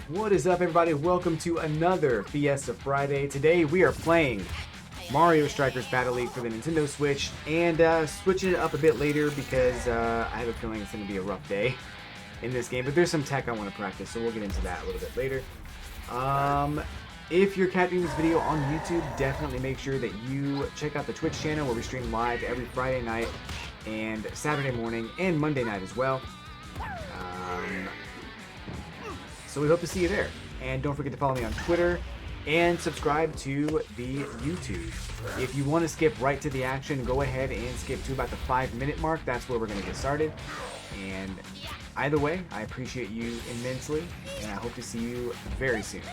What is up, everybody? Welcome to another Fiesta Friday. Today we are playing Mario Strikers Battle League for the Nintendo Switch, and switching it up a bit later because I have a feeling it's going to be a rough day in this game. But there's some tech I want to practice, so we'll get into that a little bit later. If you're catching this video on YouTube, definitely make sure that you check out the Twitch channel where we stream live every Friday night and Saturday morning and Monday night as well. So we hope to see you there. And don't forget to follow me on Twitter and subscribe to the YouTube. If you want to skip right to the action, go ahead and skip to about the 5-minute mark. That's where we're going to get started. And either way, I appreciate you immensely, and I hope to see you very soon.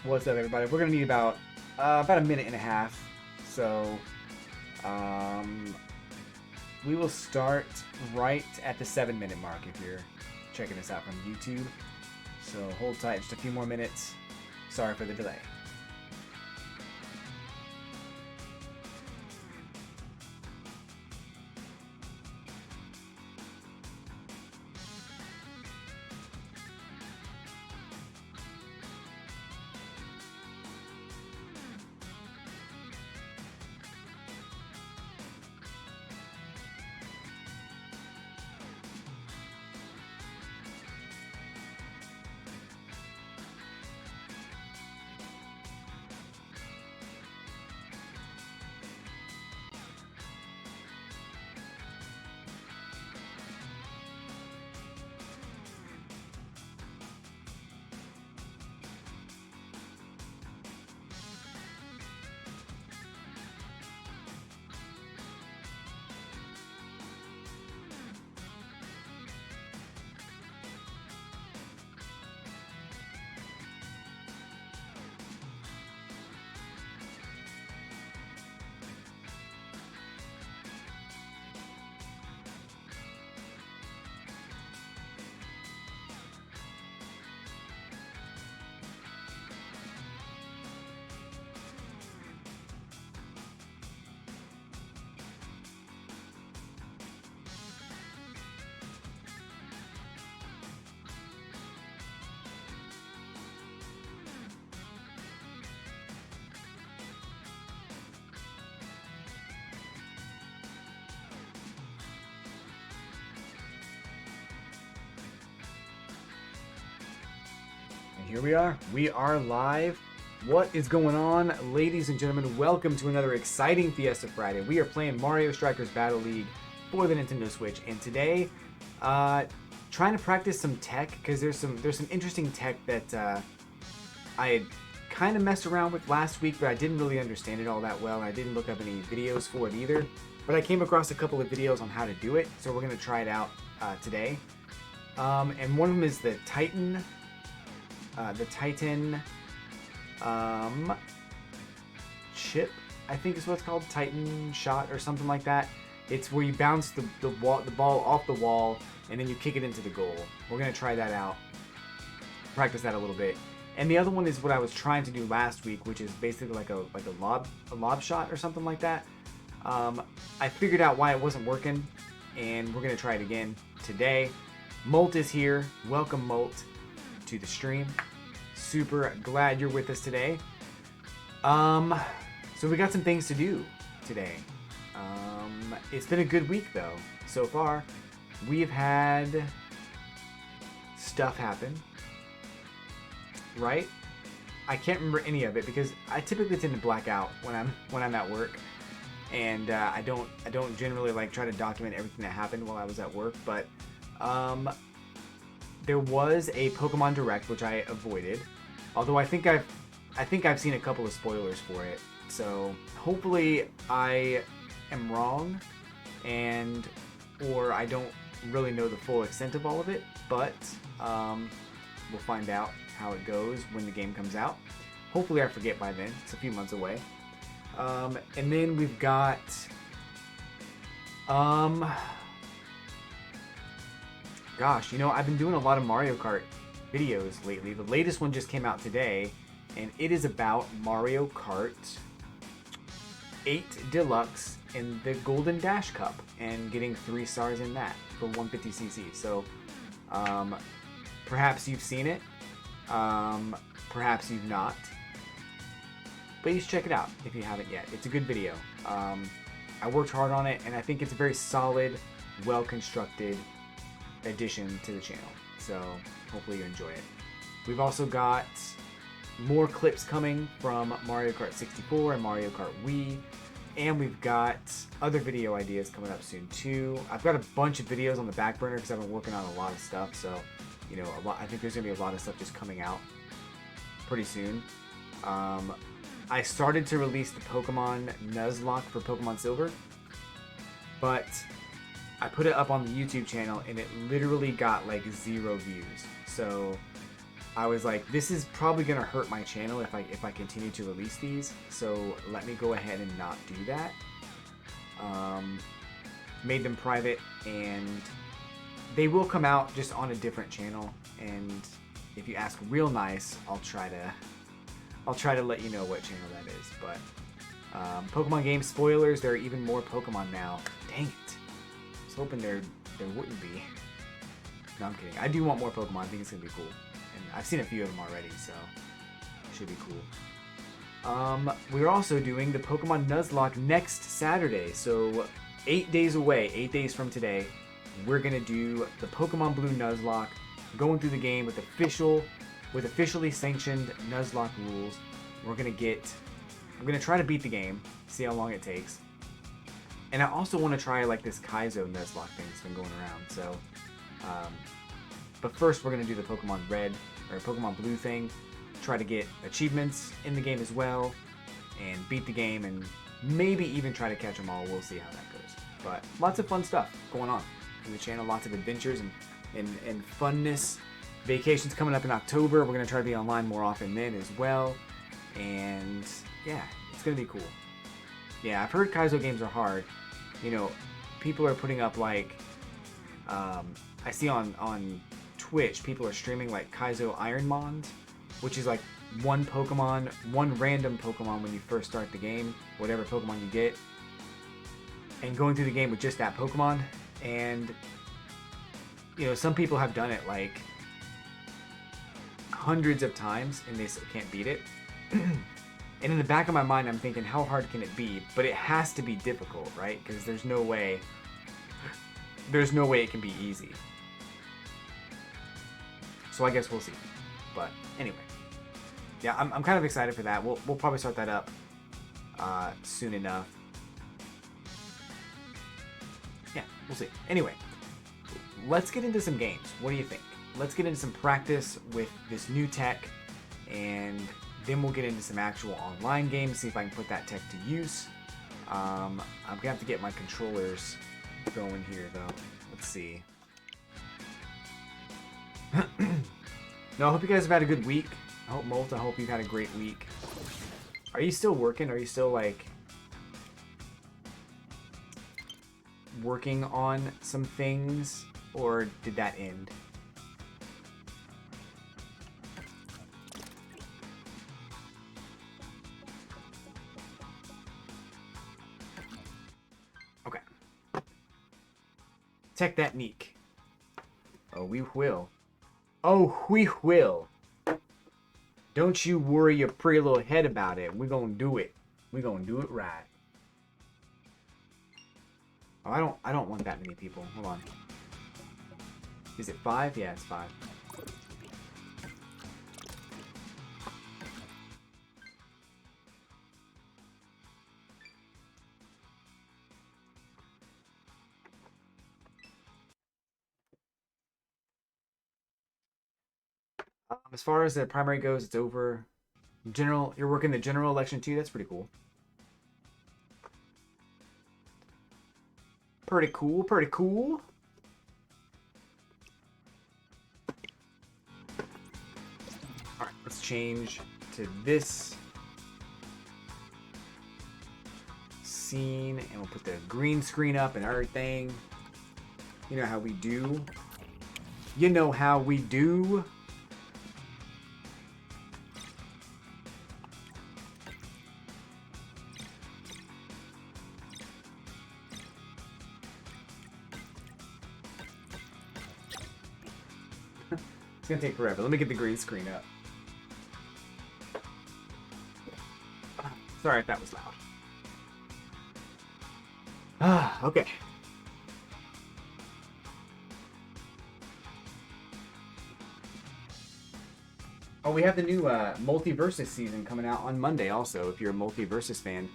What's up, everybody? We're gonna need about a minute and a half, so We will start right at the 7-minute mark if you're checking us out from YouTube. So hold tight, just a few more minutes. Sorry for the delay. Here we are. We are live. What is going on, ladies and gentlemen? Welcome to another exciting Fiesta Friday. We are playing Mario Strikers Battle League for the Nintendo Switch, and today, trying to practice some tech because there's some interesting tech that I had kind of messed around with last week, but I didn't really understand it all that well. And I didn't look up any videos for it either, but I came across a couple of videos on how to do it, so we're gonna try it out today. And one of them is the Titan chip, I think is what it's called, Titan shot or something like that. It's where you bounce the ball off the wall and then you kick it into the goal. We're gonna try that out, practice that a little bit. And the other one is what I was trying to do last week, which is basically like a lob shot or something like that. I figured out why it wasn't working, and we're gonna try it again today. Molt is here. Welcome, Molt, to the stream. Super glad you're with us today. So we got some things to do today. It's been a good week though so far. We've had stuff happen, right? I can't remember any of it because I typically tend to black out when I'm at work, and I don't generally like try to document everything that happened while I was at work. But there was a Pokemon Direct which I avoided, although I think I've seen a couple of spoilers for it. So hopefully I am wrong, or I don't really know the full extent of all of it. But we'll find out how it goes when the game comes out. Hopefully I forget by then. It's a few months away. And then we've got gosh, I've been doing a lot of Mario Kart videos lately. The latest one just came out today, and it is about Mario Kart 8 Deluxe in the Golden Dash Cup and getting 3 stars in that for 150cc. So perhaps you've seen it, perhaps you've not, but you should check it out if you haven't yet. It's a good video. I worked hard on it, and I think it's a very solid, well-constructed addition to the channel, so hopefully you enjoy it. We've also got more clips coming from Mario Kart 64 and Mario Kart Wii, and we've got other video ideas coming up soon too. I've got a bunch of videos on the back burner because I've been working on a lot of stuff, so I think there's gonna be a lot of stuff just coming out pretty soon. I started to release the Pokemon Nuzlocke for Pokemon Silver, but I put it up on the YouTube channel and it literally got like 0 views. So I was like, this is probably gonna hurt my channel if I continue to release these. So let me go ahead and not do that. made them private, and they will come out just on a different channel. And if you ask real nice, I'll try to let you know what channel that is. But Pokemon game spoilers, there are even more Pokemon now. Dang it. I was hoping there wouldn't be. No, I'm kidding. I do want more Pokemon. I think it's going to be cool. And I've seen a few of them already, so it should be cool. We're also doing the Pokemon Nuzlocke next Saturday. So 8 days away, 8 days from today, we're going to do the Pokemon Blue Nuzlocke, going through the game with officially sanctioned Nuzlocke rules. I'm going to try to beat the game, see how long it takes. And I also want to try like this Kaizo Nuzlocke thing that's been going around. So, but first we're going to do the Pokemon Red or Pokemon Blue thing, try to get achievements in the game as well, and beat the game, and maybe even try to catch them all. We'll see how that goes. But lots of fun stuff going on in the channel, lots of adventures and funness. Vacations coming up in October. We're going to try to be online more often then as well. And yeah, it's going to be cool. Yeah, I've heard Kaizo games are hard. You know, people are putting up like, I see on Twitch, people are streaming like Kaizo Ironmon, which is like one random Pokemon when you first start the game, whatever Pokemon you get, and going through the game with just that Pokemon. And, you know, some people have done it like hundreds of times and they still can't beat it. And in the back of my mind, I'm thinking, how hard can it be? But it has to be difficult, right? Because there's no way it can be easy. So I guess we'll see. But anyway, yeah, I'm kind of excited for that. We'll probably start that up soon enough. Yeah, we'll see. Anyway, let's get into some games. What do you think? Let's get into some practice with this new tech, and then we'll get into some actual online games, see if I can put that tech to use. I'm going to have to get my controllers going here, though. Let's see. No, I hope you guys have had a good week. I hope you've had a great week. Are you still working? Are you still, like, working on some things? Or did that end? Okay. Tech that Neek. Oh, we will. Oh, we will. Don't you worry your pretty little head about it. We're gonna do it. We're gonna do it right. Oh, I don't want that many people. Hold on. Is it 5? Yeah, it's 5. As far as the primary goes, it's over. General, you're working the general election too. That's pretty cool. Pretty cool. Pretty cool. All right, let's change to this scene, and we'll put the green screen up and everything. You know how we do. You know how we do. It's gonna take forever. Let me get the green screen up. Sorry if that was loud. Okay. Oh, we have the new Multiversus season coming out on Monday also, if you're a Multiversus fan.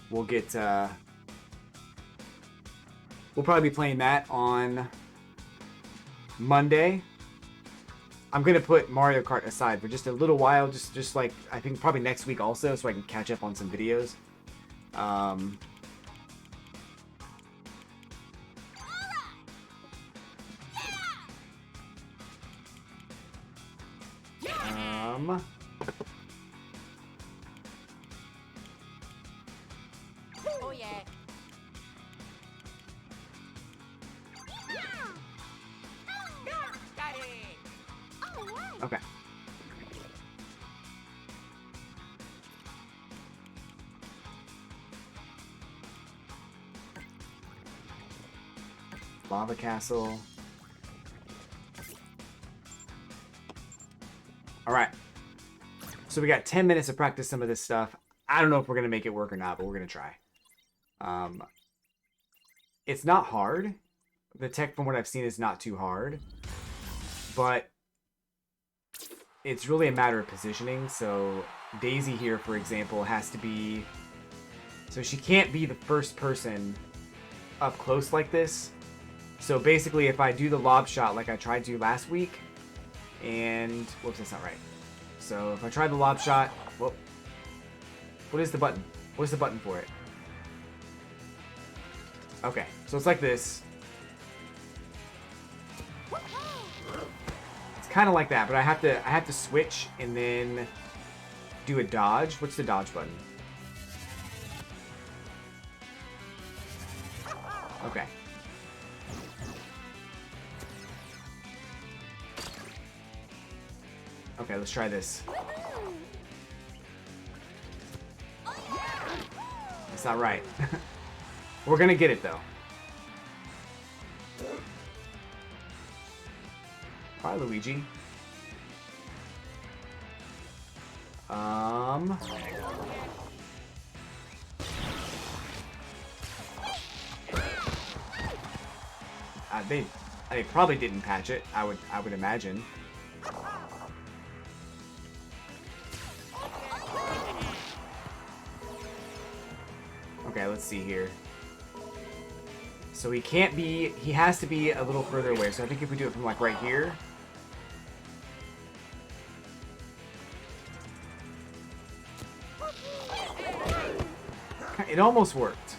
We'll get... we'll probably be playing that on Monday. I'm gonna put Mario Kart aside for just a little while, just like I think probably next week also, so I can catch up on some videos. Okay. Lava castle. Alright. So we got 10 minutes to practice some of this stuff. I don't know if we're going to make it work or not, but we're going to try. It's not hard. The tech, from what I've seen, is not too hard. But it's really a matter of positioning. So Daisy here, for example, has to be... So she can't be the first person up close like this. So basically, if I do the lob shot like I tried to last week, and... Whoops, that's not right. So if I try the lob shot... Whoop. What is the button? What's the button for it? Okay, so it's like this. It's kind of like that, but I have to switch and then do a dodge. What's the dodge button? Okay. Okay, let's try this. It's not right. We're gonna get it though. Bye, Luigi. They probably didn't patch it. I would imagine. Okay, let's see here. So he can't be... He has to be a little further away. So I think if we do it from, like, right here... It almost worked.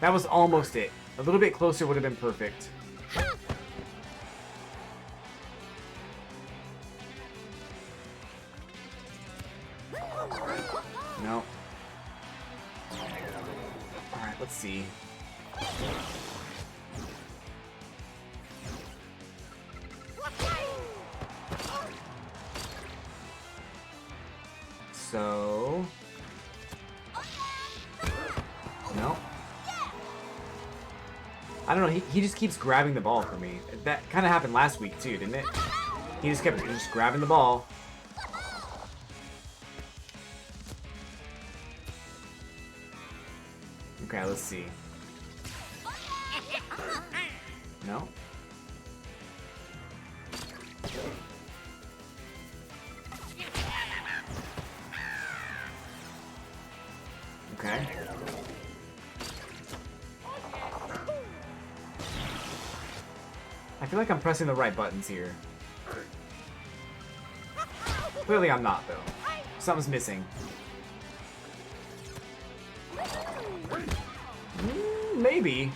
That was almost it. A little bit closer would have been perfect. No. Alright, let's see. So... No. I don't know, he just keeps grabbing the ball for me. That kind of happened last week too, didn't it? He just kept grabbing the ball. Okay, let's see. No? Okay. I feel like I'm pressing the right buttons here. Clearly I'm not, though. Something's missing. Maybe.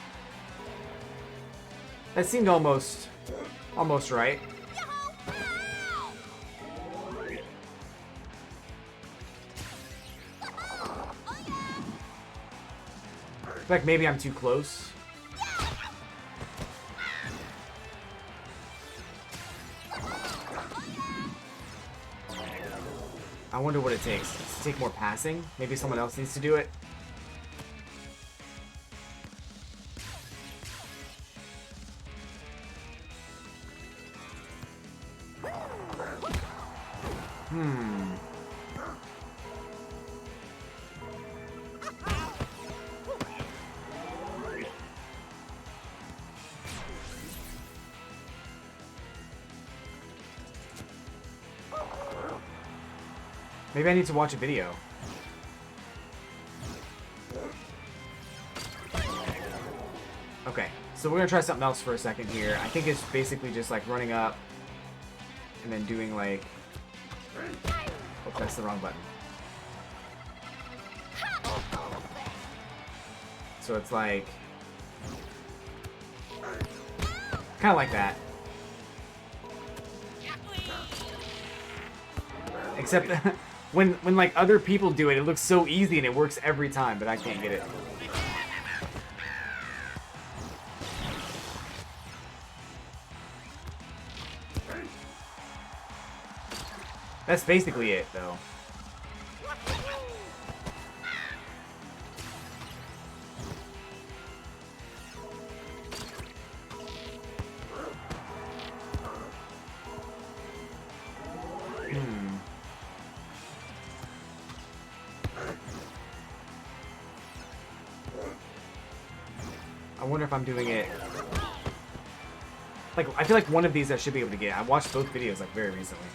That seemed almost right. I feel like maybe I'm too close. I wonder what it takes. Does it take more passing? Maybe someone else needs to do it? Maybe I need to watch a video. Okay, so we're gonna try something else for a second here. I think it's basically just like running up and then doing like... Oh, that's the wrong button. So it's like... kind of like that. Except when like other people do it, it looks so easy and it works every time, but I can't get it. That's basically it, though. I wonder if I'm doing it... Like, I feel like one of these I should be able to get. I watched both videos, like, very recently.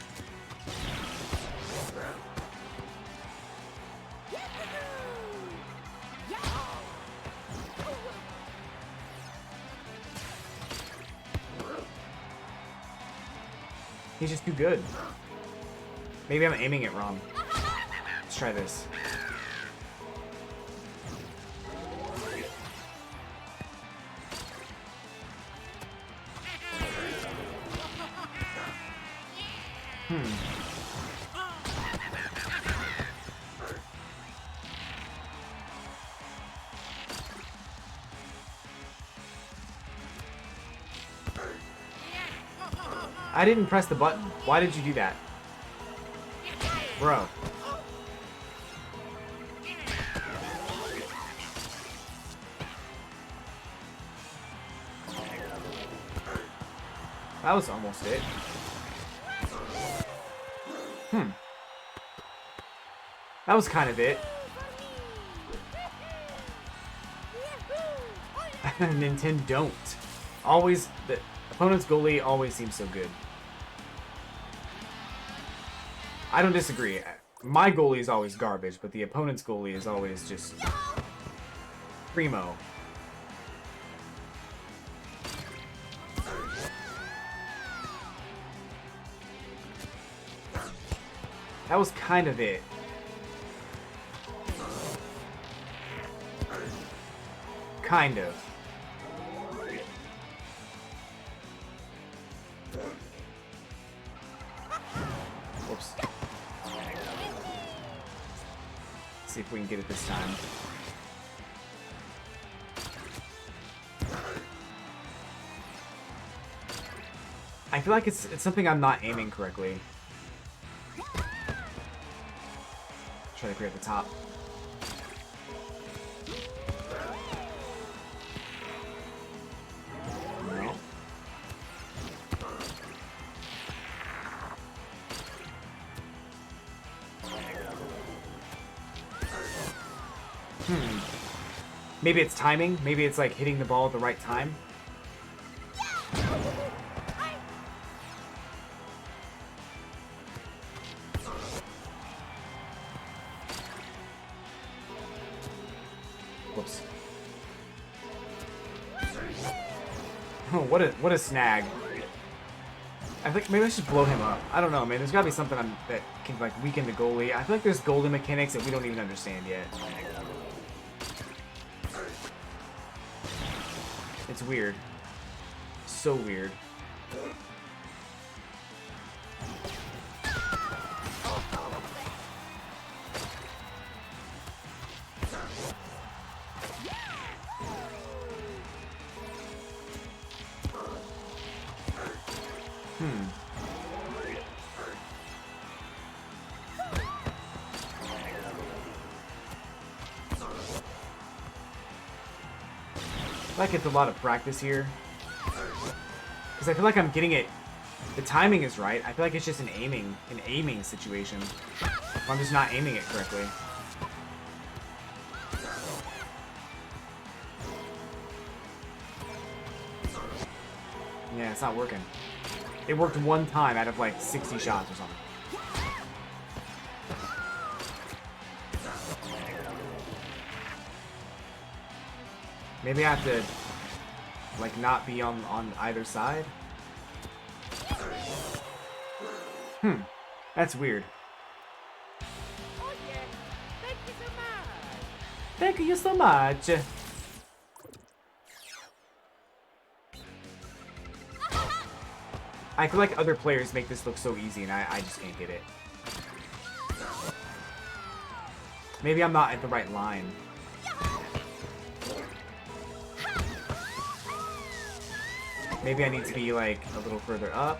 He's just too good. Maybe I'm aiming it wrong. Let's try this. I didn't press the button. Why did you do that? Bro. That was almost it. That was kind of it. Nintendo don't. Always, the opponent's goalie always seems so good. I don't disagree. My goalie is always garbage, but the opponent's goalie is always just primo. That was kind of it. Kind of. Whoops. See if we can get it this time. I feel like it's something I'm not aiming correctly. Try to clear at the top. No. Maybe it's timing. Maybe it's like hitting the ball at the right time. Whoops. Oh, what a snag. I think maybe I should blow him up. I don't know, man. There's gotta be something that can like weaken the goalie. I feel like there's golden mechanics that we don't even understand yet. It's weird. So weird. I feel like it's a lot of practice here. Because I feel like I'm getting it. The timing is right. I feel like it's just an aiming situation. I'm just not aiming it correctly. Yeah, it's not working. It worked one time out of like 60 shots or something. Maybe I have to, like, not be on either side? That's weird. Oh yeah, thank you so much. Thank you so much. I feel like other players make this look so easy and I just can't get it. Maybe I'm not at the right line. Maybe I need to be, like, a little further up.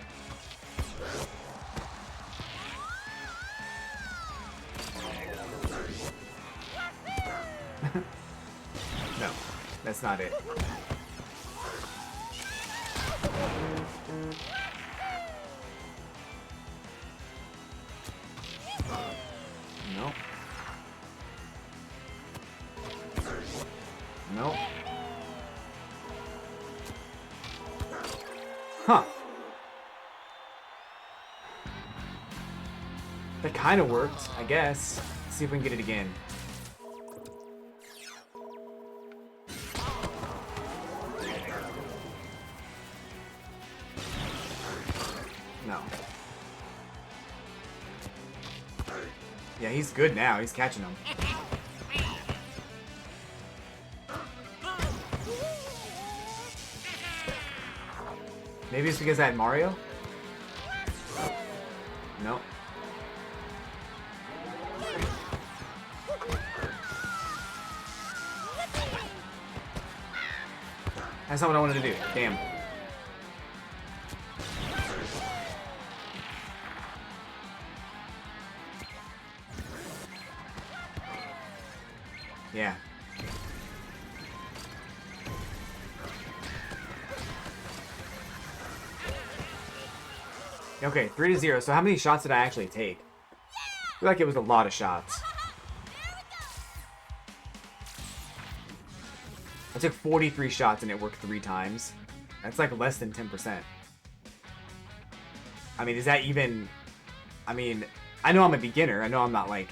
That's not it. No. No. Huh. That kind of worked, I guess. Let's see if we can get it again. No. Yeah, he's good now. He's catching them. Maybe it's because I had Mario? No. That's not what I wanted to do. Damn. Yeah. Okay, 3-0. So how many shots did I actually take? I feel like it was a lot of shots. I took 43 shots and it worked 3 times. That's like less than 10%. I mean, is that even... I mean, I know I'm a beginner. I know I'm not like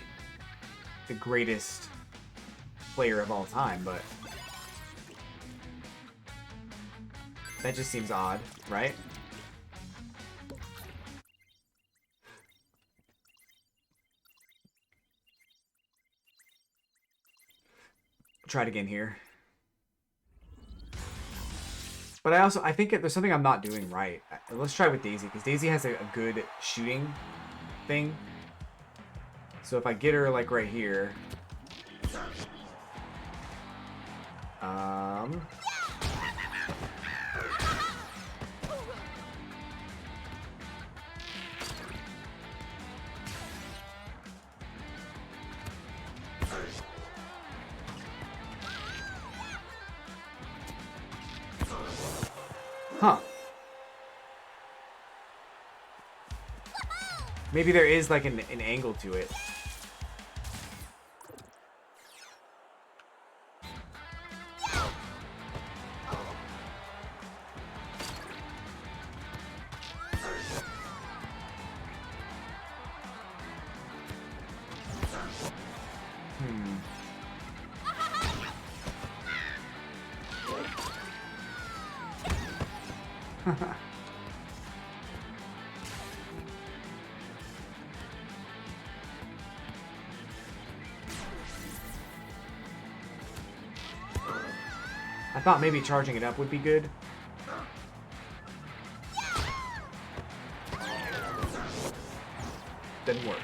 the greatest player of all time, but... that just seems odd, right? Try it again here. But I think there's something I'm not doing right. Let's try with Daisy, because Daisy has a good shooting thing. So if I get her like right here, huh. Maybe there is like an angle to it. I thought maybe charging it up would be good. Didn't work.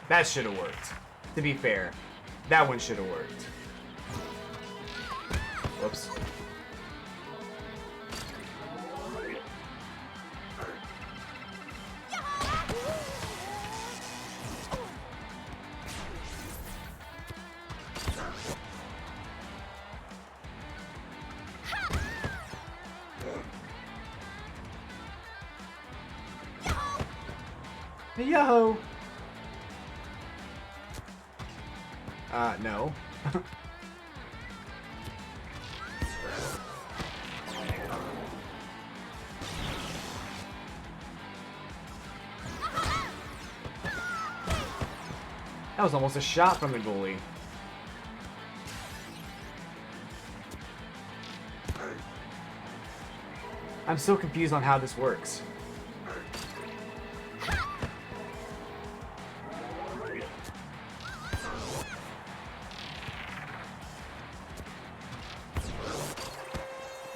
That should have worked. To be fair, that one should have worked. Whoops. Yo! No. That was almost a shot from the goalie. I'm so confused on how this works.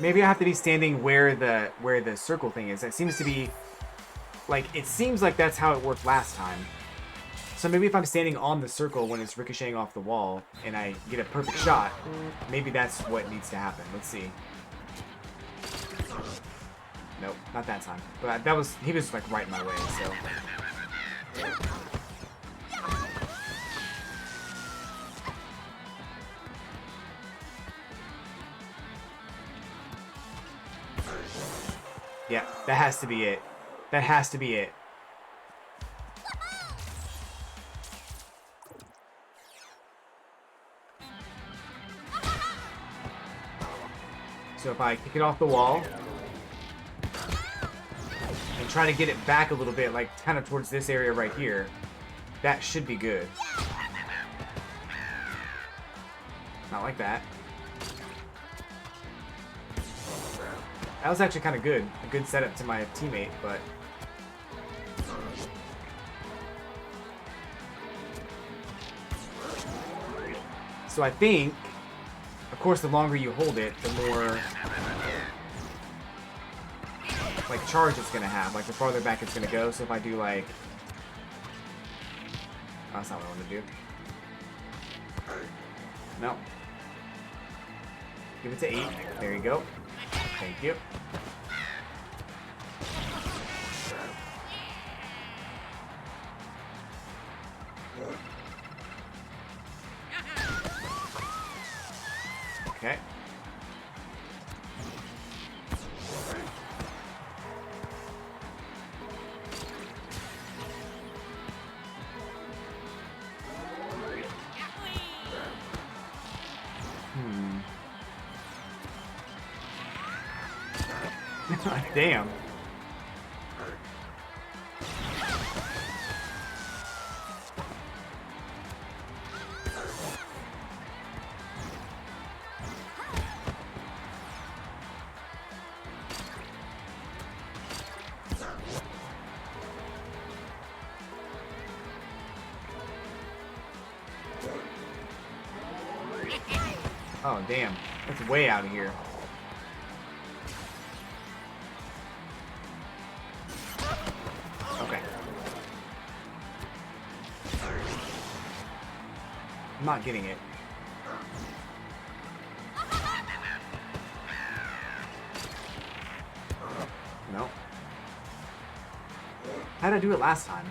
Maybe I have to be standing where the circle thing is. It seems to be like, it seems like that's how it worked last time. So maybe if I'm standing on the circle when it's ricocheting off the wall and I get a perfect shot, maybe that's what needs to happen. Let's see. Nope, not that time. But that was, he was like right in my way, so. Yeah, that has to be it. That has to be it. So if I kick it off the wall and try to get it back a little bit, like kind of towards this area right here, that should be good. Not like that. That was actually kind of good. A good setup to my teammate, but... So I think, of course, the longer you hold it, the more like charge it's gonna have. Like the farther back it's gonna go. So if I do like, oh, that's not what I want to do. No. Give it to 8. There you go. Thank you. Okay. Damn. Oh, damn. That's way out of here. Okay. I'm not getting it. No. How did I do it last time?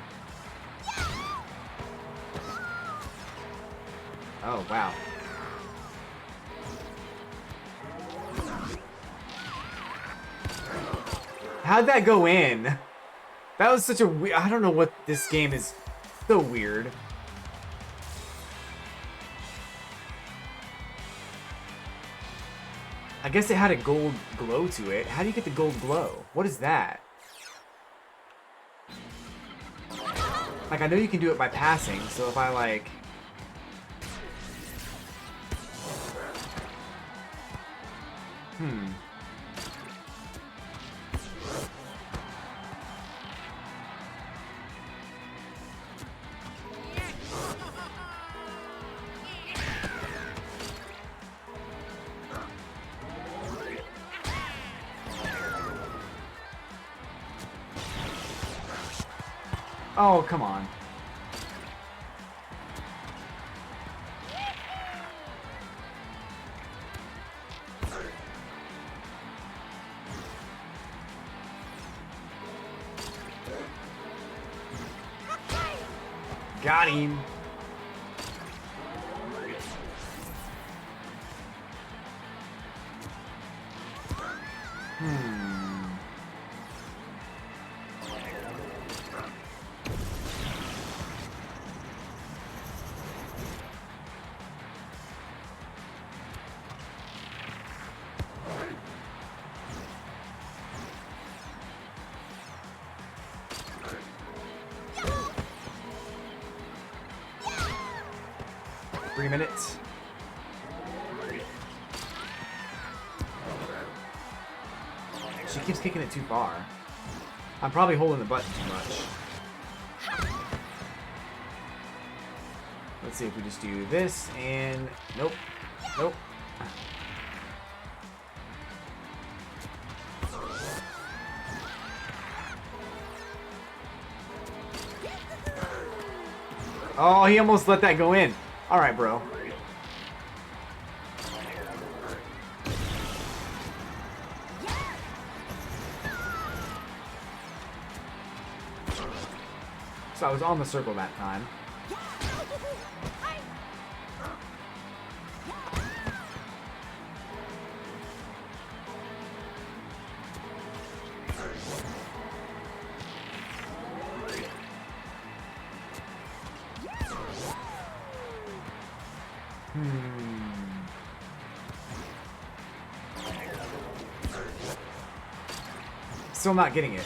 Oh, wow. How'd that go in? That was such a weird... I don't know what this game is. So weird. I guess it had a gold glow to it. How do you get the gold glow? What is that? Like, I know you can do it by passing, so if I, like... Oh, come on. Got him. Three minutes. She keeps kicking it too far. I'm probably holding the button too much. Let's see if we just do this and... Nope. Nope. Oh, he almost let that go in. Alright, bro. I was on the circle that time. Still not getting it.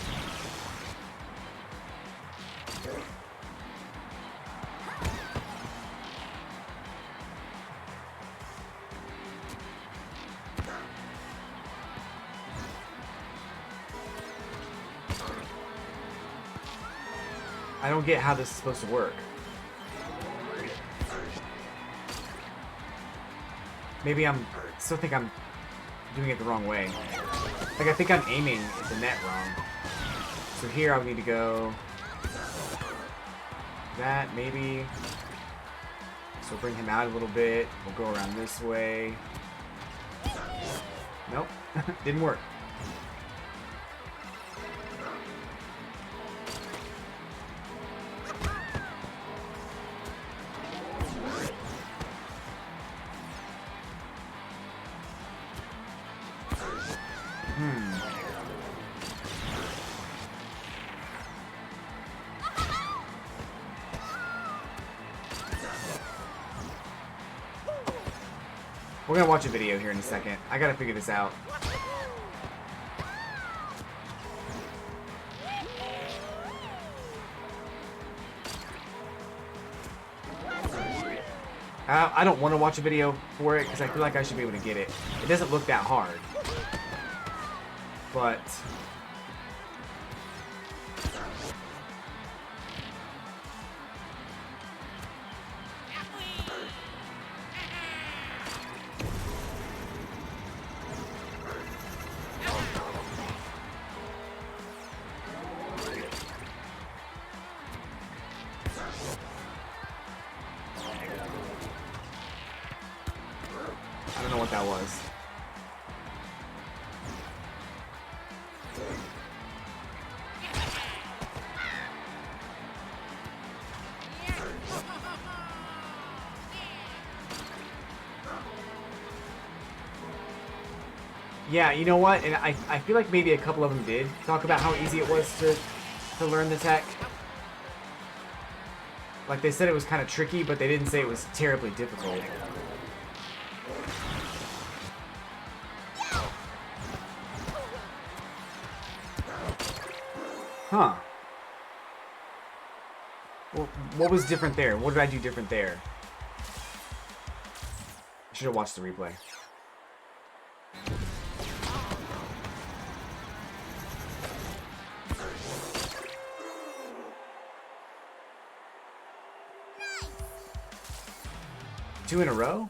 I don't get how this is supposed to work. Maybe still think I'm doing it the wrong way. Like, I think I'm aiming at the net wrong. So here I would need to go that, maybe. So bring him out a little bit. We'll go around this way. Nope, didn't work. We're gonna watch a video here in a second. I gotta figure this out. I don't want to watch a video for it because I feel like I should be able to get it. It doesn't look that hard. But... I don't know what that was. Yeah, you know what? And I feel like maybe a couple of them did talk about how easy it was to learn the tech. Like, they said it was kind of tricky, but they didn't say it was terribly difficult. Huh. Well, what was different there? What did I do different there? I should have watched the replay. Two in a row?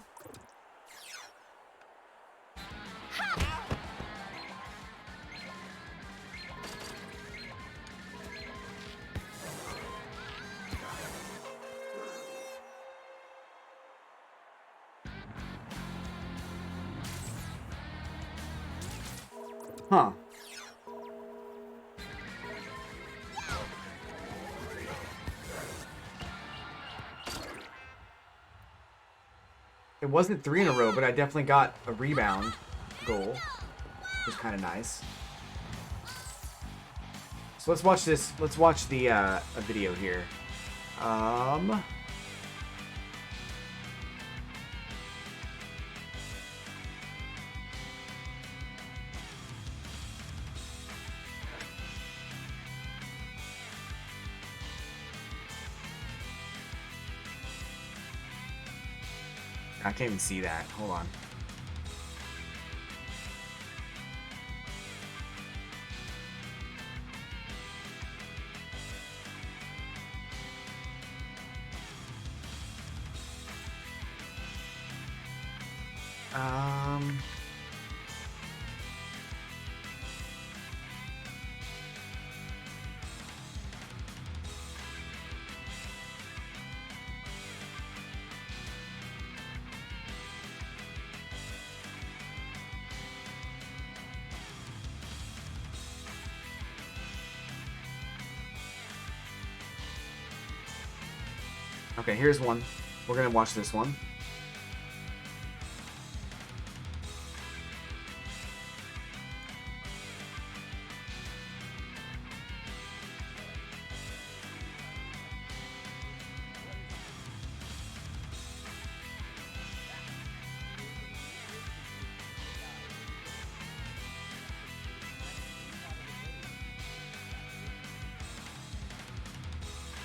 Huh. It wasn't 3 in a row, but I definitely got a rebound goal, which was kind of nice. So let's watch this. Let's watch the a video here. I can't even see that. Hold on. Okay, here's one. We're gonna watch this one.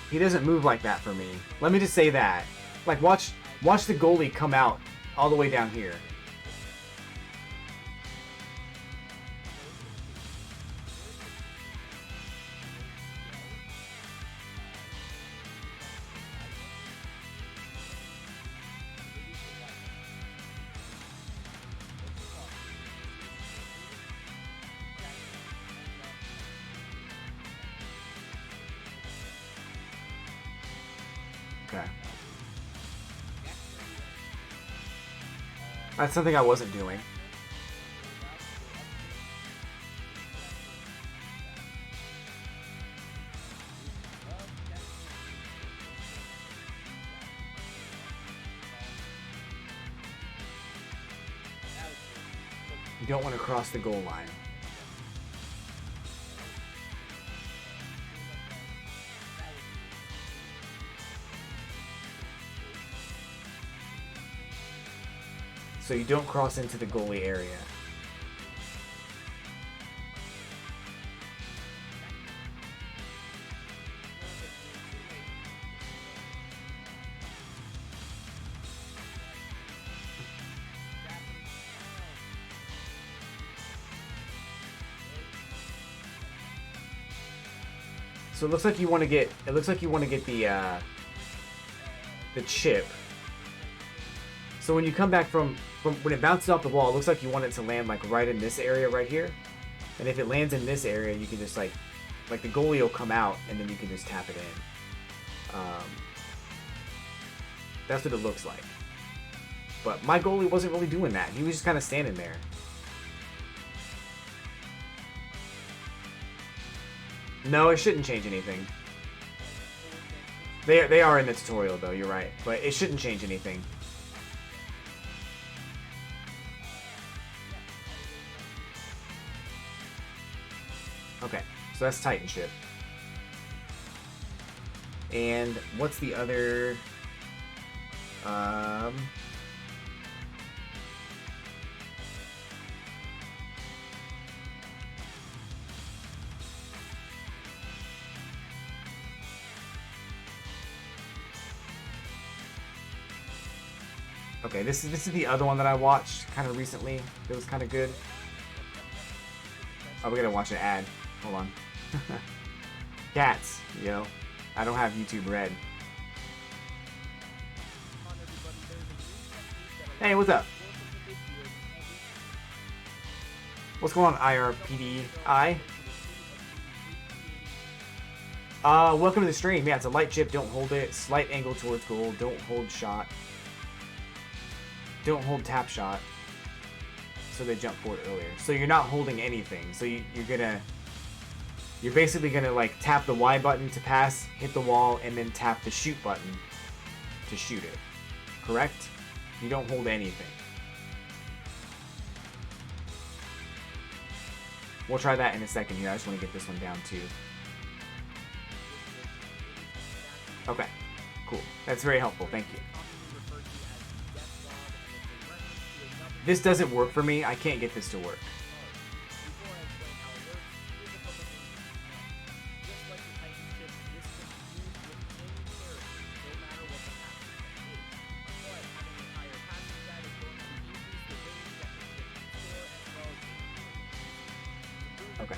He doesn't move like that for me. Let me just say that. Like, watch the goalie come out all the way down here. Okay. That's something I wasn't doing. You don't want to cross the goal line. So you don't cross into the goalie area. So it looks like you want to get the chip. So when you come back from when it bounces off the wall, it looks like you want it to land like right in this area right here. And if it lands in this area, you can just like the goalie will come out and then you can just tap it in. That's what it looks like. But my goalie wasn't really doing that. He was just kind of standing there. No, it shouldn't change anything. They are in the tutorial though, you're right. But it shouldn't change anything. Okay, so that's Titanship. And what's the other... Okay, this is the other one that I watched kind of recently. It was kind of good. Oh, we gotta watch an ad. Hold on. Cats, yo. I don't have YouTube Red. Hey, what's up? What's going on, IRPDI? Welcome to the stream. Yeah, it's a light chip. Don't hold it. Slight angle towards goal. Don't hold shot. Don't hold tap shot. So they jump forward earlier. So you're not holding anything. So you're basically gonna like tap the Y button to pass, hit the wall, and then tap the shoot button to shoot it. Correct? You don't hold anything. We'll try that in a second here. I just want to get this one down too. Okay, cool. That's very helpful. Thank you. This doesn't work for me. I can't get this to work. Okay.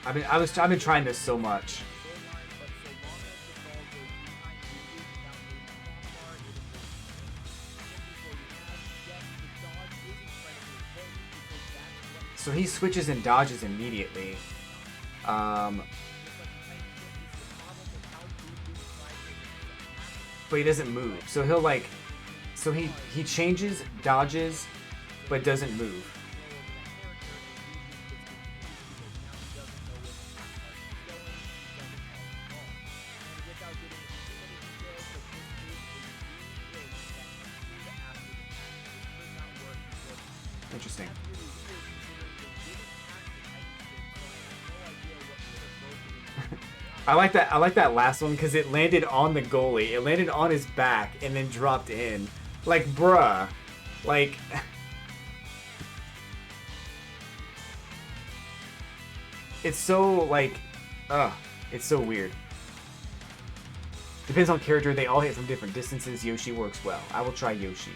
I've been trying this so much. So he switches and dodges immediately. but he doesn't move. So he'll like, so he changes, dodges, but doesn't move. Interesting. I like that. I like that last one because it landed on the goalie. It landed on his back and then dropped in. Like, bruh. Like... It's so, like... it's so weird. Depends on character. They all hit from different distances. Yoshi works well. I will try Yoshi.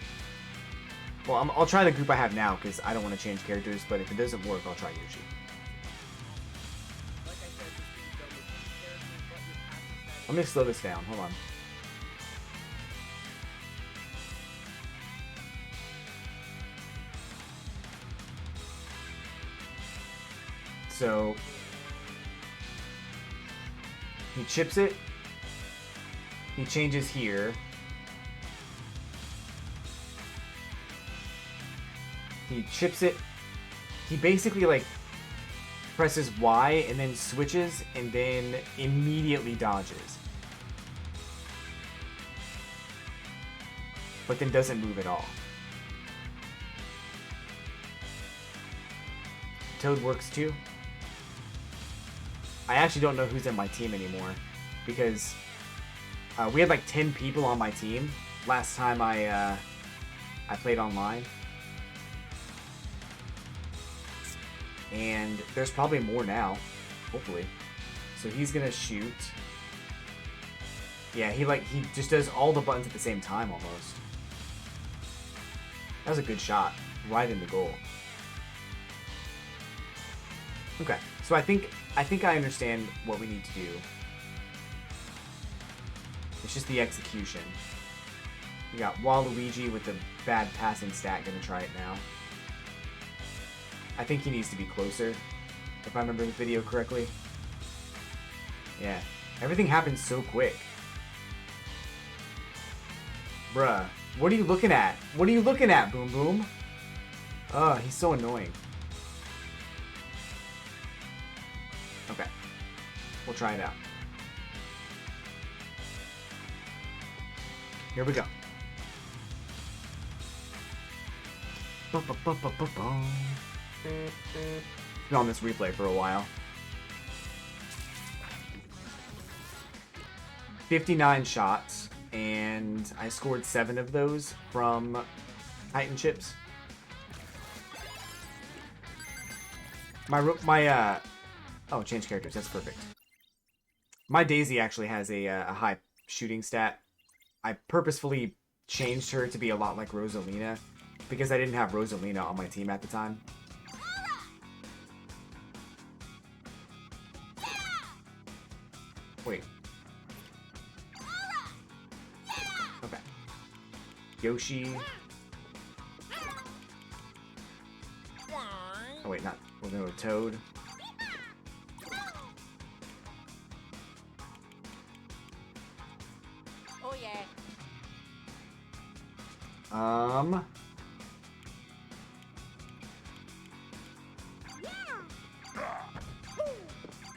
Well, I'll try the group I have now because I don't want to change characters. But if it doesn't work, I'll try Yoshi. Let me slow this down. Hold on. So he chips it. He changes here. He chips it. He basically like presses Y and then switches and then immediately dodges. But then doesn't move at all. Toad works too. I actually don't know who's in my team anymore because we had like 10 people on my team last time I played online. And there's probably more now, hopefully. So he's gonna shoot. Yeah, he just does all the buttons at the same time almost. That was a good shot, right in the goal. Okay, so I think I understand what we need to do. It's just the execution. We got Waluigi with the bad passing stat, gonna try it now. I think he needs to be closer, if I remember the video correctly. Yeah, everything happens so quick. Bruh, what are you looking at? What are you looking at, Boom Boom? Ugh, he's so annoying. Okay, we'll try it out. Here we go. Been on this replay for a while. 59 shots, and I scored 7 of those from Titan chips. Oh, change characters. That's perfect. My Daisy actually has a high shooting stat. I purposefully changed her to be a lot like Rosalina because I didn't have Rosalina on my team at the time. Wait. Okay. Yoshi. Oh wait, not. We're gonna go Toad. Oh yeah.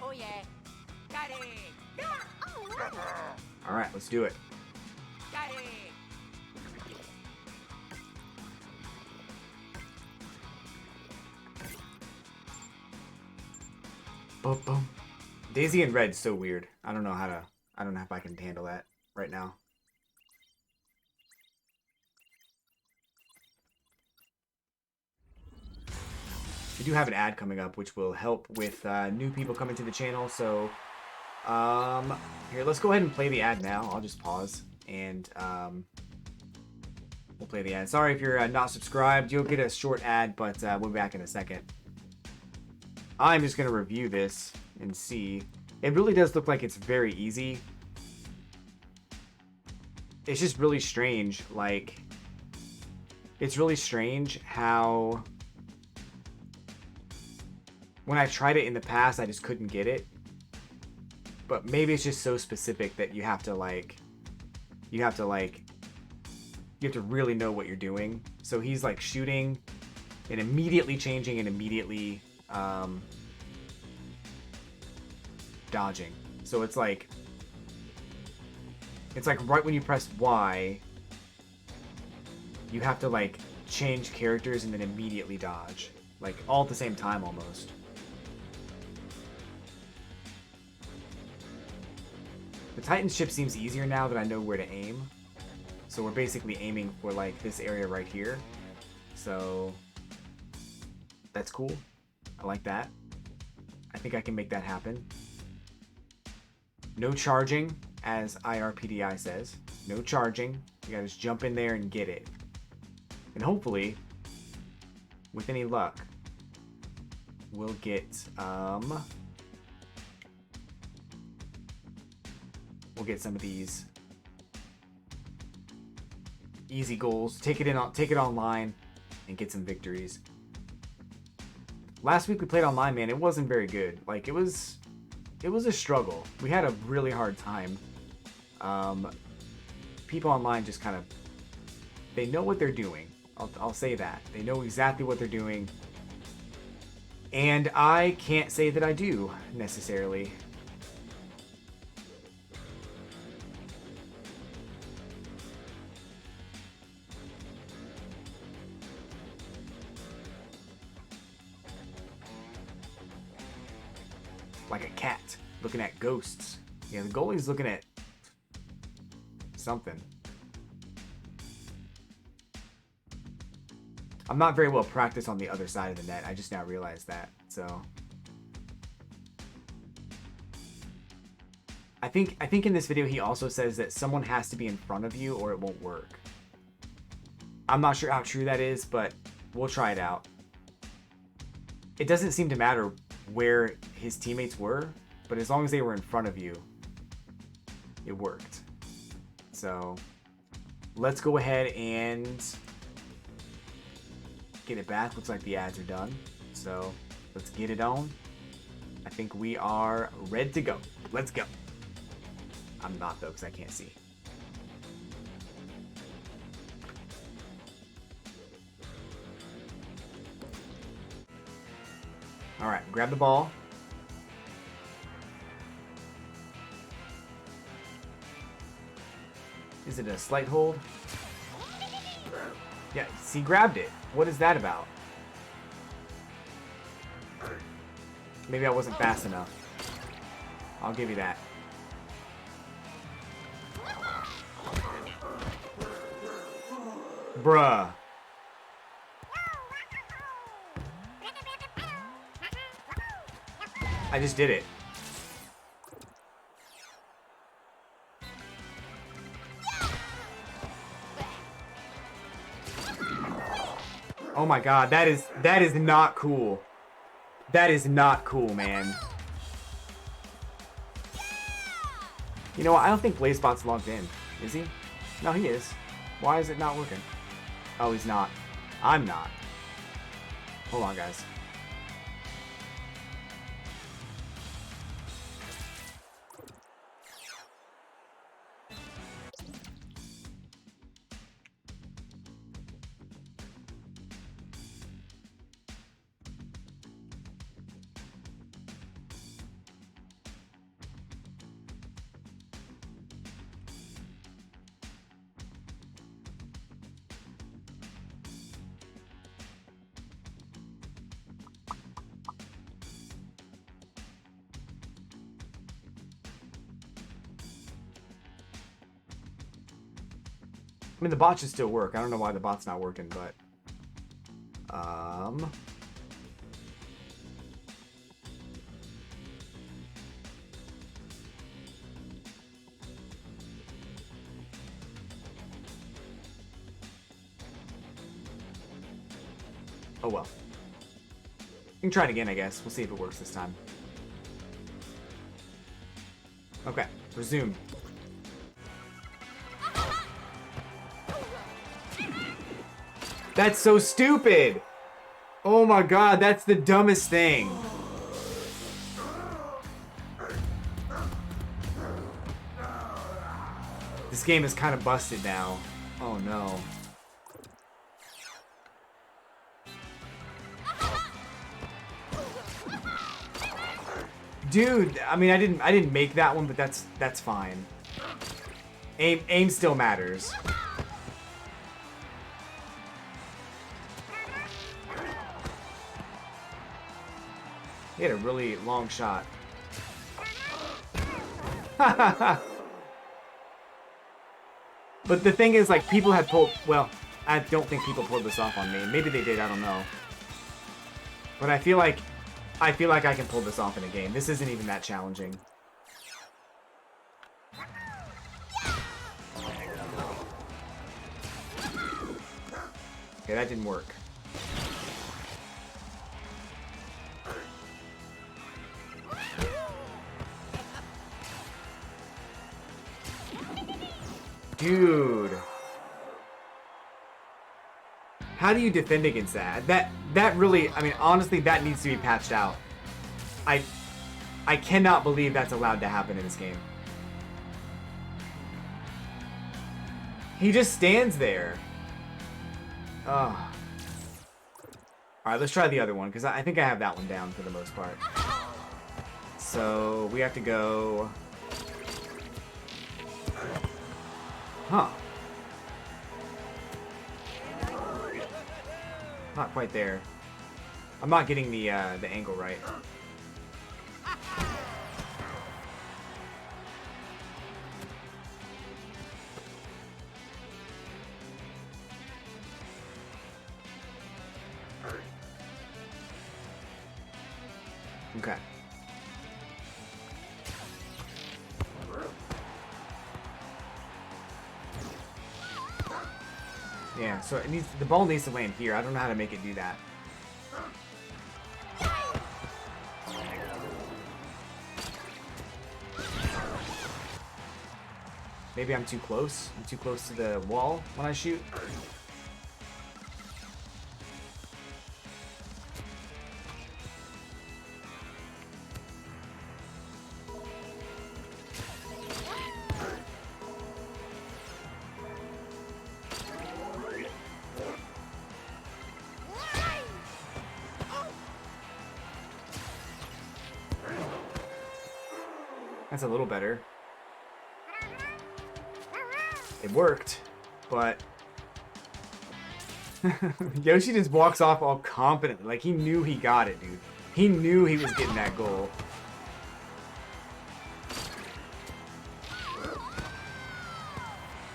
Oh yeah. Got it. All right, let's do it. Got it. Boom, boom. Daisy and Red's so weird. I don't know if I can handle that right now. We do have an ad coming up, which will help with new people coming to the channel. So, here, let's go ahead and play the ad now. I'll just pause and we'll play the ad. Sorry if you're not subscribed. You'll get a short ad, but we'll be back in a second. I'm just gonna review this and see. It really does look like it's very easy. It's just really strange. Like, it's really strange how when I tried it in the past, I just couldn't get it. But maybe it's just so specific that you have to, like, you have to like, you have to really know what you're doing. So he's like shooting and immediately changing and immediately dodging. So it's like right when you press Y, you have to like change characters and then immediately dodge. Like all at the same time almost. The Titan ship seems easier now that I know where to aim. So we're basically aiming for like this area right here. So that's cool. I like that. I think I can make that happen. No charging, as IRPDI says. No charging. You gotta just jump in there and get it. And hopefully, with any luck, we'll get some of these easy goals. Take it online and get some victories. Last week we played online, man. It wasn't very good. Like it was a struggle. We had a really hard time. People online just kind of, they know what they're doing. I'll say that. They know exactly what they're doing. And I can't say that I do, necessarily. Like a cat looking at ghosts. Yeah, the goalie's looking at something. I'm not very well practiced on the other side of the net. I just now realized that. So I think in this video he also says that someone has to be in front of you or it won't work. I'm not sure how true that is, but we'll try it out. It doesn't seem to matter where his teammates were, but as long as they were in front of you, it worked. So let's go ahead and get it back. Looks like the ads are done. So let's get it on. I think we are ready to go. Let's go. I'm not though, because I can't see. All right, grab the ball. Is it a slight hold? Yeah, he grabbed it. What is that about? Maybe I wasn't fast enough. I'll give you that. Bruh. I just did it. Oh my god, that is not cool. That is not cool, man. You know what? I don't think BlazeBot's logged in. Is he? No, he is. Why is it not working? Oh, he's not. I'm not. Hold on, guys. I mean, the bot should still work. I don't know why the bot's not working, but... Oh well. We can try it again, I guess. We'll see if it works this time. Okay, resume. That's so stupid! Oh my god, that's the dumbest thing. This game is kind of busted now. Oh no. Dude, I mean, I didn't make that one, but that's fine. Aim still matters. He had a really long shot. But the thing is, like, people had pulled... Well, I don't think people pulled this off on me. Maybe they did, I don't know. But I feel like I can pull this off in a game. This isn't even that challenging. Okay, that didn't work. Dude. How do you defend against that? That really, I mean, honestly, that needs to be patched out. I cannot believe that's allowed to happen in this game. He just stands there. Ugh. Alright, let's try the other one, because I think I have that one down for the most part. So, we have to go... Huh. Not quite there. I'm not getting the angle right. Okay. Yeah, so it needs, the ball needs to land here. I don't know how to make it do that. Maybe I'm too close. I'm too close to the wall when I shoot. That's a little better. It worked, but Yoshi just walks off all confident. Like, he knew he got it, dude. He knew he was getting that goal.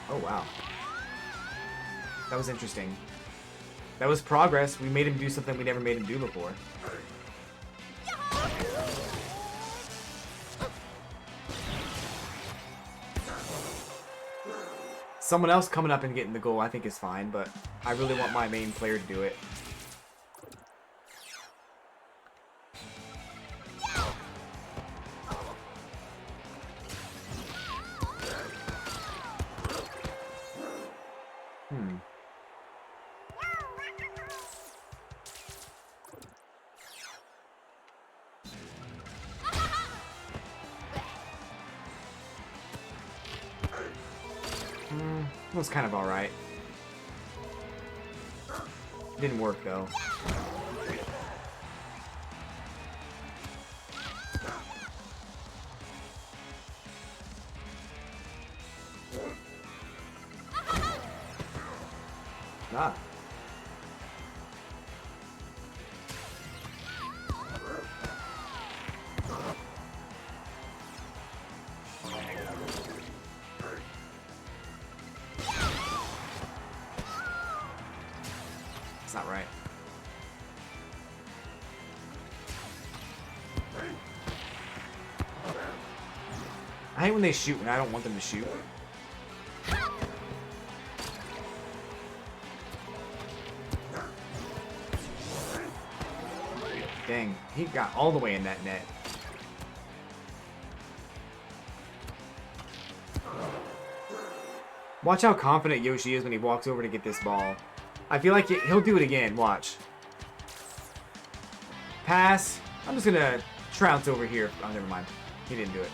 Oh, wow. That was interesting. That was progress. We made him do something we never made him do before. Someone else coming up and getting the goal I think is fine, but I really want my main player to do it. It was kind of alright. Didn't work though. Ah. It's not right. I hate when they shoot and I don't want them to shoot. Dang, he got all the way in that net. Watch how confident Yoshi is when he walks over to get this ball. I feel like he'll do it again. Watch. Pass. I'm just gonna trounce over here. Oh, never mind. He didn't do it.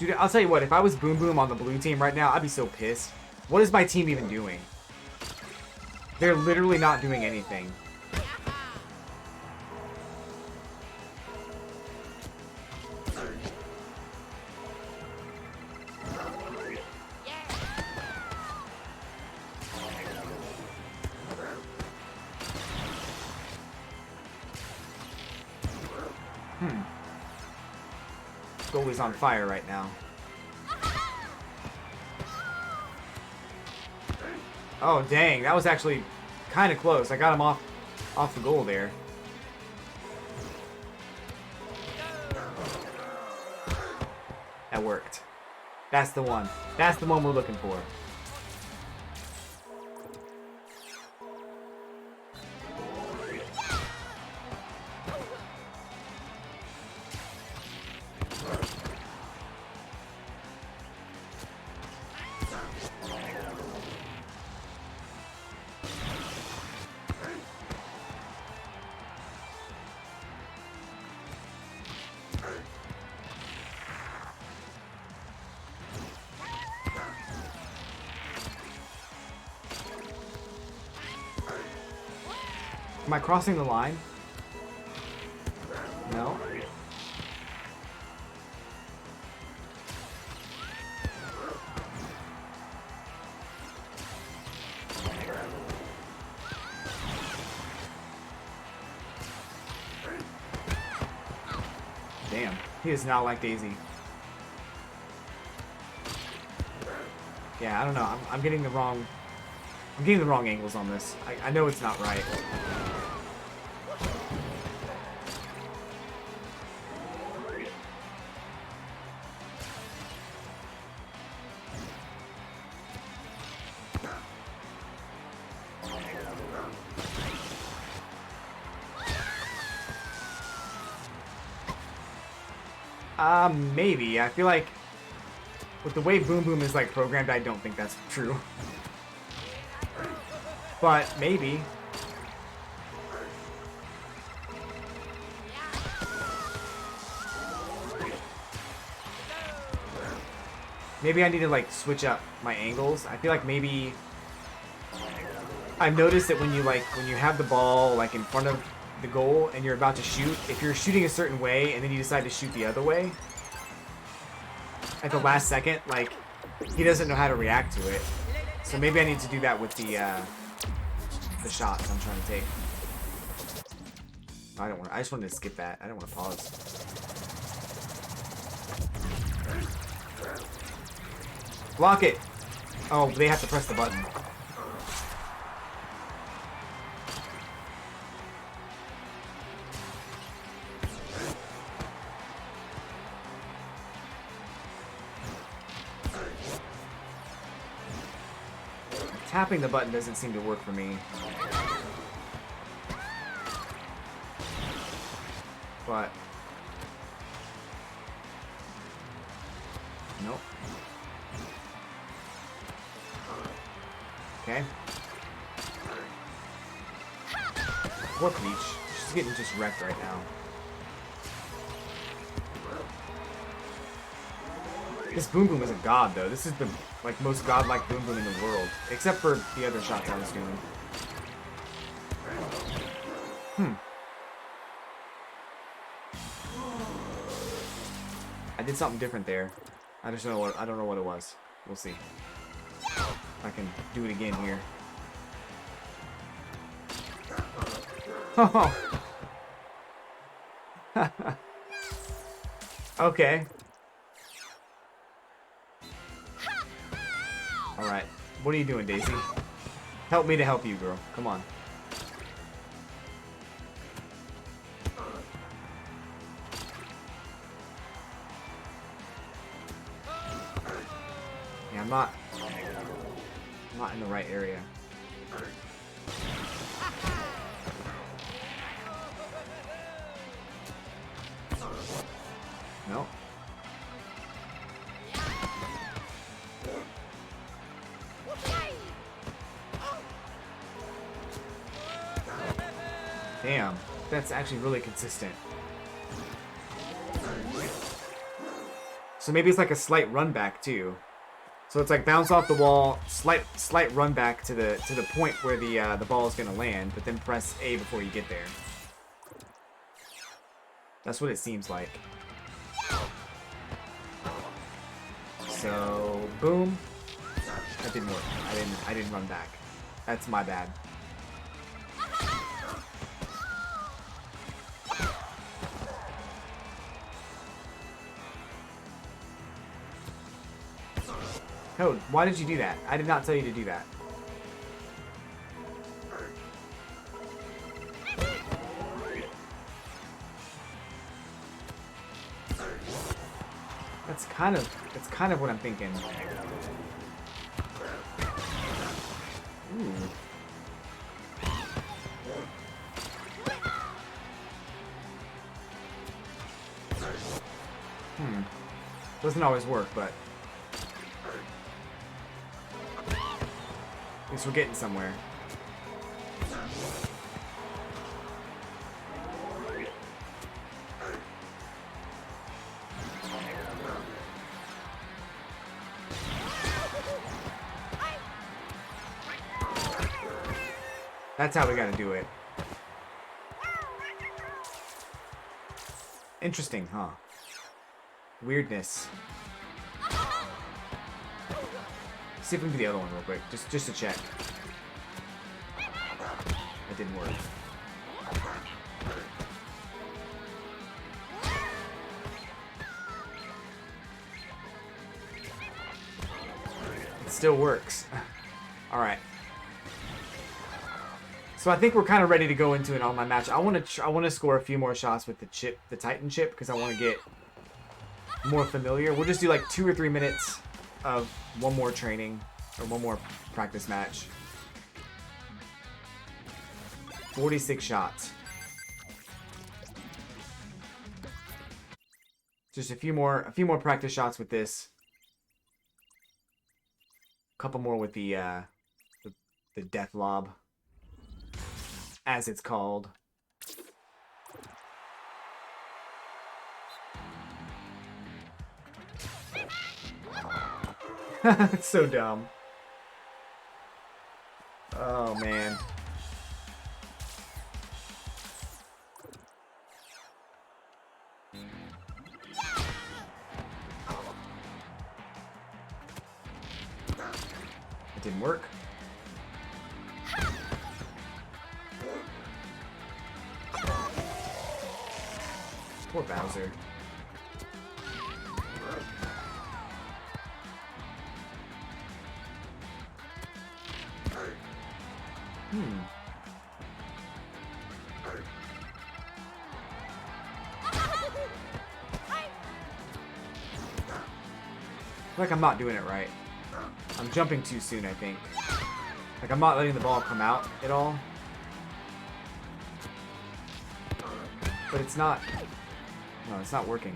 Dude, I'll tell you what, if I was Boom Boom on the blue team right now, I'd be so pissed. What is my team even doing? They're literally not doing anything. Goalie's on fire right now. Oh, dang. That was actually kind of close. I got him off the goal there. That worked. That's the one. That's the one we're looking for. Am I crossing the line? No. Damn, he does not like Daisy. Yeah, I don't know. I'm getting the wrong. I'm getting the wrong angles on this. I know it's not right. Maybe. I feel like with the way Boom Boom is like programmed, I don't think that's true. But maybe. Maybe I need to like switch up my angles. I feel like maybe I've noticed that when you have the ball like in front of the goal and you're about to shoot, if you're shooting a certain way and then you decide to shoot the other way at the last second, like he doesn't know how to react to it. So maybe I need to do that with the shots I'm trying to take. I just wanted to skip that. I don't want to pause. Block it! Oh, they have to press the button. Tapping the button doesn't seem to work for me. But nope. Okay. Poor Peach. She's getting just wrecked right now. This Boom Boom is a god, though. This is the like most godlike Boom Boom in the world, except for the other shots I was doing. I did something different there. I don't know what it was. We'll see. If I can do it again here. Oh. Okay. Alright. What are you doing, Daisy? Help me to help you, girl. Come on. Yeah, I'm not in the right area. No. Damn, that's actually really consistent. So maybe it's like a slight run back too. So it's like bounce off the wall, slight run back to the point where the ball is gonna land, but then press A before you get there. That's what it seems like. So boom. That didn't work. I didn't run back. That's my bad. Code, why did you do that? I did not tell you to do that. That's kind of what I'm thinking. Ooh. Doesn't always work, but at least we're getting somewhere. That's how we gotta do it. Interesting, huh? Weirdness. See if we can do the other one real quick, just to check. That didn't work. It still works. All right. So I think we're kind of ready to go into an online match. I want to score a few more shots with the Titan chip, because I want to get more familiar. We'll just do like 2 or 3 minutes of one more training or one more practice match. 46 shots. Just a few more practice shots with this. A couple more with the death lob, as it's called. It's so dumb. Oh man. It didn't work. Poor Bowser. Like I'm not doing it right. I'm jumping too soon, I think. Like I'm not letting the ball come out at all. But it's not... No, it's not working.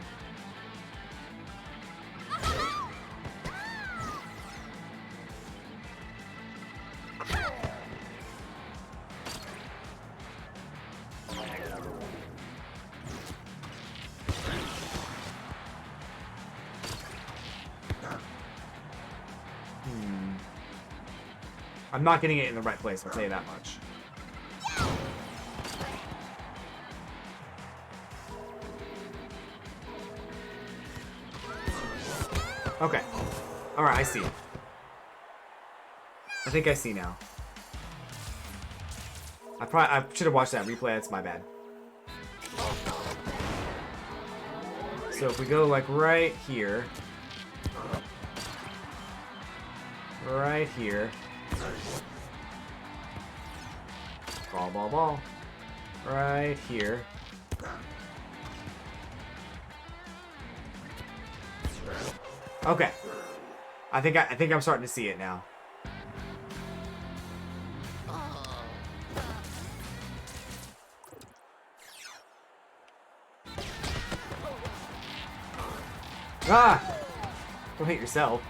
I'm not getting it in the right place, I'll tell you that much. Okay. Alright, I see. I think I see now. I should have watched that replay, that's my bad. So if we go like right here. Right here. Ball, ball, ball. Right here. Okay. I think I'm starting to see it now. Ah! Don't hit yourself.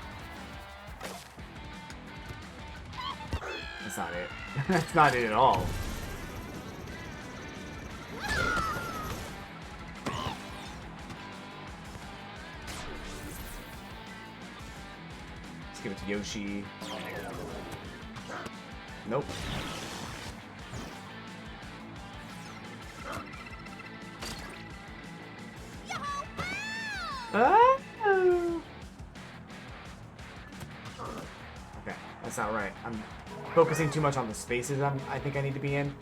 That's not it. That's not it at all. give it to Yoshi. Nope. Oh. Okay, that's not right. I'm focusing too much on the spaces I think I need to be in.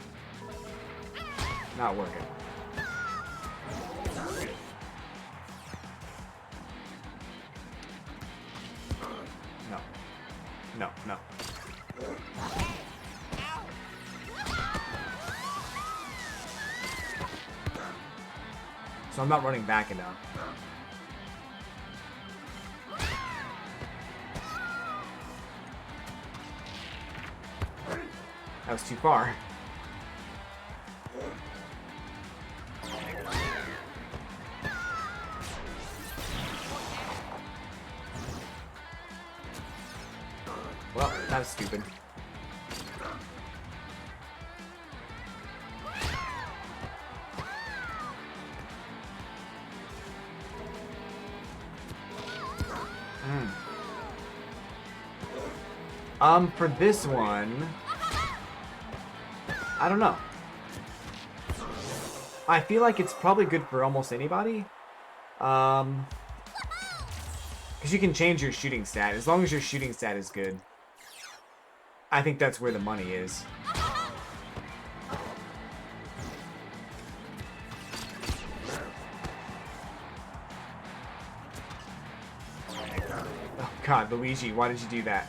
Not working. No. No, no. So I'm not running back enough. That was too far. Well, that was stupid. For this one, I don't know. I feel like it's probably good for almost anybody. Because you can change your shooting stat. As long as your shooting stat is good. I think that's where the money is. Oh god, Luigi, why did you do that?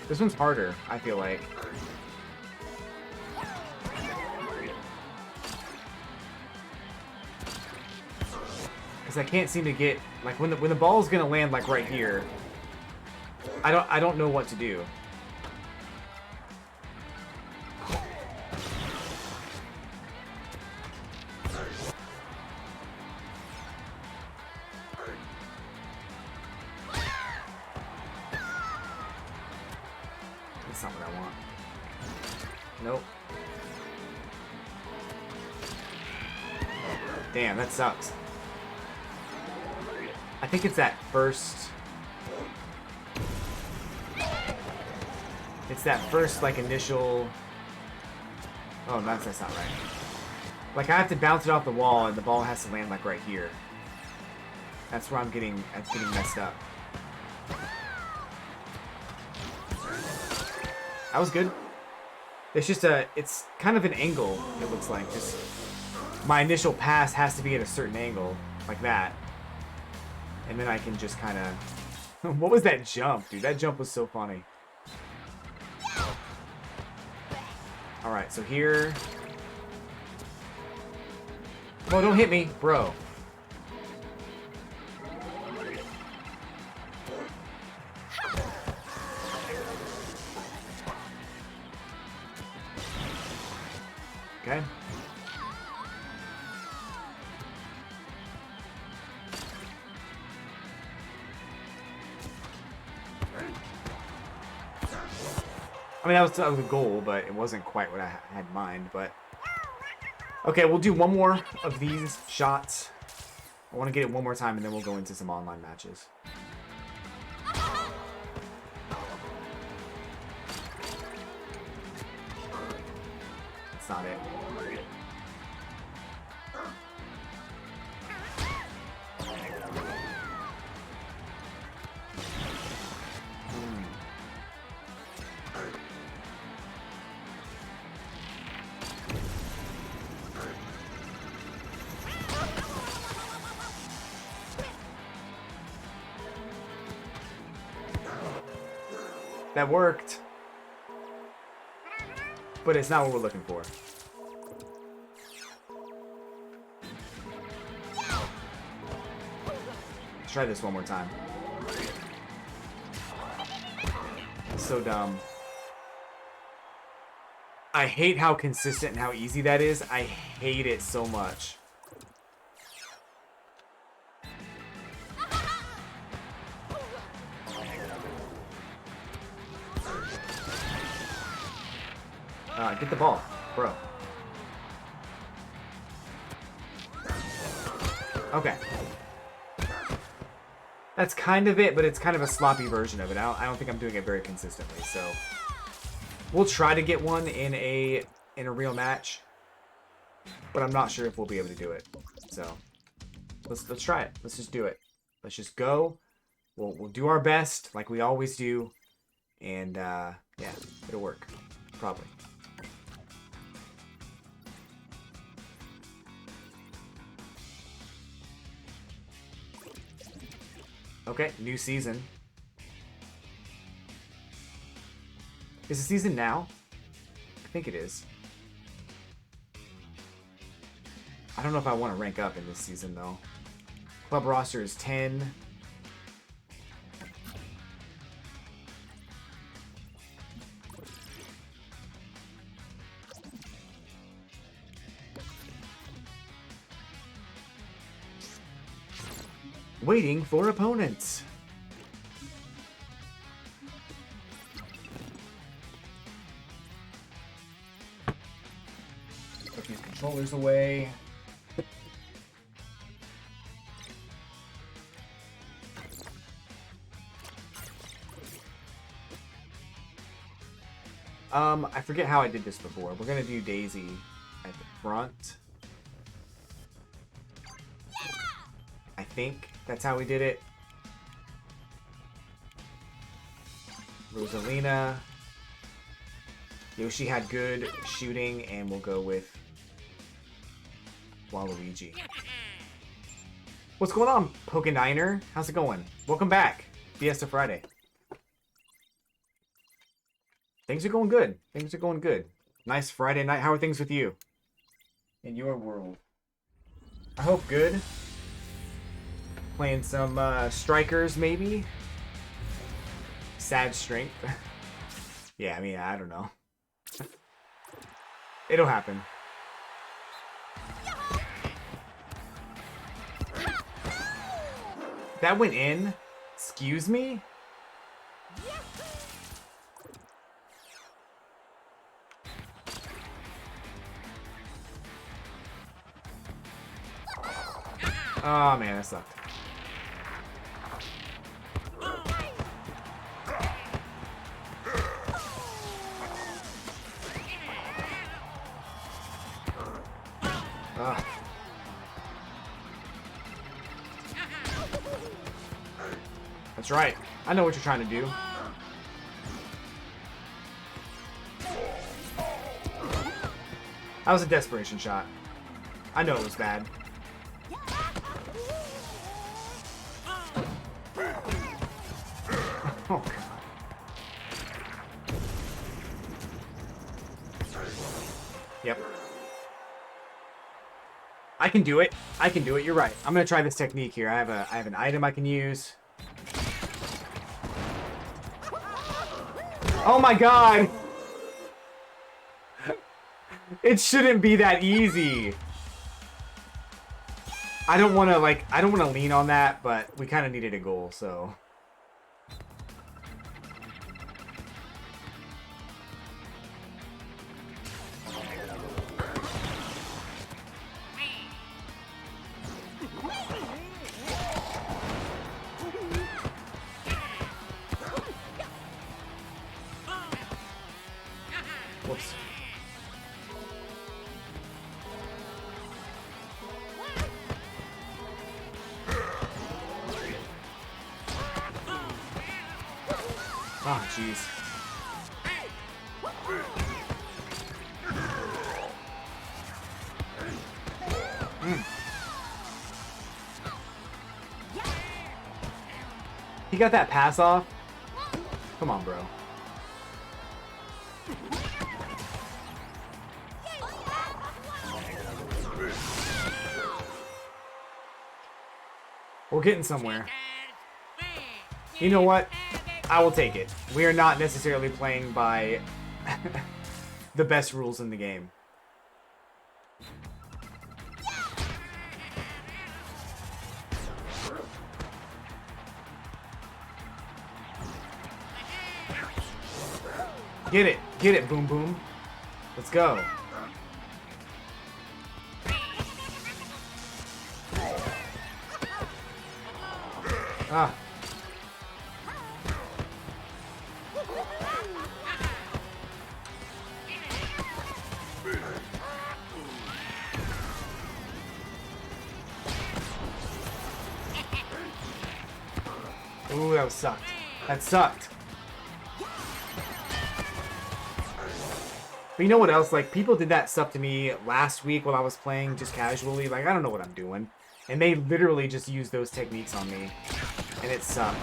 This one's harder, I feel like. Because I can't seem to get, like, when the ball's gonna land, like, right here, I don't know what to do. That's not what I want. Nope. Damn, that sucks. I think it's that first... It's that first, like, initial... Oh, that's not right. Like, I have to bounce it off the wall, and the ball has to land, like, right here. That's where that's getting messed up. That was good. It's just it's kind of an angle, it looks like. Just my initial pass has to be at a certain angle, like that. And then I can just kind of... What was that jump, dude? That jump was so funny. Alright, so here... Oh, don't hit me, bro. Okay. I mean, that was the goal, but it wasn't quite what I had in mind, but... Okay, we'll do one more of these shots. I want to get it one more time, and then we'll go into some online matches. That's not it. That worked. But it's not what we're looking for. Let's try this one more time. It's so dumb. I hate how consistent and how easy that is. I hate it so much. Get the ball, bro. Okay. That's kind of it, but it's kind of a sloppy version of it. I don't think I'm doing it very consistently, so we'll try to get one in a real match, but I'm not sure if we'll be able to do it. So let's try it. Let's just do it. Let's just go. We'll do our best like we always do, and yeah, it'll work probably. Okay, new season. Is the season now? I think it is. I don't know if I want to rank up in this season, though. Club roster is 10. Waiting for opponents. Put these controllers away. I forget how I did this before. We're gonna do Daisy at the front. I think that's how we did it. Rosalina. Yoshi had good shooting, and we'll go with Waluigi. What's going on, Pokeniner? How's it going? Welcome back. Fiesta Friday. Things are going good. Things are going good. Nice Friday night. How are things with you? In your world? I hope good. Playing some strikers, maybe? Sad strength. Yeah, I mean, I don't know. It'll happen. That went in? Excuse me? Oh man, that sucked. Ugh. That's right. I know what you're trying to do. That was a desperation shot. I know it was bad. Oh, God. Yep. I can do it. I can do it. You're right. I'm gonna try this technique here. I have an item I can use. Oh my God! It shouldn't be that easy. I don't want to lean on that, but we kind of needed a goal, so. Whoops. Oh, jeez. He got that pass off? Come on, bro. We're getting somewhere. You know what? I will take it. We are not necessarily playing by the best rules in the game. Get it, boom boom. Let's go. Ah. Ooh, that sucked. That sucked. But you know what else? Like, people did that stuff to me last week while I was playing just casually. Like, I don't know what I'm doing. And they literally just used those techniques on me. And it sucked.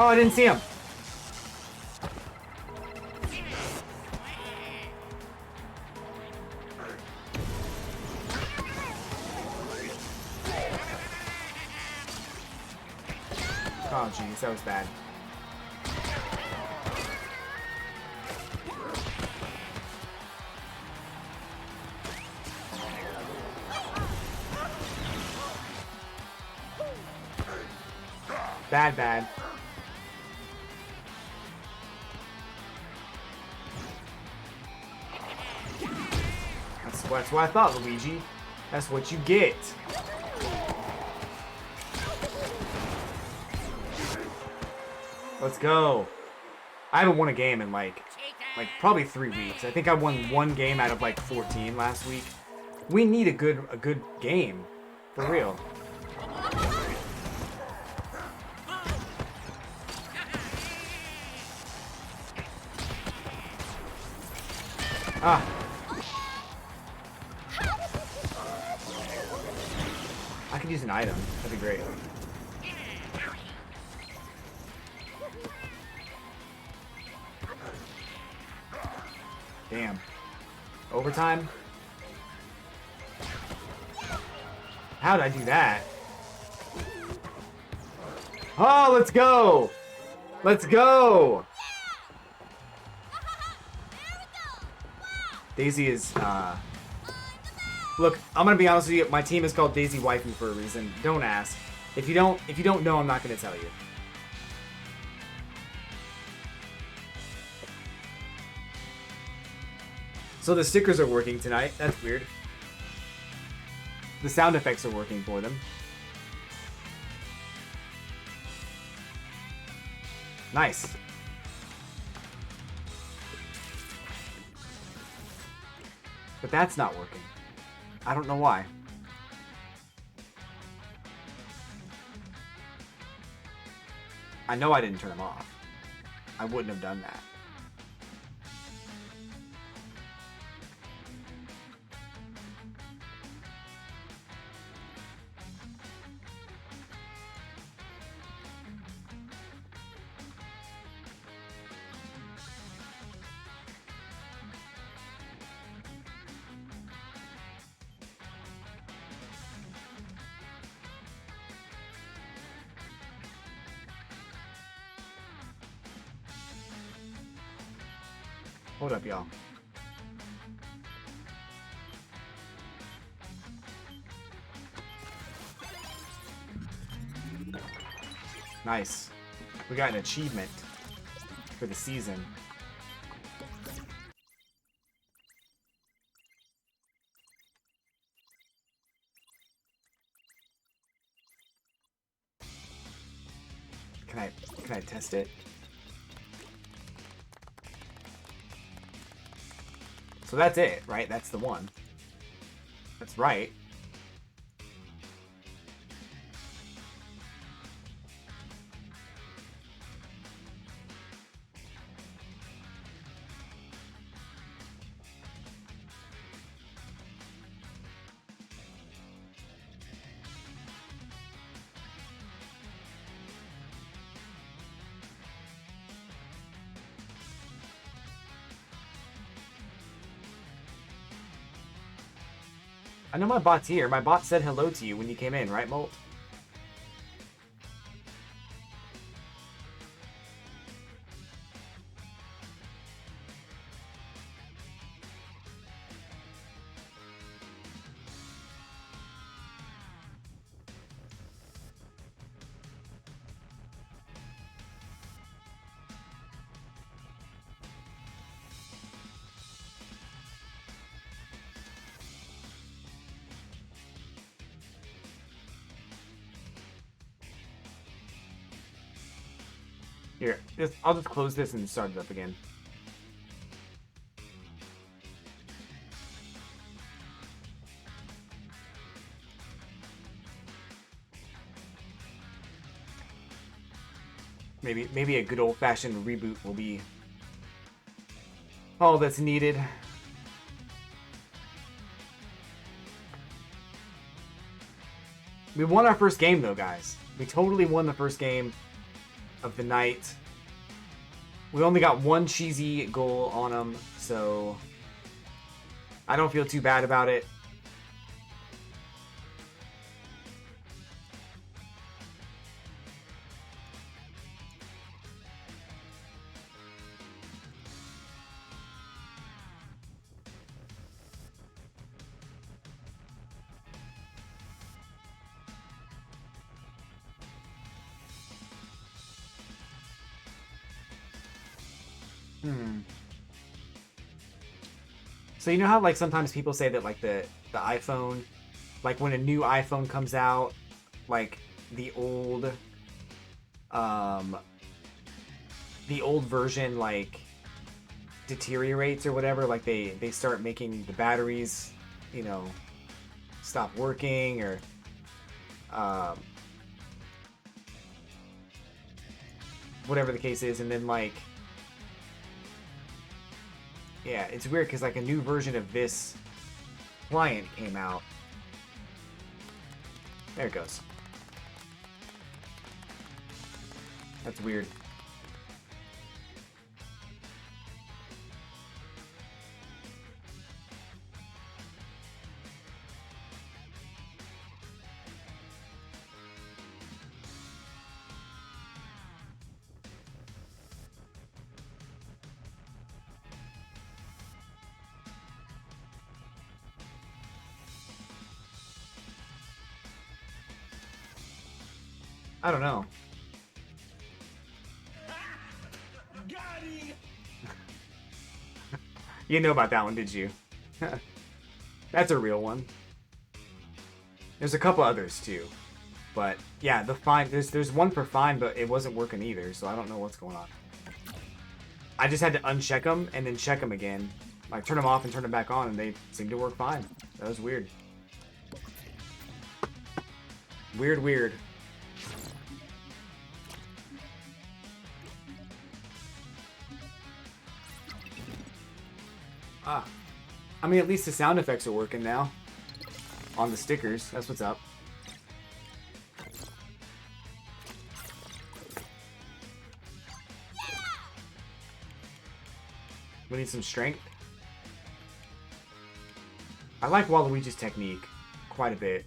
Oh, I didn't see him. Oh, jeez, that was bad. Bad. That's what I thought, Luigi. That's what you get. Let's go. I haven't won a game in like probably 3 weeks. I think I won 1 game out of like 14 last week. We need a good game. For real. Ah. I could use an item. That'd be great. Damn. Overtime? How did I do that? Oh, let's go! Let's go! Daisy is, Look, I'm gonna be honest with you, my team is called Daisy Waifu for a reason. Don't ask. If you don't know, I'm not gonna tell you. So the stickers are working tonight. That's weird. The sound effects are working for them. Nice. But that's not working. I don't know why. I know I didn't turn them off. I wouldn't have done that. Hold up, y'all. Nice. We got an achievement for the season. Can I test it? So that's it, right? That's the one. That's right. I know my bot's here. My bot said hello to you when you came in, right, Molt? Here, I'll just close this and start it up again. Maybe a good old-fashioned reboot will be all that's needed. We won our first game, though, guys. We totally won the first game of the night. We only got one cheesy goal on them, so I don't feel too bad about it. So you know how like sometimes people say that like the iPhone, like when a new iPhone comes out, like the old version like deteriorates or whatever, like they start making the batteries, you know, stop working or whatever the case is, and then like yeah, it's weird because like a new version of this client came out. There it goes. That's weird. I don't know. You know about that one, did you? That's a real one. There's a couple others too. But yeah, the fine there's one for fine, but it wasn't working either, so I don't know what's going on. I just had to uncheck them and then check them again. Like turn them off and turn them back on and they seemed to work fine. That was weird. Weird. Ah. I mean, at least the sound effects are working now. On the stickers. That's what's up. We need some strength. I like Waluigi's technique quite a bit.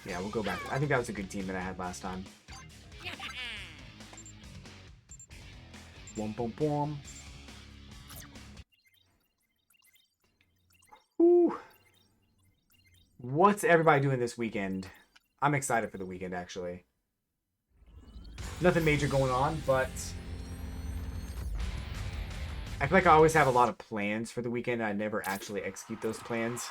Yeah, we'll go back. I think that was a good team that I had last time. Boom, boom, boom. Whew. What's everybody doing this weekend? I'm excited for the weekend, actually. Nothing major going on, but I feel like I always have a lot of plans for the weekend. I never actually execute those plans.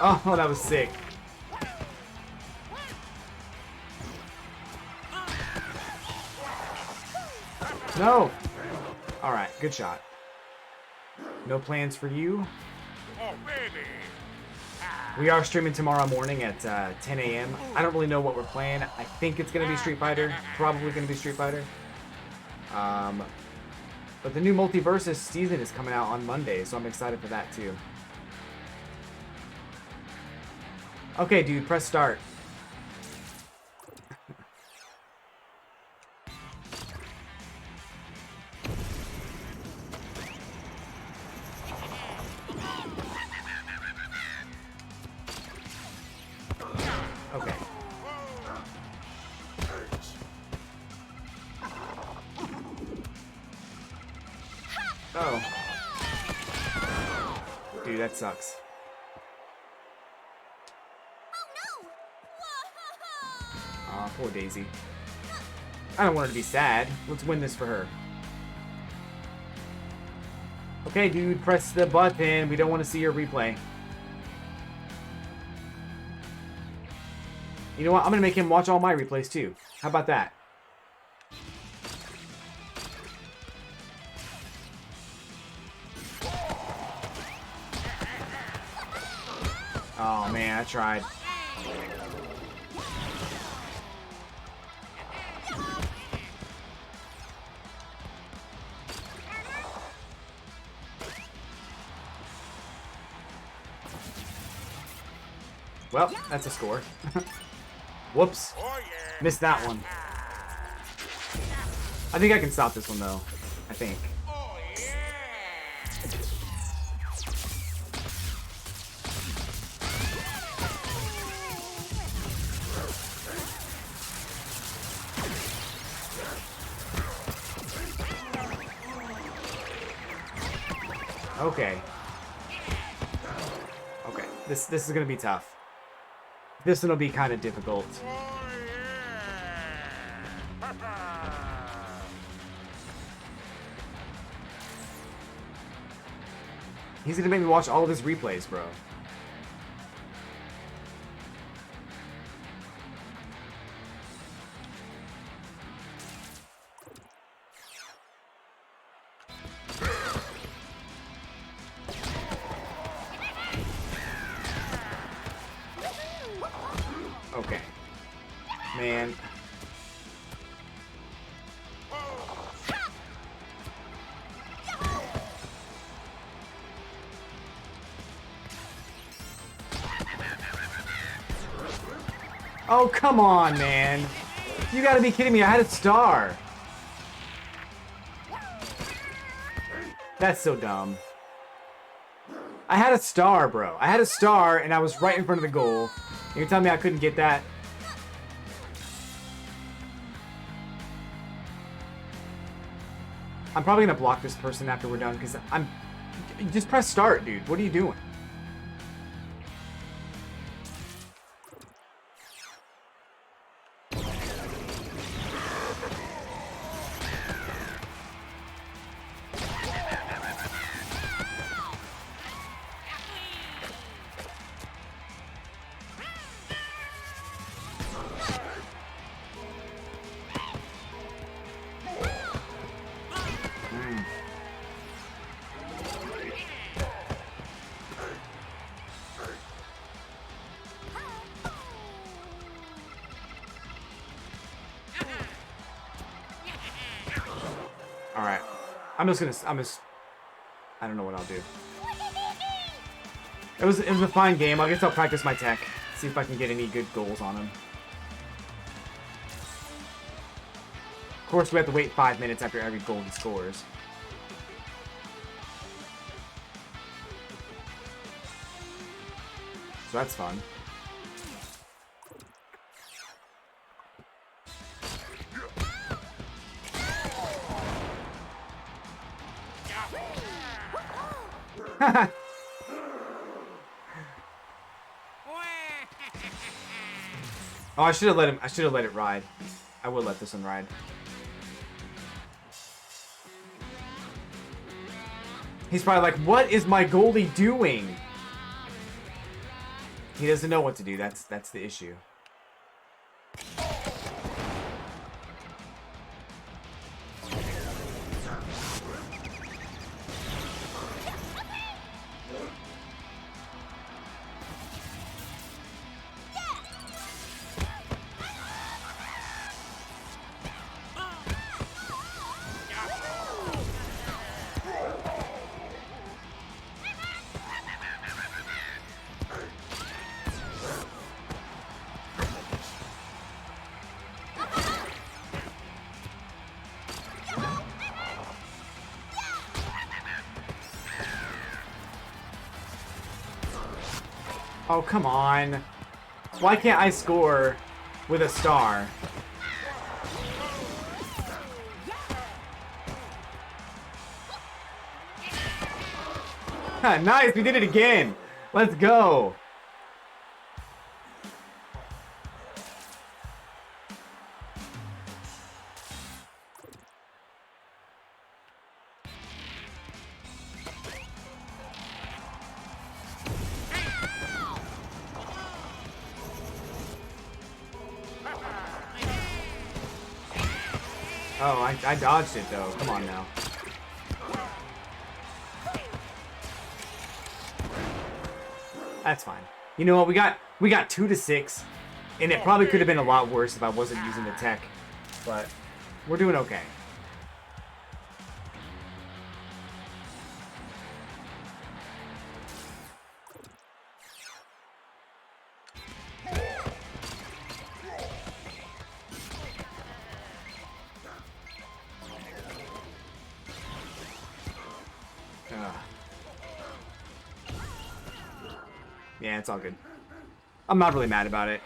Oh, that was sick. No! Alright, good shot. No plans for you. Oh, baby. We are streaming tomorrow morning at 10 a.m. I don't really know what we're playing. I think it's going to be Street Fighter. Probably going to be Street Fighter. But the new Multiversus season is coming out on Monday, so I'm excited for that too. Okay, dude, press start. Okay. Oh. Dude, that sucks. Aw, poor Daisy. I don't want her to be sad. Let's win this for her. Okay, dude, press the button. We don't want to see your replay. You know what? I'm going to make him watch all my replays, too. How about that? Oh, man, I tried. Well, that's a score. Whoops. Missed that one. I think I can stop this one, though. I think. Okay. Okay. This is gonna be tough. This one will be kind of difficult. He's gonna make me watch all of his replays, bro. Okay. Man. Oh, come on, man. You gotta be kidding me. I had a star. That's so dumb. I had a star, bro. I had a star, and I was right in front of the goal. You're telling me I couldn't get that? I'm probably gonna block this person after we're done, because I'm... Just press start, dude. What are you doing? Alright. I'm just... I don't know what I'll do. It was a fine game. I guess I'll practice my tech. See if I can get any good goals on him. Of course, we have to wait 5 minutes after every goal he scores. So that's fun. Oh, I should have let him. I should have let it ride. I will let this one ride. He's probably like, "What is my goalie doing?" He doesn't know what to do. That's the issue. Oh, come on. Why can't I score with a star? Nice, we did it again. Let's go. Oh, I dodged it though. Come on now. That's fine. You know what? We got 2 to 6, and it probably could have been a lot worse if I wasn't using the tech, but we're doing okay. Yeah, it's all good. I'm not really mad about it.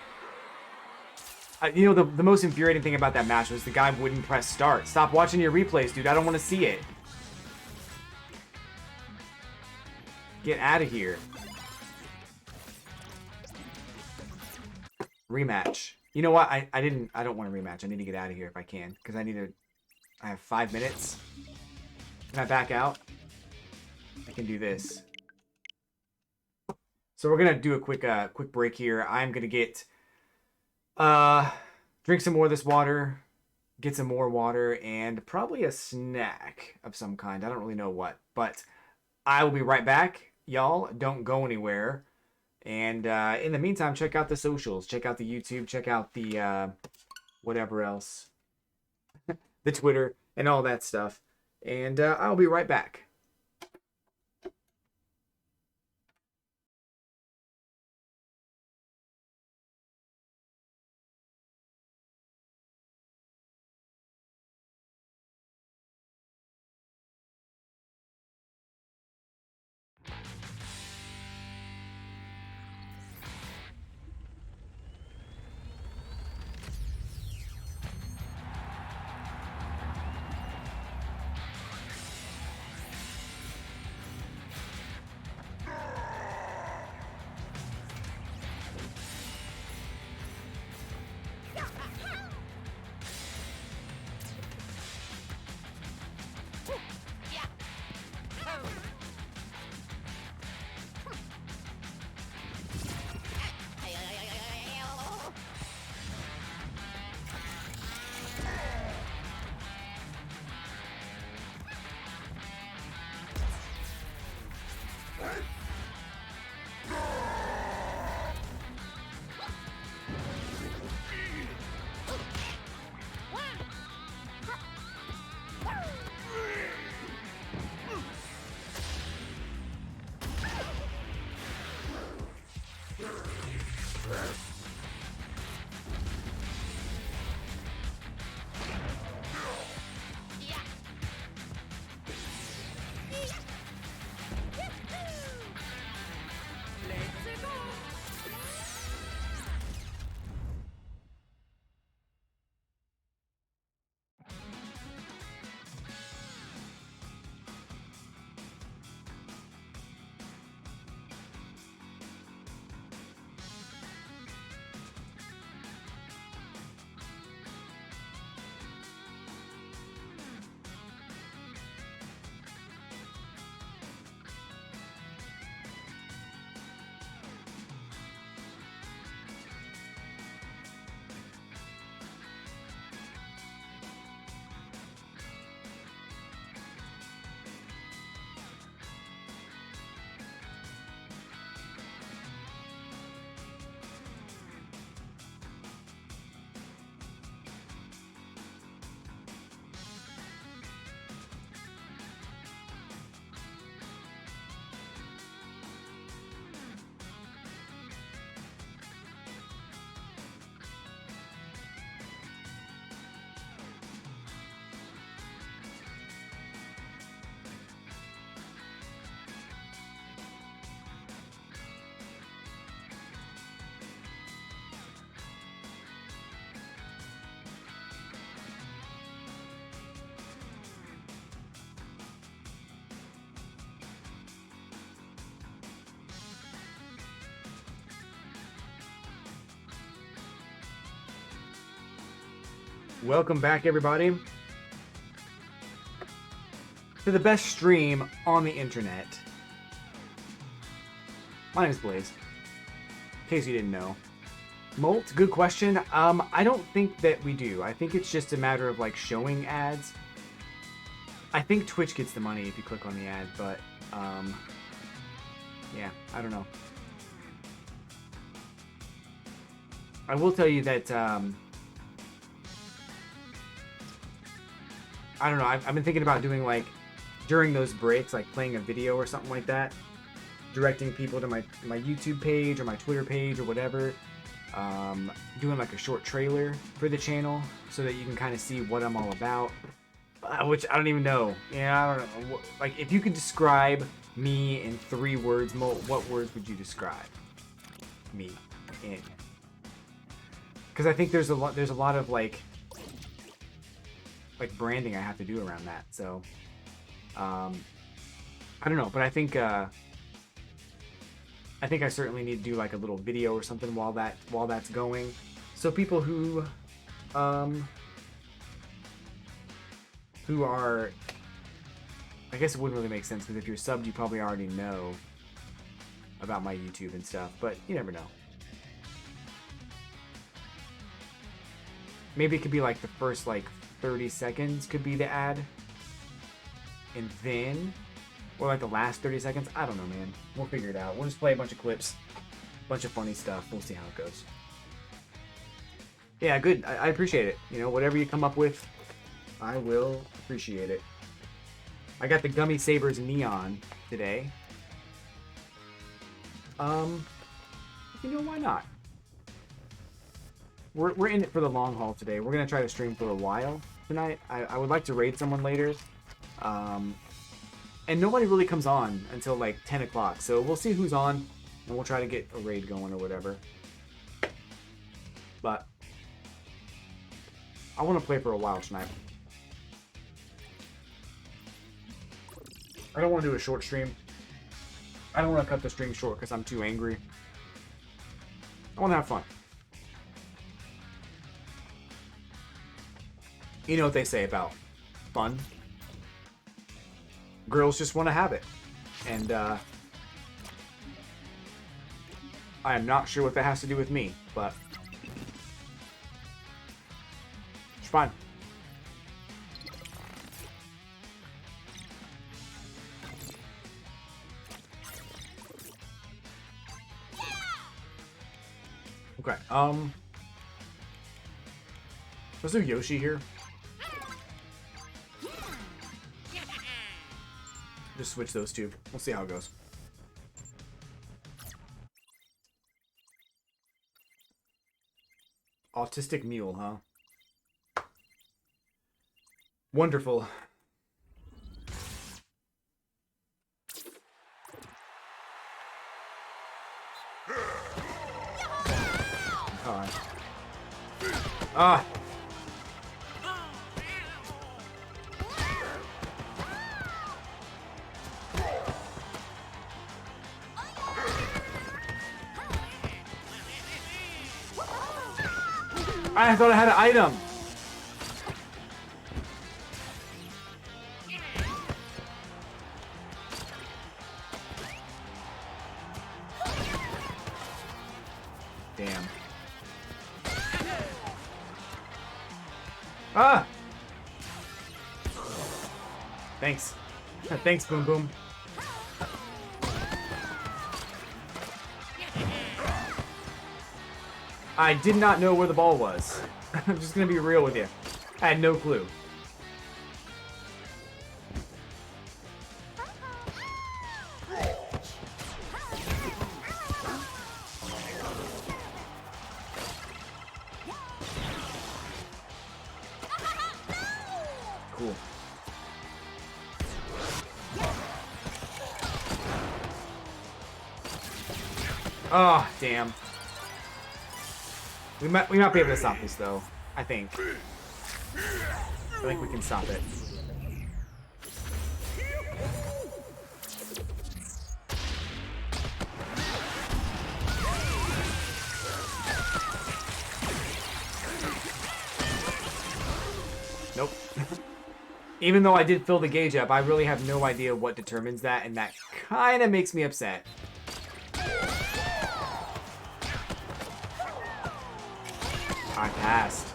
You know, the most infuriating thing about that match was the guy wouldn't press start. Stop watching your replays, dude. I don't want to see it. Get out of here. Rematch. You know what? I don't want to rematch. I need to get out of here if I can. Because I have 5 minutes. Can I back out? I can do this. So we're gonna do a quick break here. I'm gonna get drink some more of this water, get some more water, and probably a snack of some kind. I don't really know what, but I will be right back. Y'all don't go anywhere. And in the meantime, check out the socials, check out the YouTube, check out the whatever else, the Twitter, and all that stuff. And I'll be right back. Welcome back, everybody, to the best stream on the internet. My name is Blaze, in case you didn't know. Molt, good question. I don't think that we do. I think it's just a matter of like showing ads. I think Twitch gets the money if you click on the ad, but yeah, I don't know. I will tell you that I don't know. I've been thinking about doing like during those breaks, like playing a video or something like that, directing people to my YouTube page or my Twitter page or whatever. Doing like a short trailer for the channel so that you can kind of see what I'm all about. Which I don't even know. Yeah, I don't know. Like if you could describe me in 3 words, what words would you describe me in? Because I think there's a lot of like branding I have to do around that. So I don't know, but I think I certainly need to do like a little video or something while that's going, so people who are, I guess it wouldn't really make sense because if you're subbed you probably already know about my YouTube and stuff, but you never know. Maybe it could be like the first like 30 seconds could be the ad, and then, or like the last 30 seconds. I don't know, man. We'll figure it out. We'll just play a bunch of clips, a bunch of funny stuff. We'll see how it goes. Yeah, good. I appreciate it. You know, whatever you come up with, I will appreciate it. I got the Gummy Sabers Neon today. You know, why not? We're in it for the long haul today. We're gonna try to stream for a while tonight. I would like to raid someone later. And nobody really comes on until like 10 o'clock. So we'll see who's on, and we'll try to get a raid going or whatever. But I want to play for a while tonight. I don't want to do a short stream. I don't want to cut the stream short because I'm too angry. I want to have fun. You know what they say about fun? Girls just want to have it. And I am not sure what that has to do with me, but it's fine. Okay, was there Yoshi here? Just switch those two. We'll see how it goes. Autistic mule, huh? Wonderful. God. Ah! I thought I had an item. Damn. Ah! Thanks. Thanks, Boom Boom. I did not know where the ball was. I'm just gonna be real with you. I had no clue. Cool. Oh, damn. We might be able to stop this though. I think we can stop it. Nope. Even though I did fill the gauge up, I really have no idea what determines that, and that kind of makes me upset. I passed.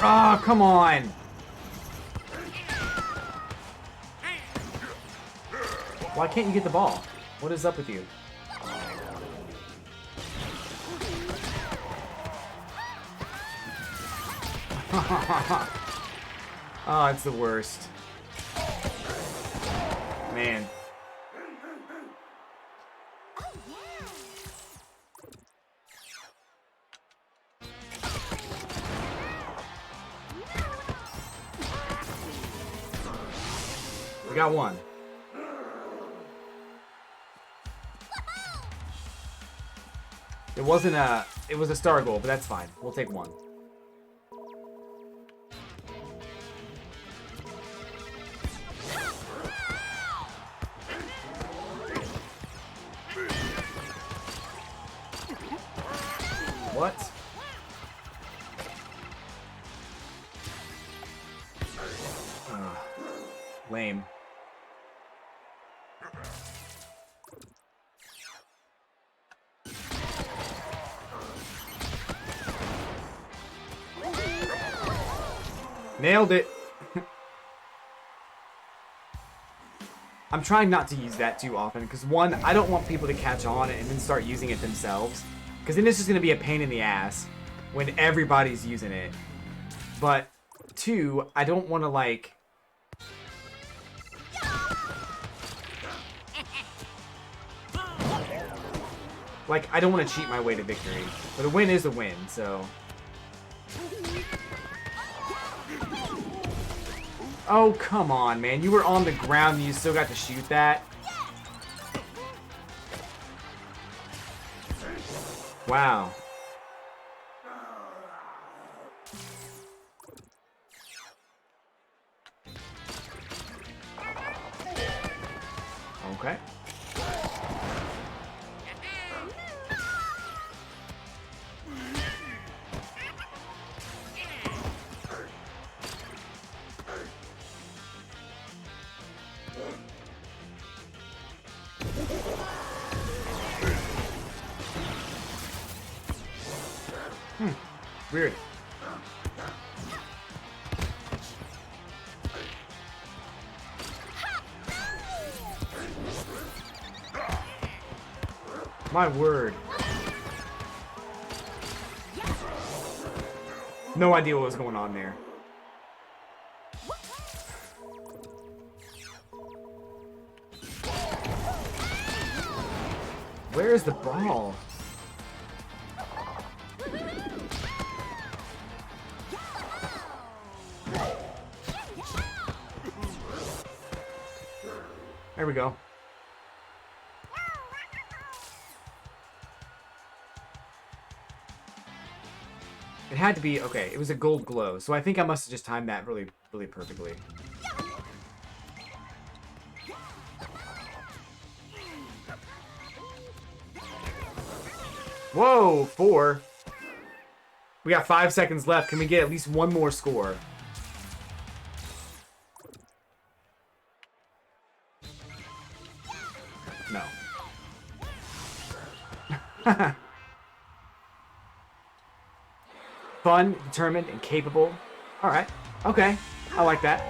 Oh, come on. Why can't you get the ball? What is up with you? Oh, it's the worst. Man. We got one. It was a star goal, but that's fine. We'll take one. What? Lame. Nailed it. I'm trying not to use that too often because one, I don't want people to catch on and then start using it themselves, because then it's just going to be a pain in the ass when everybody's using it. But two, I don't want to like I don't want to cheat my way to victory. But a win is a win, so. Oh, come on, man. You were on the ground and you still got to shoot that? Wow. Okay. Weird. My word. No idea what was going on there. Where is the ball? There we go. It had to be, okay, it was a gold glow, so I think I must have just timed that really, really perfectly. Whoa, 4. We got 5 seconds left. Can we get at least one more score? No. Fun, determined, and capable. Alright. Okay. I like that.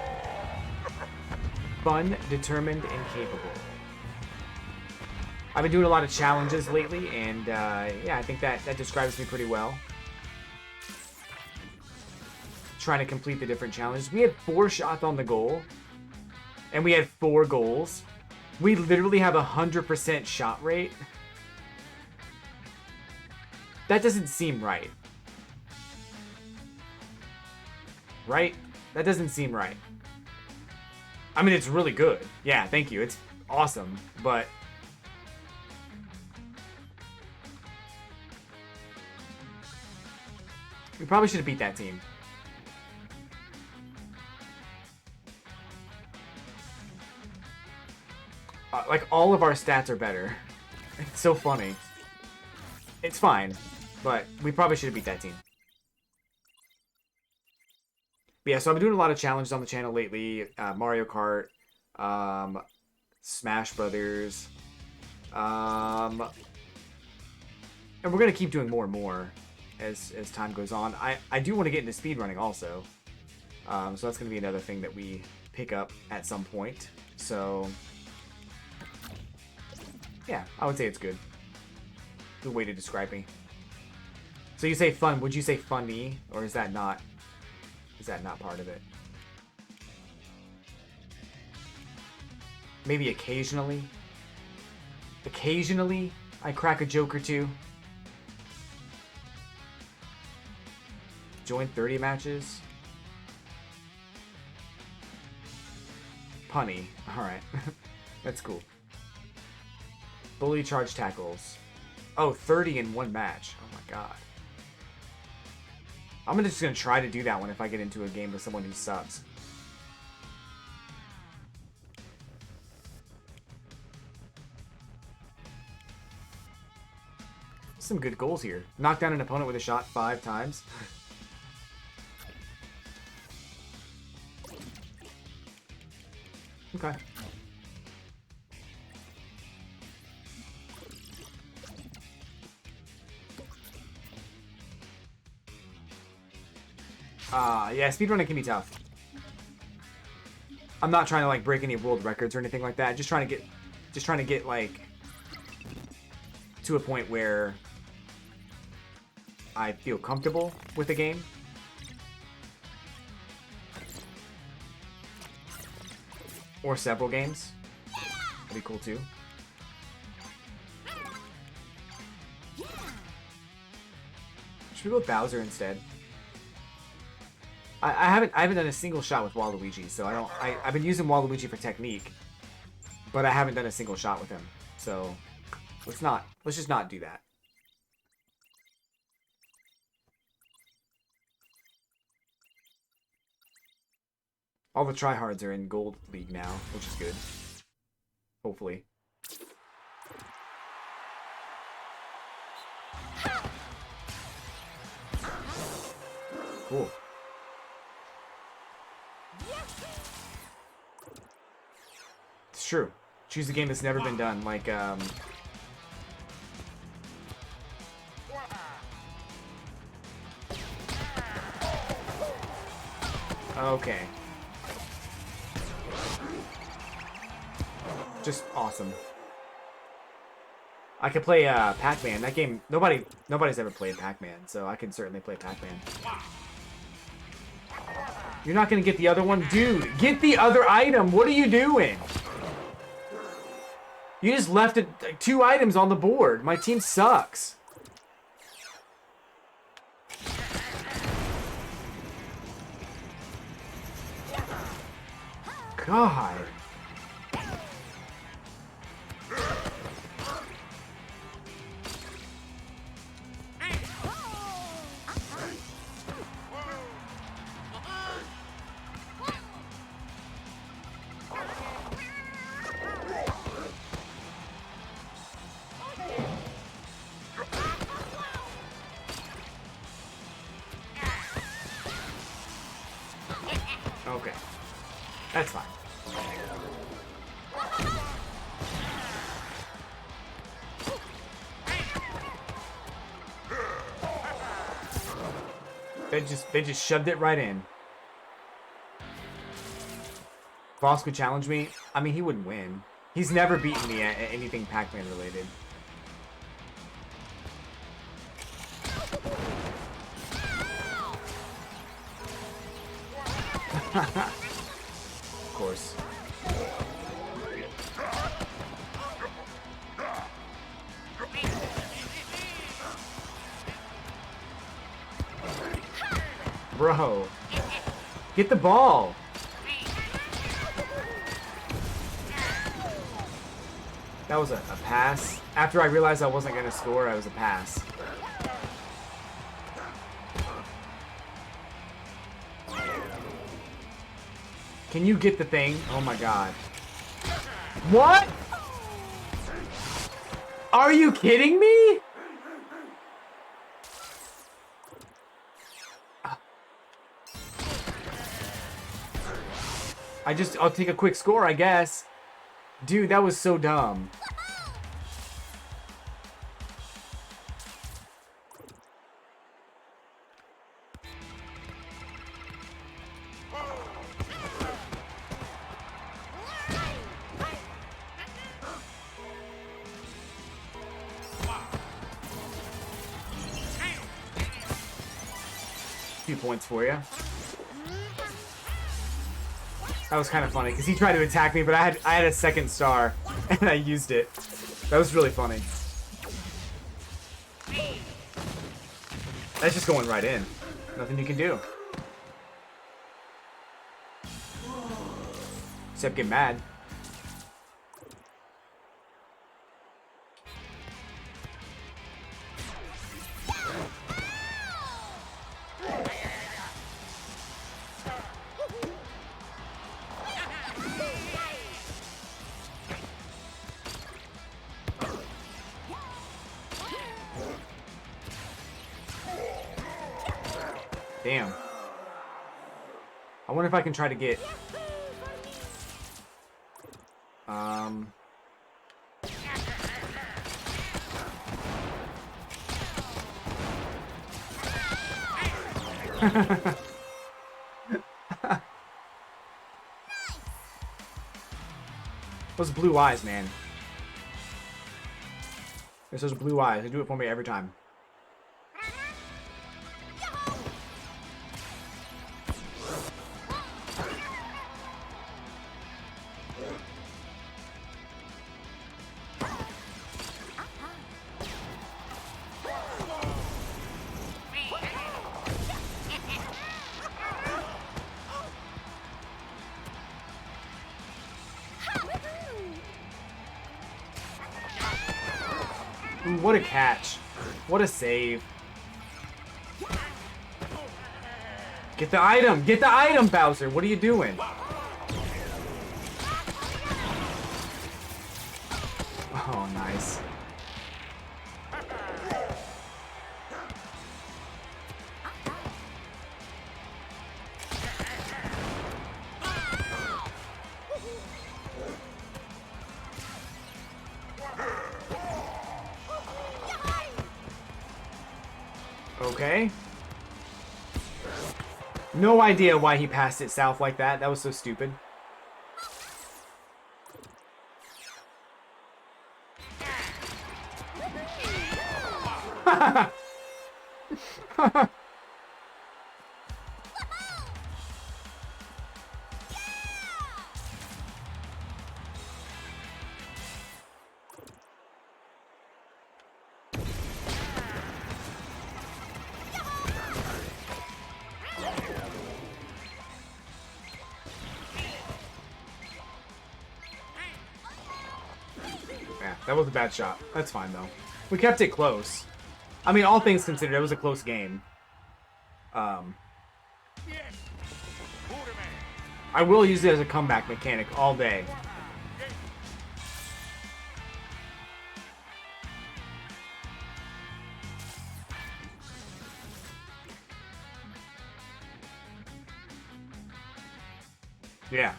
Fun, determined, and capable. I've been doing a lot of challenges lately, and yeah, I think that describes me pretty well. Trying to complete the different challenges. We had 4 shots on the goal, and we had 4 goals. We literally have 100% shot rate. That doesn't seem right. Right? That doesn't seem right. I mean, it's really good. Yeah, thank you. It's awesome, but We probably should have beat that team. Like, all of our stats are better. It's so funny. It's fine, but we probably should have beat that team. But yeah, so I've been doing a lot of challenges on the channel lately. Mario Kart, Smash Brothers, and we're going to keep doing more and more as time goes on. I do want to get into speedrunning also. So that's going to be another thing that we pick up at some point. So yeah, I would say it's good. Good way to describe me. So you say fun. Would you say funny, or is that not part of it? Maybe occasionally. Occasionally, I crack a joke or two. Join 30 matches. Punny. Alright. That's cool. Bully charge tackles. Oh, 30 in one match. Oh my god. I'm just gonna try to do that one if I get into a game with someone who sucks. Some good goals here. Knock down an opponent with a shot 5 times. Okay. Yeah, speedrunning can be tough. I'm not trying to like break any world records or anything like that. Just trying to get like to a point where I feel comfortable with the game. Or several games. That'd be cool too. Should we go with Bowser instead? I haven't done a single shot with Waluigi, so I've been using Waluigi for technique, but I haven't done a single shot with him. So let's just not do that. All the tryhards are in Gold League now, which is good. Hopefully. Cool. It's true. Choose a game that's never been done, like, okay. Just awesome. I could play Pac-Man. That game, nobody's ever played Pac-Man, so I can certainly play Pac-Man. You're not gonna get the other one? Dude, get the other item! What are you doing? You just left 2 items on the board. My team sucks. God. Okay. That's fine. They just shoved it right in. Boss could challenge me. I mean, he wouldn't win. He's never beaten me at anything Pac-Man related. Of course. Bro. Get the ball. That was a pass. After I realized I wasn't going to score, I was a pass. Can you get the thing? Oh my god. What? Are you kidding me? I'll take a quick score, I guess. Dude, that was so dumb. Few points for you. That was kind of funny because he tried to attack me, but I had a second star and I used it. That was really funny. That's just going right in. Nothing you can do. Except get mad. Damn. I wonder if I can try to get... Those blue eyes, man. There's those blue eyes. They do it for me every time. Ooh, what a catch. What a save. Get the item! Get the item, Bowser! What are you doing? Oh, nice. Okay. No idea why he passed it south like that. That was so stupid. That was a bad shot. That's fine, though. We kept it close. I mean, all things considered, it was a close game. I will use it as a comeback mechanic all day. Yeah.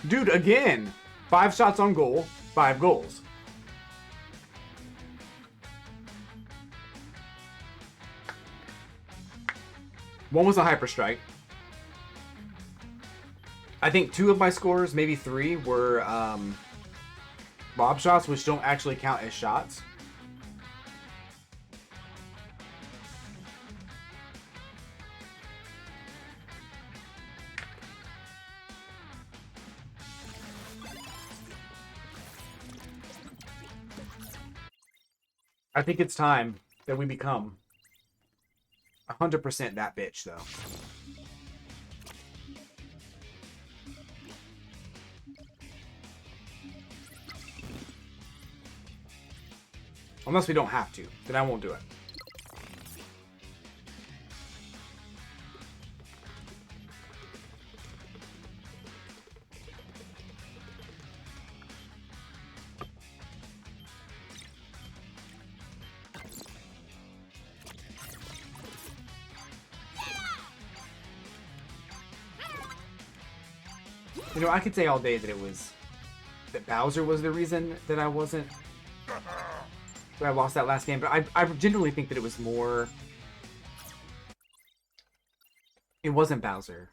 Dude, again, 5 shots on goal, 5 goals. One was a hyper strike. I think 2 of my scores, maybe 3, were lob shots, which don't actually count as shots. I think it's time that we become 100% that bitch, though. Unless we don't have to, then I won't do it. You know, I could say all day that Bowser was the reason that I lost that last game, but I genuinely think that it was more. It wasn't Bowser.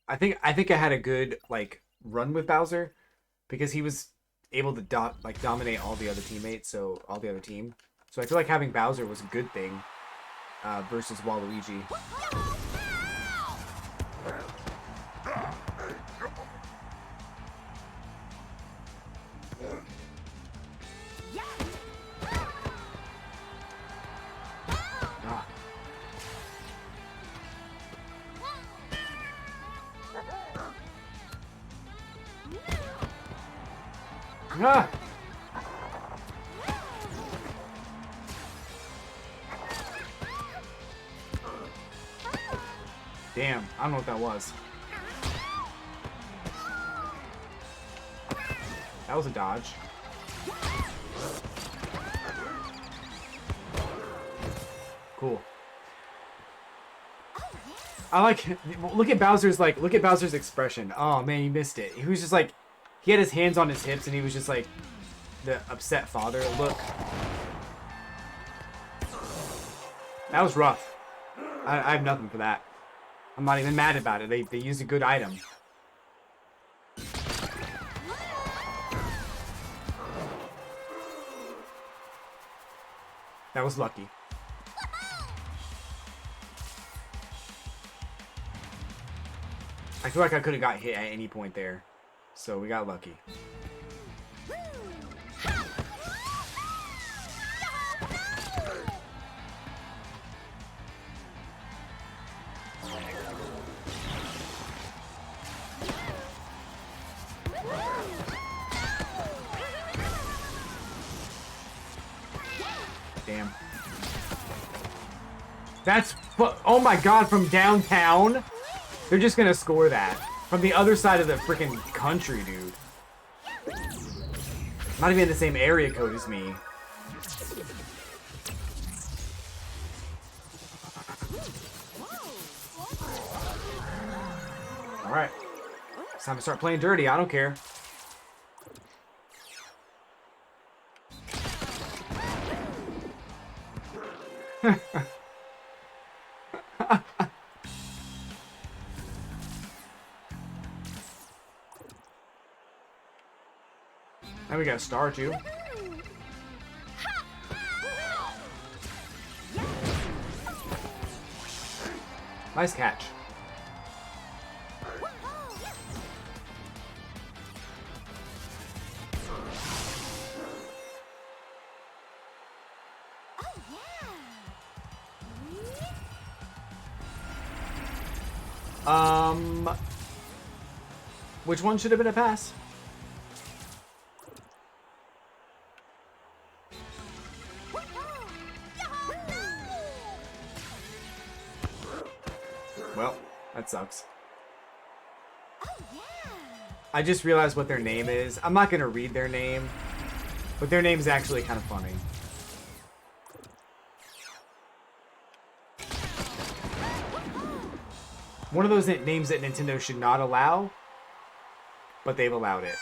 I think I had a good like run with Bowser because he was able to dominate all the other teammates, so all the other team. So I feel like having Bowser was a good thing versus Waluigi. Ah. Ah! Damn, I don't know what that was. That was a dodge. Cool. I like, look at Bowser's expression. Oh man, you missed it. He was just like, he had his hands on his hips and he was just like the upset father look. That was rough. I have nothing for that. I'm not even mad about it. They used a good item. That was lucky. I feel like I could have got hit at any point there. So we got lucky. Damn. That's... Oh my god, from downtown? They're just gonna score that. From the other side of the freaking country, dude. Not even in the same area code as me. Alright. It's time to start playing dirty. I don't care. Now we got a star too. Nice catch. Which one should have been a pass? Well, that sucks. I just realized what their name is. I'm not going to read their name, but their name is actually kind of funny. One of those names that Nintendo should not allow, but they've allowed it.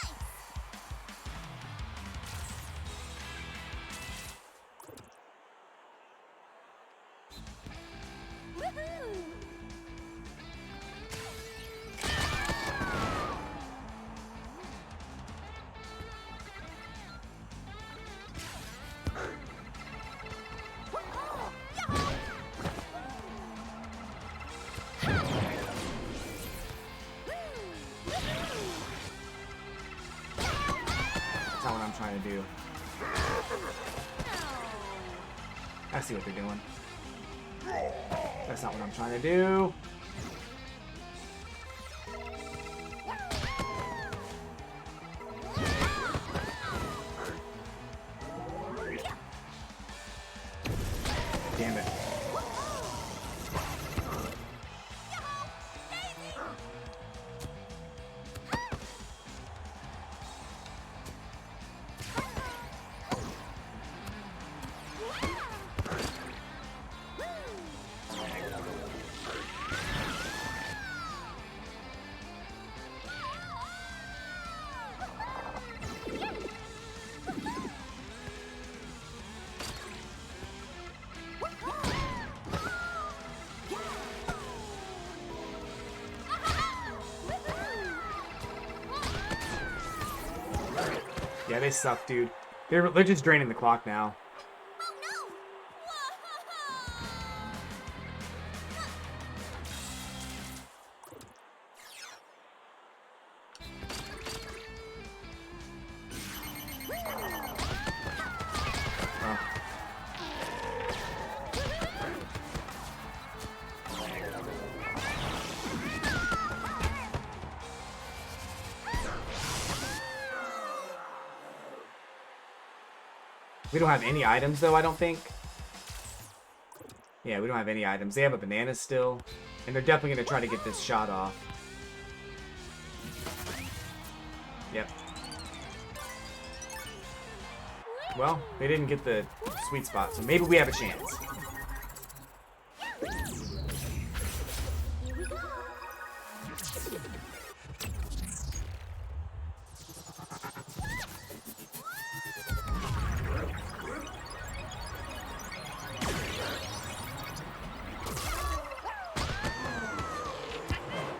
I see what they're doing. That's not what I'm trying to do. Damn it. Yeah, they suck, dude. They're just draining the clock now. We don't have any items, though, I don't think. Yeah, we don't have any items. They have a banana still. And they're definitely going to try to get this shot off. Yep. Well, they didn't get the sweet spot, so maybe we have a chance.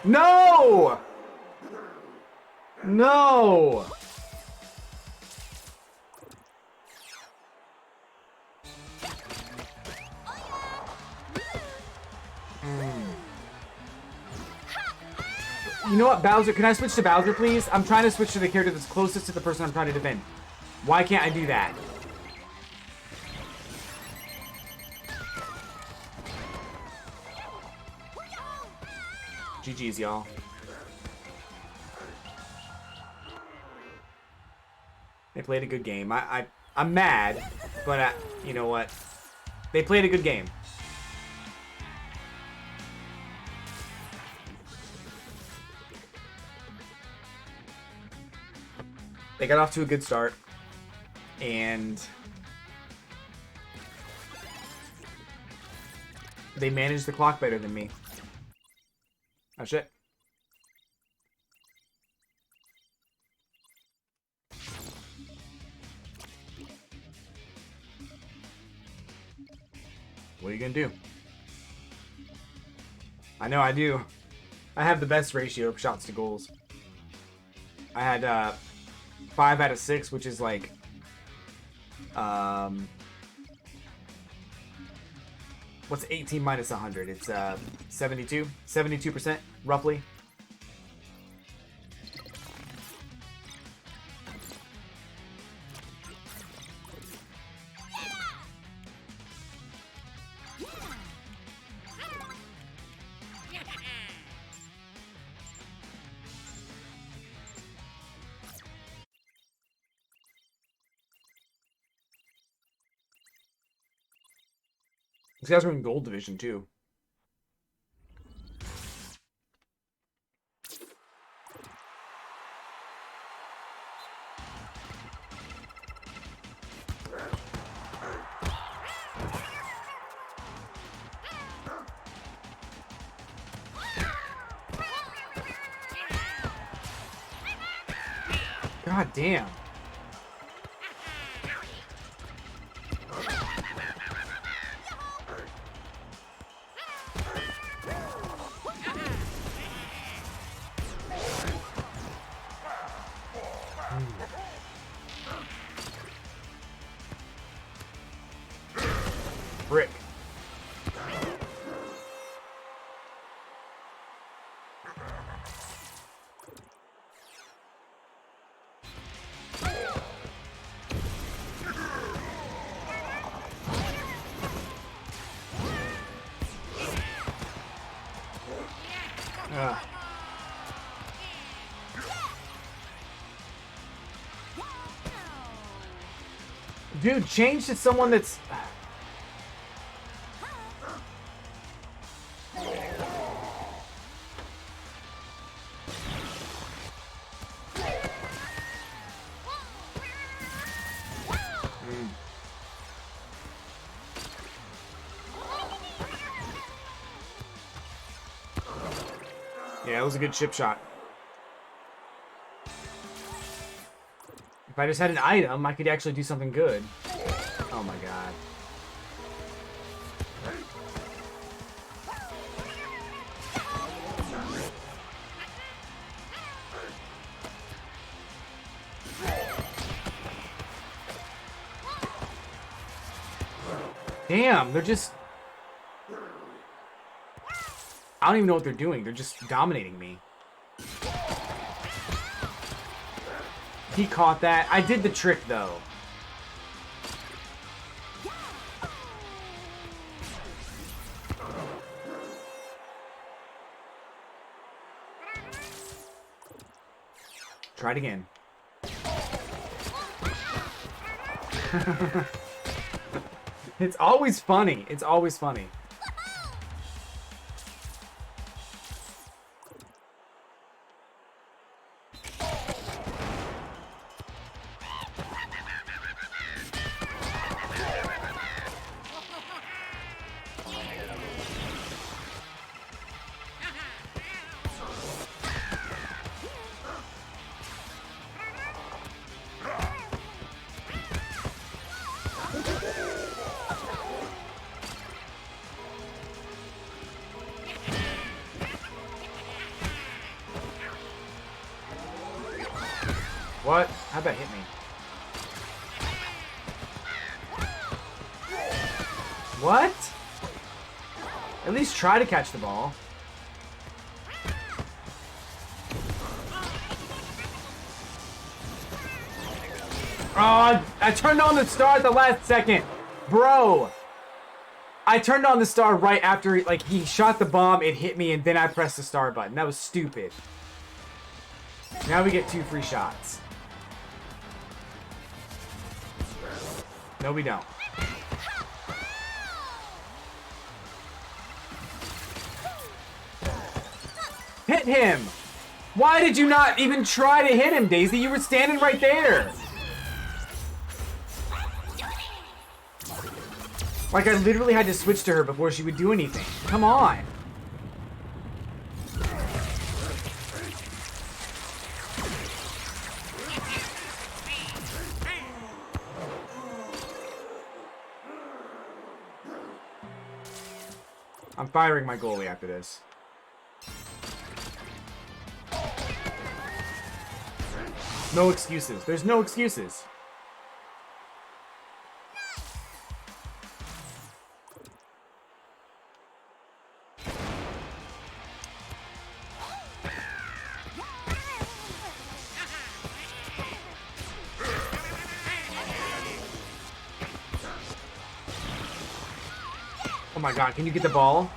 No! No! You know what, Bowser? Can I switch to Bowser, please? I'm trying to switch to the character that's closest to the person I'm trying to defend. Why can't I do that? GG's, y'all. They played a good game. I'm mad, but you know what? They played a good game. They got off to a good start, and they managed the clock better than me. Oh shit. What are you gonna do? I know I do. I have the best ratio of shots to goals. I had 5 out of 6, which is like what's 18 minus 100? It's 72% roughly. These guys are in gold division too. God damn. Brick. Dude, change to someone that's... Yeah, it was a good chip shot. If I just had an item, I could actually do something good. Oh my god. Damn, they're just... I don't even know what they're doing. They're just dominating me. He caught that. I did the trick, though. Try it again. It's always funny. It's always funny. What? How'd that hit me? What? At least try to catch the ball. Oh, I turned on the star at the last second. Bro. I turned on the star right after, like, he shot the bomb, it hit me, and then I pressed the star button. That was stupid. Now we get 2 free shots. No, we don't. Hit him! Why did you not even try to hit him, Daisy? You were standing right there. Like, I literally had to switch to her before she would do anything. Come on. I'm firing my goalie after this. No excuses. There's no excuses. Oh my god, can you get the ball?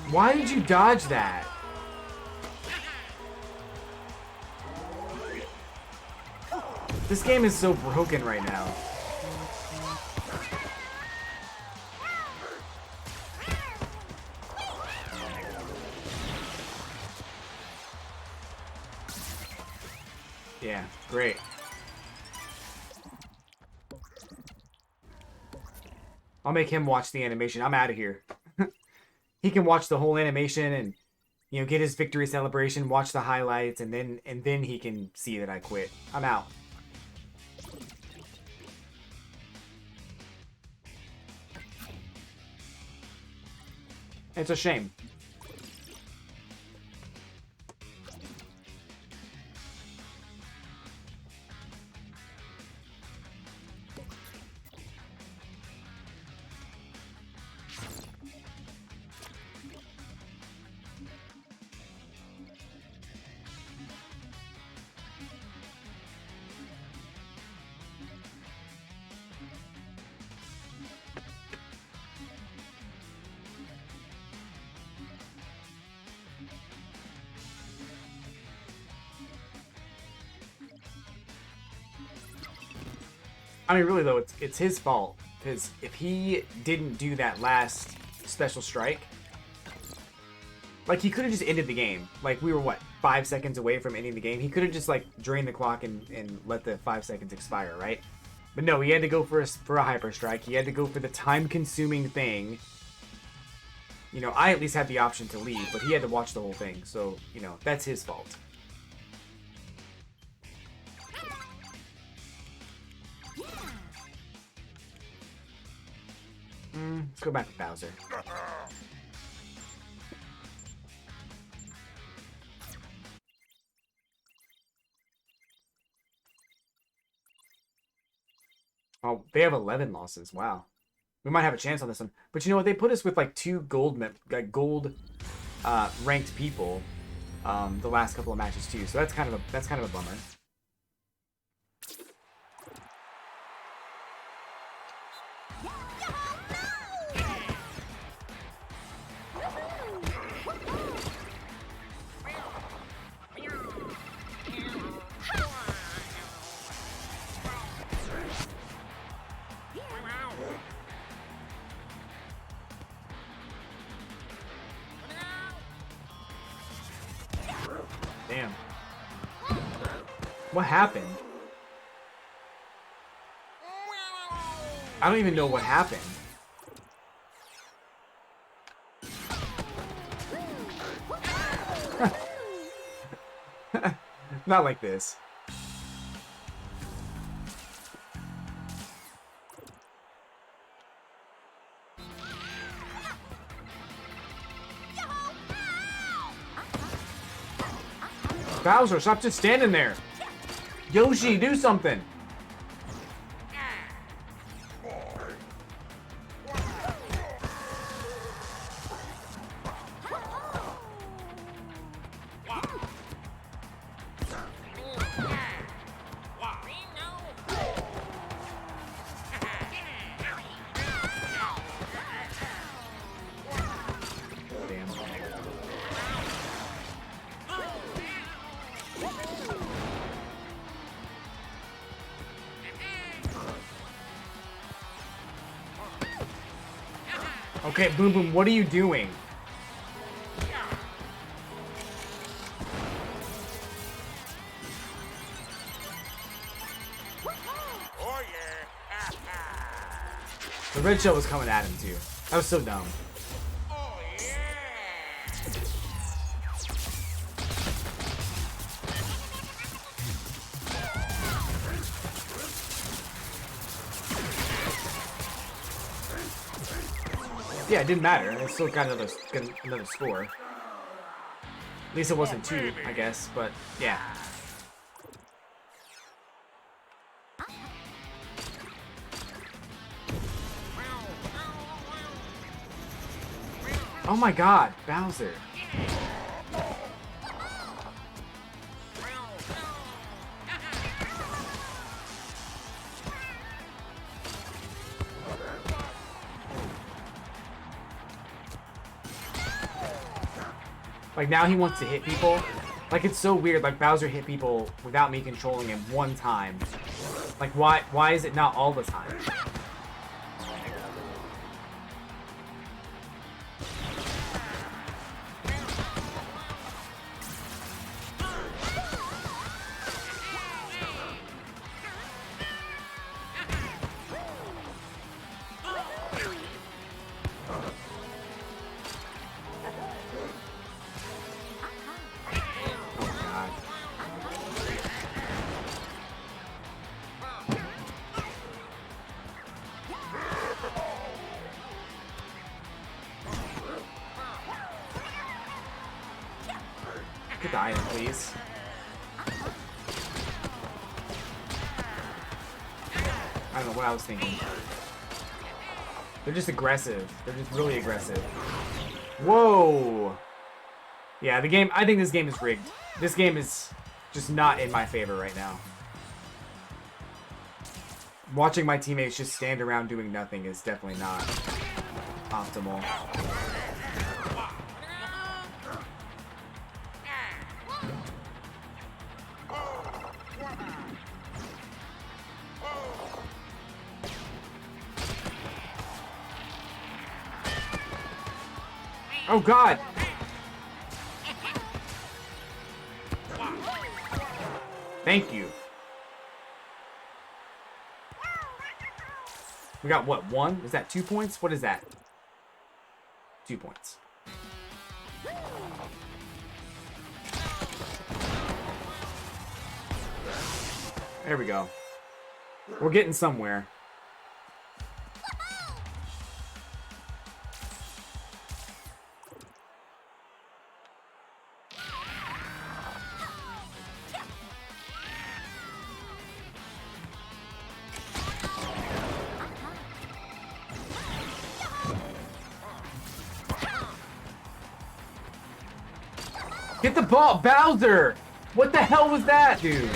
Why did you dodge that? This game is so broken right now. Yeah, great. I'll make him watch the animation. I'm out of here. He can watch the whole animation and, you know, get his victory celebration, watch the highlights, and then he can see that I quit. I'm out. It's a shame. I mean, really, though, it's his fault. Because if he didn't do that last special strike, like, he could have just ended the game. Like, we were, what, 5 seconds away from ending the game? He could have just, like, drained the clock and let the 5 seconds expire, right? But no, he had to go for a hyper strike. He had to go for the time-consuming thing. You know, I at least had the option to leave, but he had to watch the whole thing. So, you know, that's his fault. Let's go back to Bowser. Oh, they have 11 losses. Wow. We might have a chance on this one. But you know what? They put us with like two gold ranked people the last couple of matches too. So that's kind of a bummer. Damn. What happened? I don't even know what happened. Not like this. Bowser, stop just standing there. Yoshi, do something. Okay, Boom Boom, what are you doing? Oh yeah. The red shell was coming at him too. That was so dumb. Oh yeah. Yeah, it didn't matter. I still got another score. At least it wasn't two, I guess. But yeah. Oh my God, Bowser. Like, now he wants to hit people. Like, it's so weird. Like, Bowser hit people without me controlling him one time. Like, why is it not all the time? Get the item, please. I don't know what I was thinking. They're just aggressive. They're just really aggressive. Whoa! Yeah, the game. I think this game is rigged. This game is just not in my favor right now. Watching my teammates just stand around doing nothing is definitely not optimal. Oh God! Thank you. We got what, 1? Is that 2 points? What is that? 2 points. There we go. We're getting somewhere. Get the ball, Bowser! What the hell was that, dude?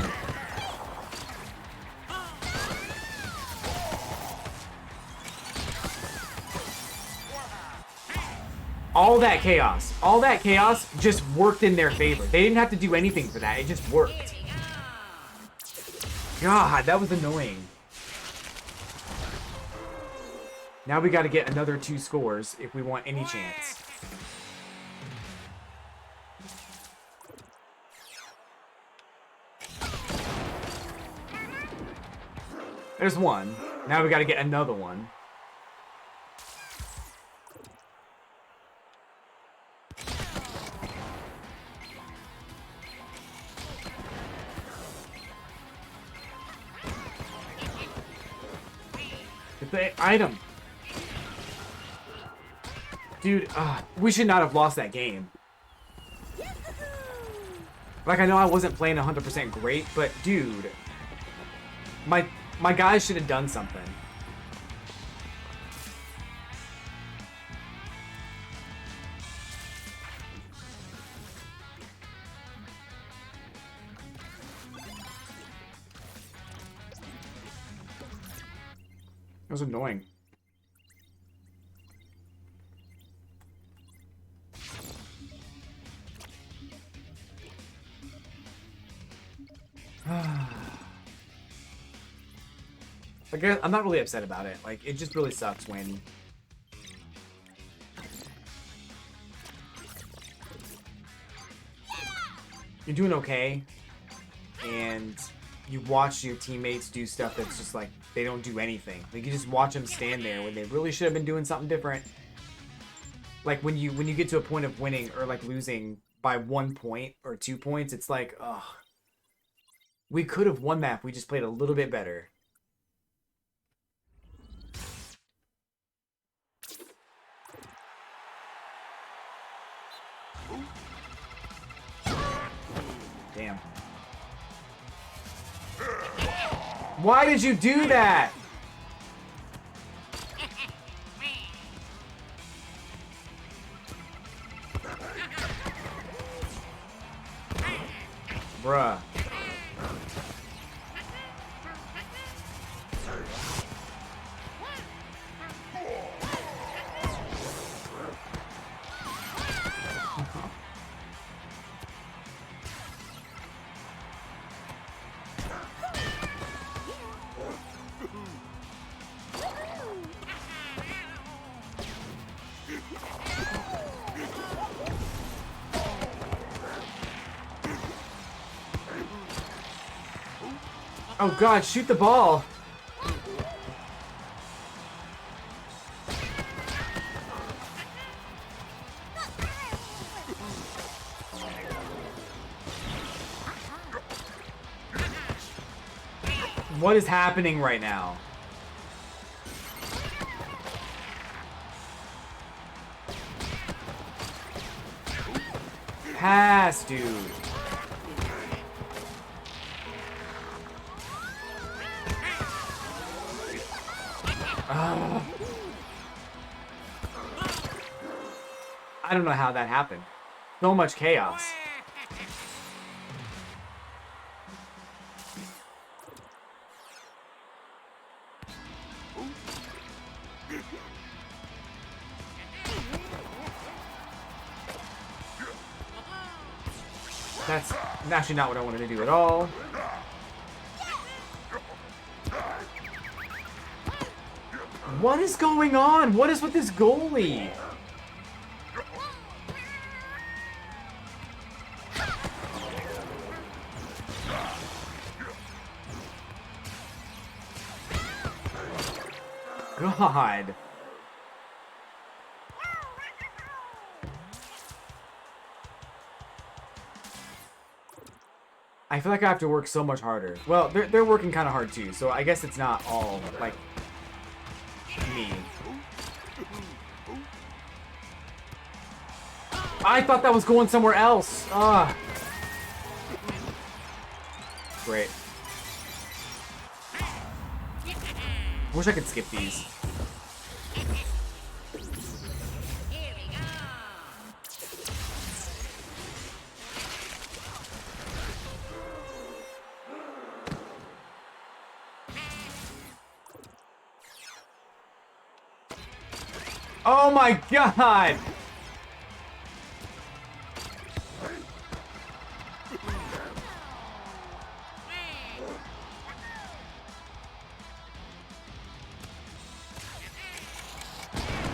All that chaos just worked in their favor. They didn't have to do anything for that. It just worked. God, that was annoying. Now we got to get another 2 scores if we want any chance. There's 1. Now we got to get another one. Get the item. Dude, we should not have lost that game. Like, I know I wasn't playing 100% great, but dude, my guys should have done something. It was annoying. I guess I'm not really upset about it. Like, it just really sucks when you're doing okay and you watch your teammates do stuff that's just like they don't do anything. Like, you just watch them stand there when they really should have been doing something different. Like, when you get to a point of winning or like losing by 1 point or 2 points, it's like, ugh. We could have won that if we just played a little bit better. Damn. Why did you do that? Bruh. Oh god, shoot the ball. What is happening right now? Pass, dude. I don't know how that happened. So much chaos. That's actually not what I wanted to do at all. What is going on? What is with this goalie? God. I feel like I have to work so much harder. Well, they're working kind of hard too, so I guess it's not all, like, me. I thought that was going somewhere else. Ah. Great. Wish I could skip these. Oh my god!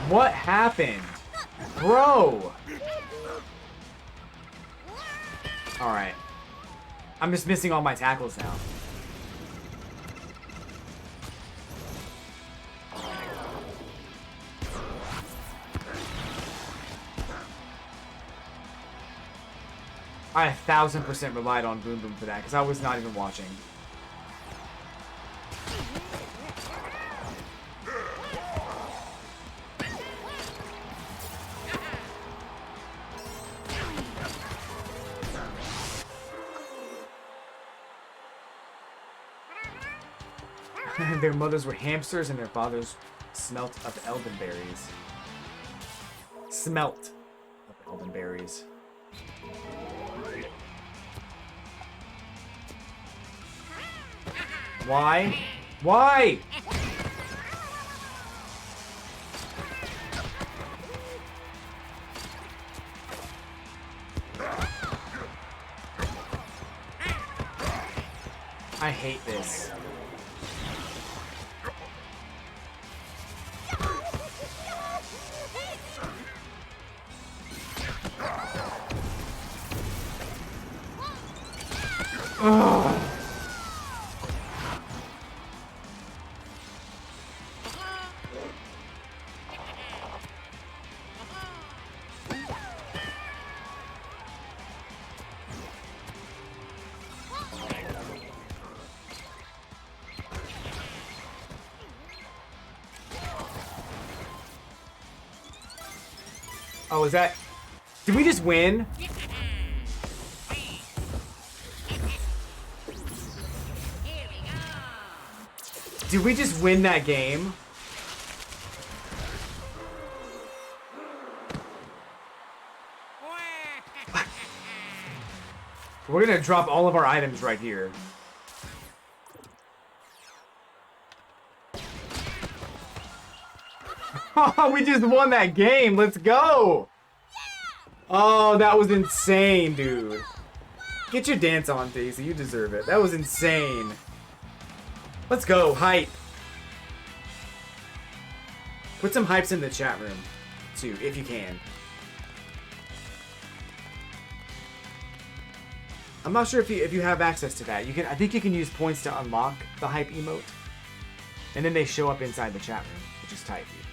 What happened? Bro! Alright. I'm just missing all my tackles now. I 1000% relied on Boom Boom for that, because I was not even watching. Their mothers were hamsters and their fathers smelt of elderberries. Smelt of elderberries. Why? Why? I hate this. Ugh. Oh, is that... Did we just win? Did we just win that game? We're gonna drop all of our items right here. We just won that game. Let's go. Oh, that was insane, dude. Get your dance on, Daisy. You deserve it. That was insane. Let's go. Hype. Put some hypes in the chat room, too, if you can. I'm not sure if you have access to that. You can. I think you can use points to unlock the hype emote, and then they show up inside the chat room, which is tight, dude.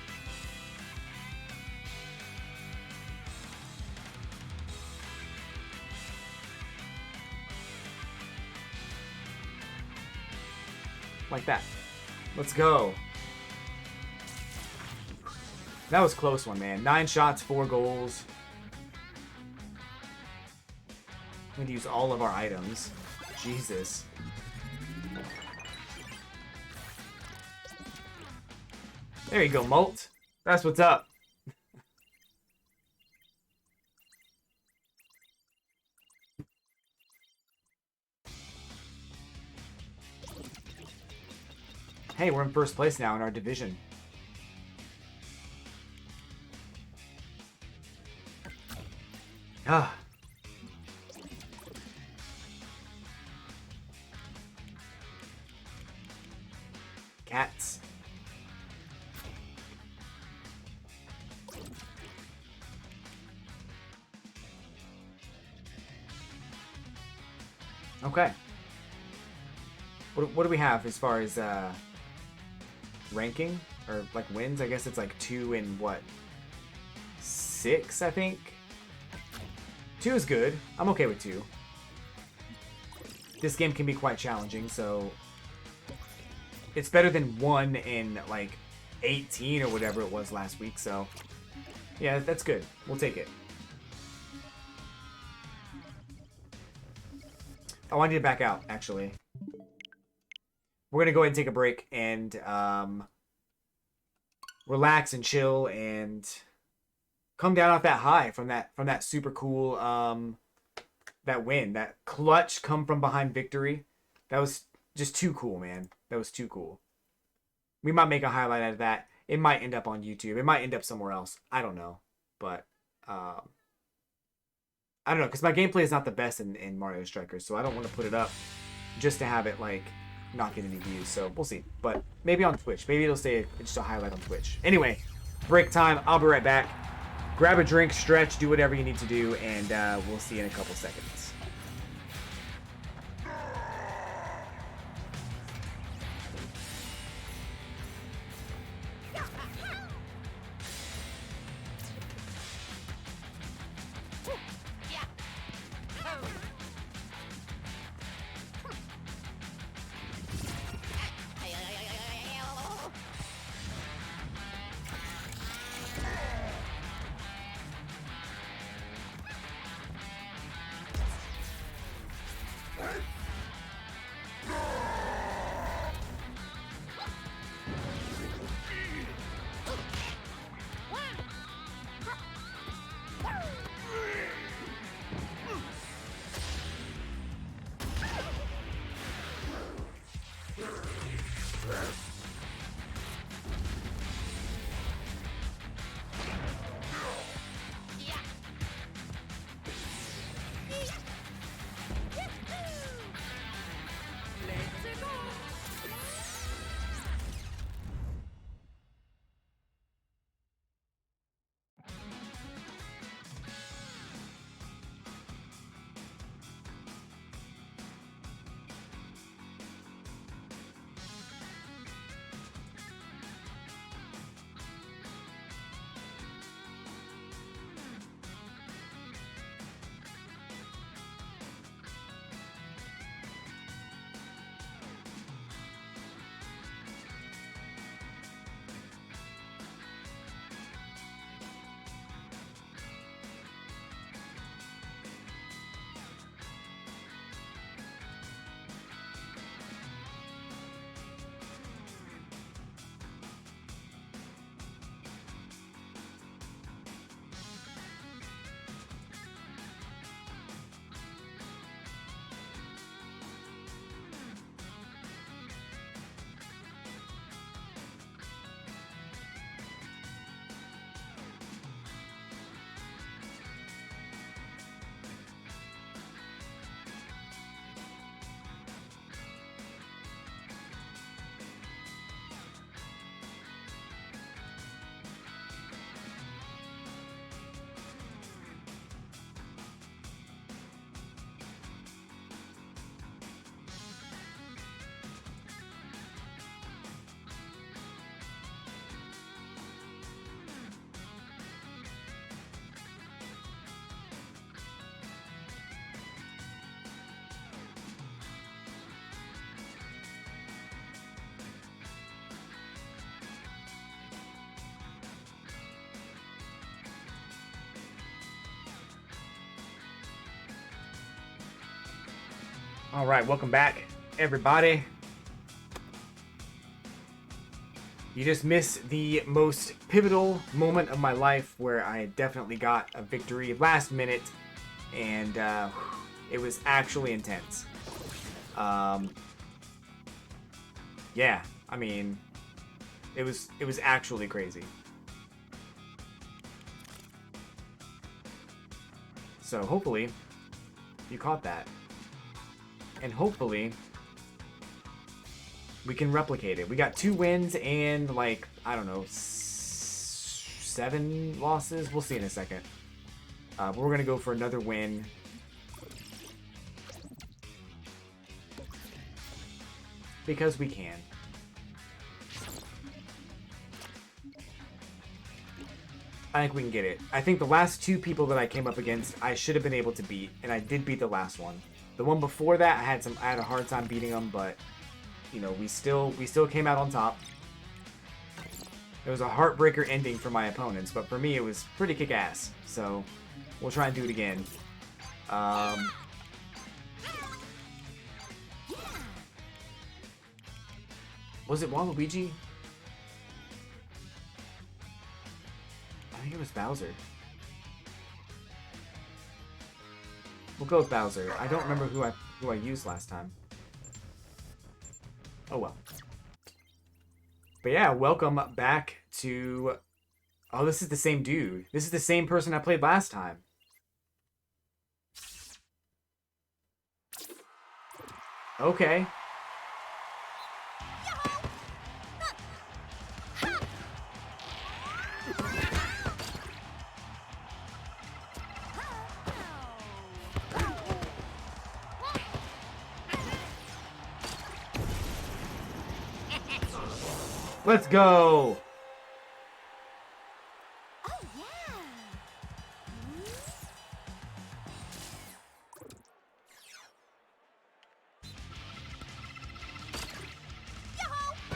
Like that. Let's go. That was a close one, man. 9 shots, 4 goals. I'm going to use all of our items. Jesus. There you go, Molt. That's what's up. Hey, we're in first place now in our division. Ah. Cats. Okay. What do we have as far as ranking or like wins? I guess it's like 2 and what? 6, I think. 2 is good. I'm okay with 2. This game can be quite challenging, so it's better than 1 in like 18 or whatever it was last week, so yeah, that's good. We'll take it. Oh, I need to back out, actually. We're gonna go ahead and take a break and relax and chill and come down off that high from that super cool that win, that clutch come from behind victory. That was just too cool, man. That was too cool. We might make a highlight out of that. it might end up on YouTube. It might end up somewhere else. I don't know. But, I don't know, because my gameplay is not the best in Mario Strikers, so I don't want to put it up just to have it, like, not get any views. So, we'll see. But maybe on Twitch. Maybe it'll stay just a highlight on Twitch. Anyway, break time. I'll be right back. Grab a drink, stretch, do whatever you need to do, and we'll see you in a couple seconds. All right, welcome back, everybody. You just missed the most pivotal moment of my life where I definitely got a victory last minute, and it was actually intense. Yeah, I mean, it was actually crazy. So hopefully you caught that. And hopefully we can replicate it. We got 2 wins and, like, I don't know, 7 losses. We'll see in a second. But we're going to go for another win. Because we can. I think we can get it. I think the last 2 people that I came up against, I should have been able to beat. And I did beat the last one. The one before that, I had a hard time beating them, but you know, we still came out on top. It was a heartbreaker ending for my opponents, but for me, it was pretty kick-ass. So we'll try and do it again. Was it Waluigi? I think it was Bowser. We'll go with Bowser. I don't remember who I used last time. Oh well. But yeah, welcome back to... Oh, this is the same dude. This is the same person I played last time. Okay. Let's go! Oh, yeah.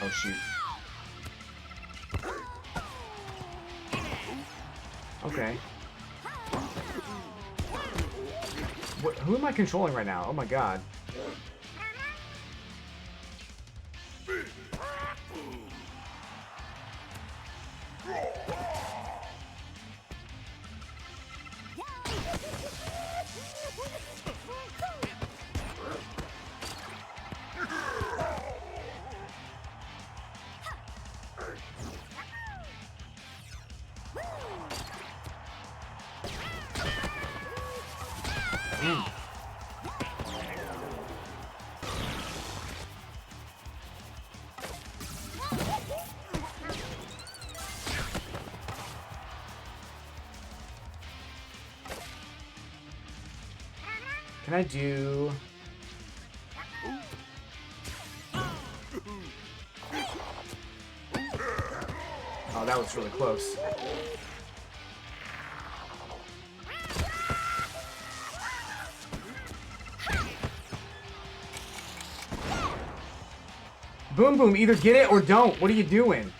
Oh, shoot. Okay. Who am I controlling right now? Oh my god. Can I do... Oh, that was really close. Boom Boom, either get it or don't. What are you doing?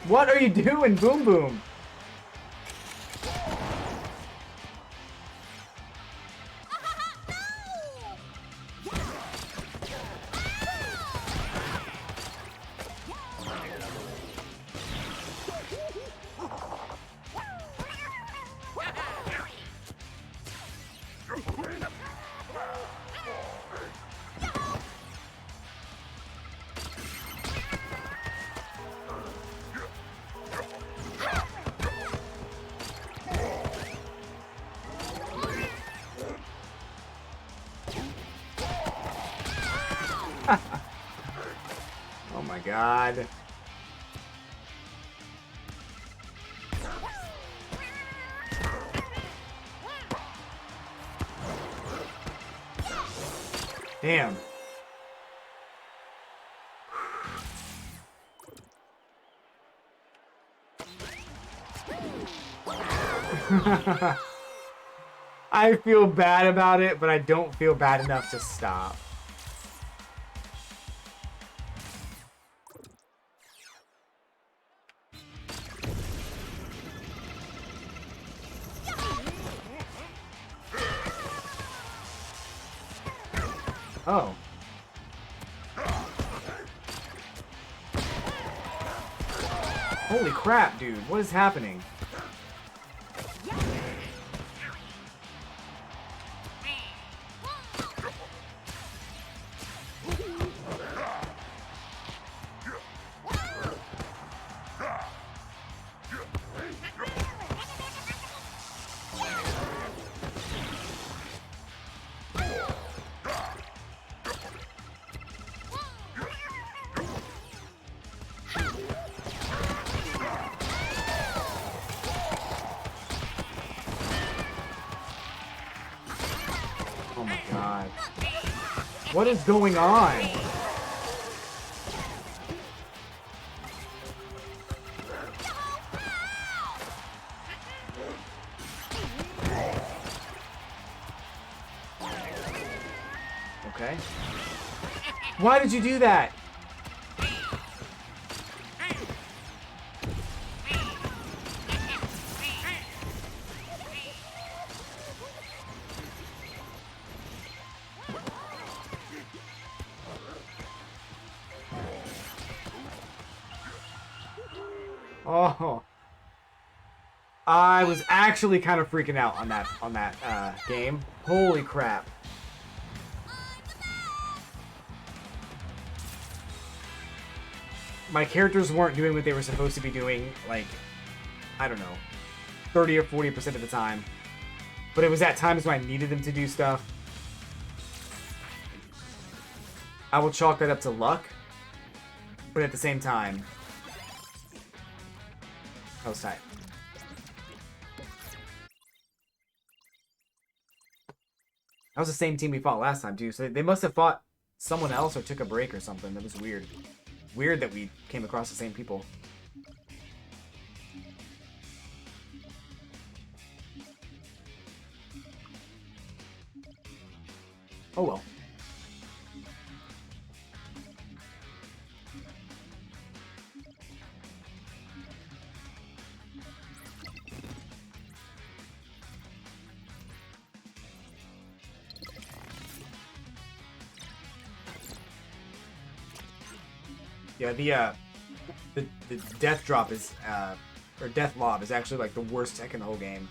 What are you doing, Boom Boom? Oh my god. Damn. I feel bad about it, but I don't feel bad enough to stop. Oh. Holy crap, dude. What is happening? Oh my god. What is going on? Okay. Why did you do that? Oh, I was actually kind of freaking out on that game. Holy crap! my characters weren't doing what they were supposed to be doing, like, I don't know, 30 or 40% of the time. But it was at times when I needed them to do stuff. I will chalk that up to luck. But at the same time, that was tight. That was the same team we fought last time, too. So they must have fought someone else or took a break or something. That was weird. Weird that we came across the same people. Oh well. Yeah, the death drop is or death lob is actually like the worst tech in the whole game.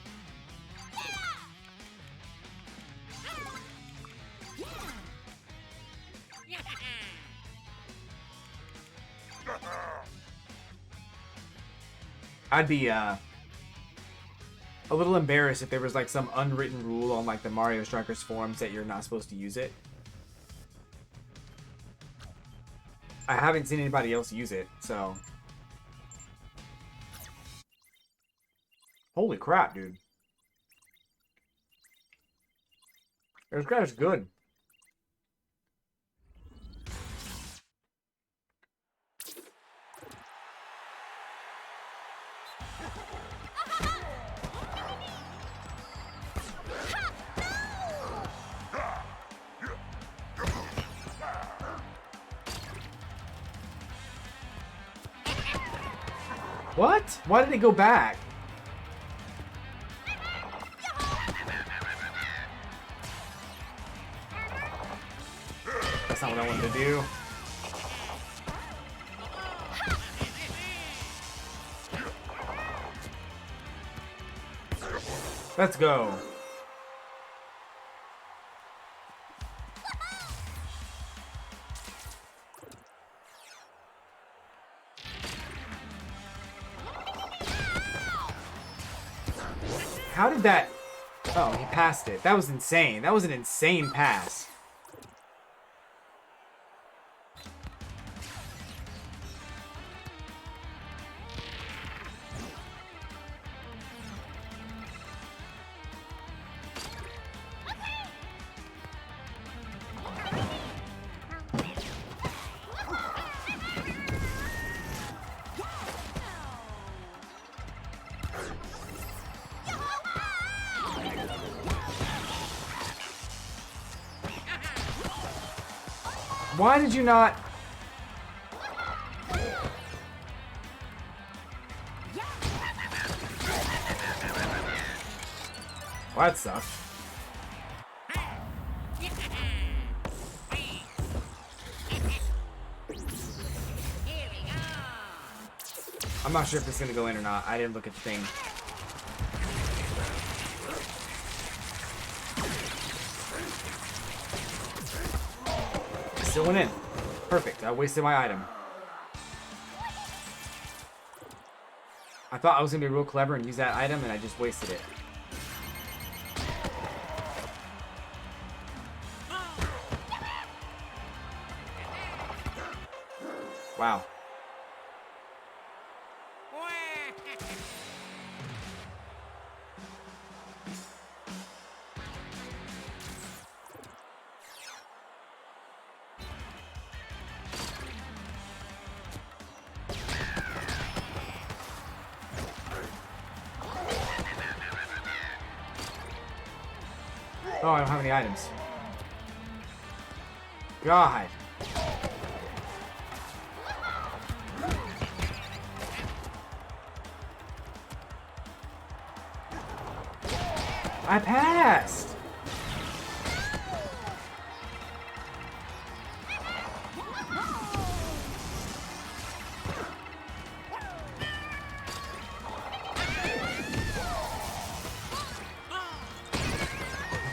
I'd be a little embarrassed if there was like some unwritten rule on like the Mario Strikers forums that you're not supposed to use it. I haven't seen anybody else use it, so. Holy crap, dude. This guy's good. What? Why did it go back? That's not what I wanted to do. Let's go. How did that... Oh, he passed it. That was insane. That was an insane pass. Why did you not... Well, that sucks. I'm not sure if this is going to go in or not. I didn't look at the thing. Still went in. Perfect. I wasted my item. I thought I was going to be real clever and use that item, and I just wasted it. Wow. Oh, I don't have any items. God. I passed.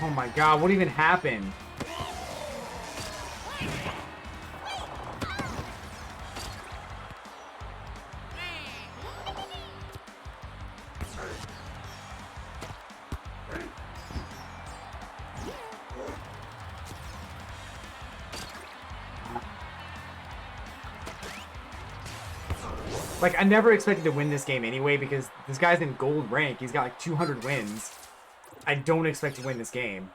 Oh my god, what even happened? Like, I never expected to win this game anyway because this guy's in gold rank. He's got like 200 wins. I don't expect to win this game.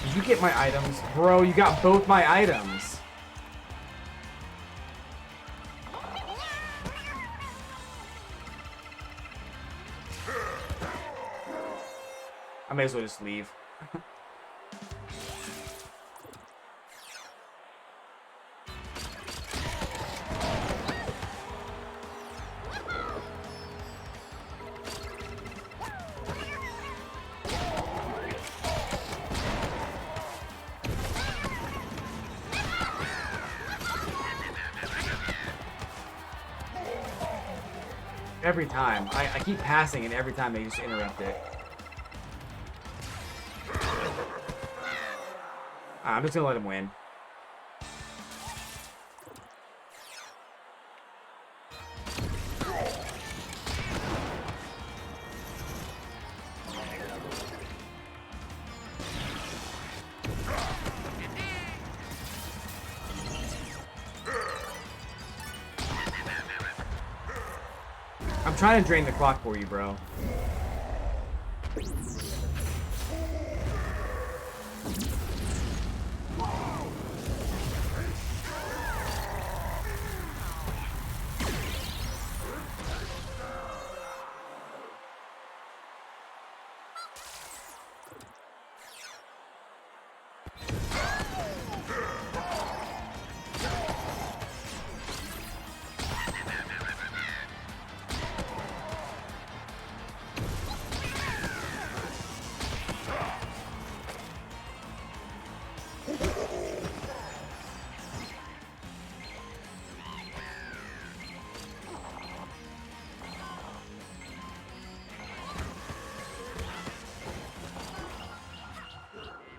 Did you get my items? Bro, you got both my items. I may as well just leave. Every time. I keep passing and every time they just interrupt it. I'm just gonna let him win. I'm trying to drain the clock for you, bro.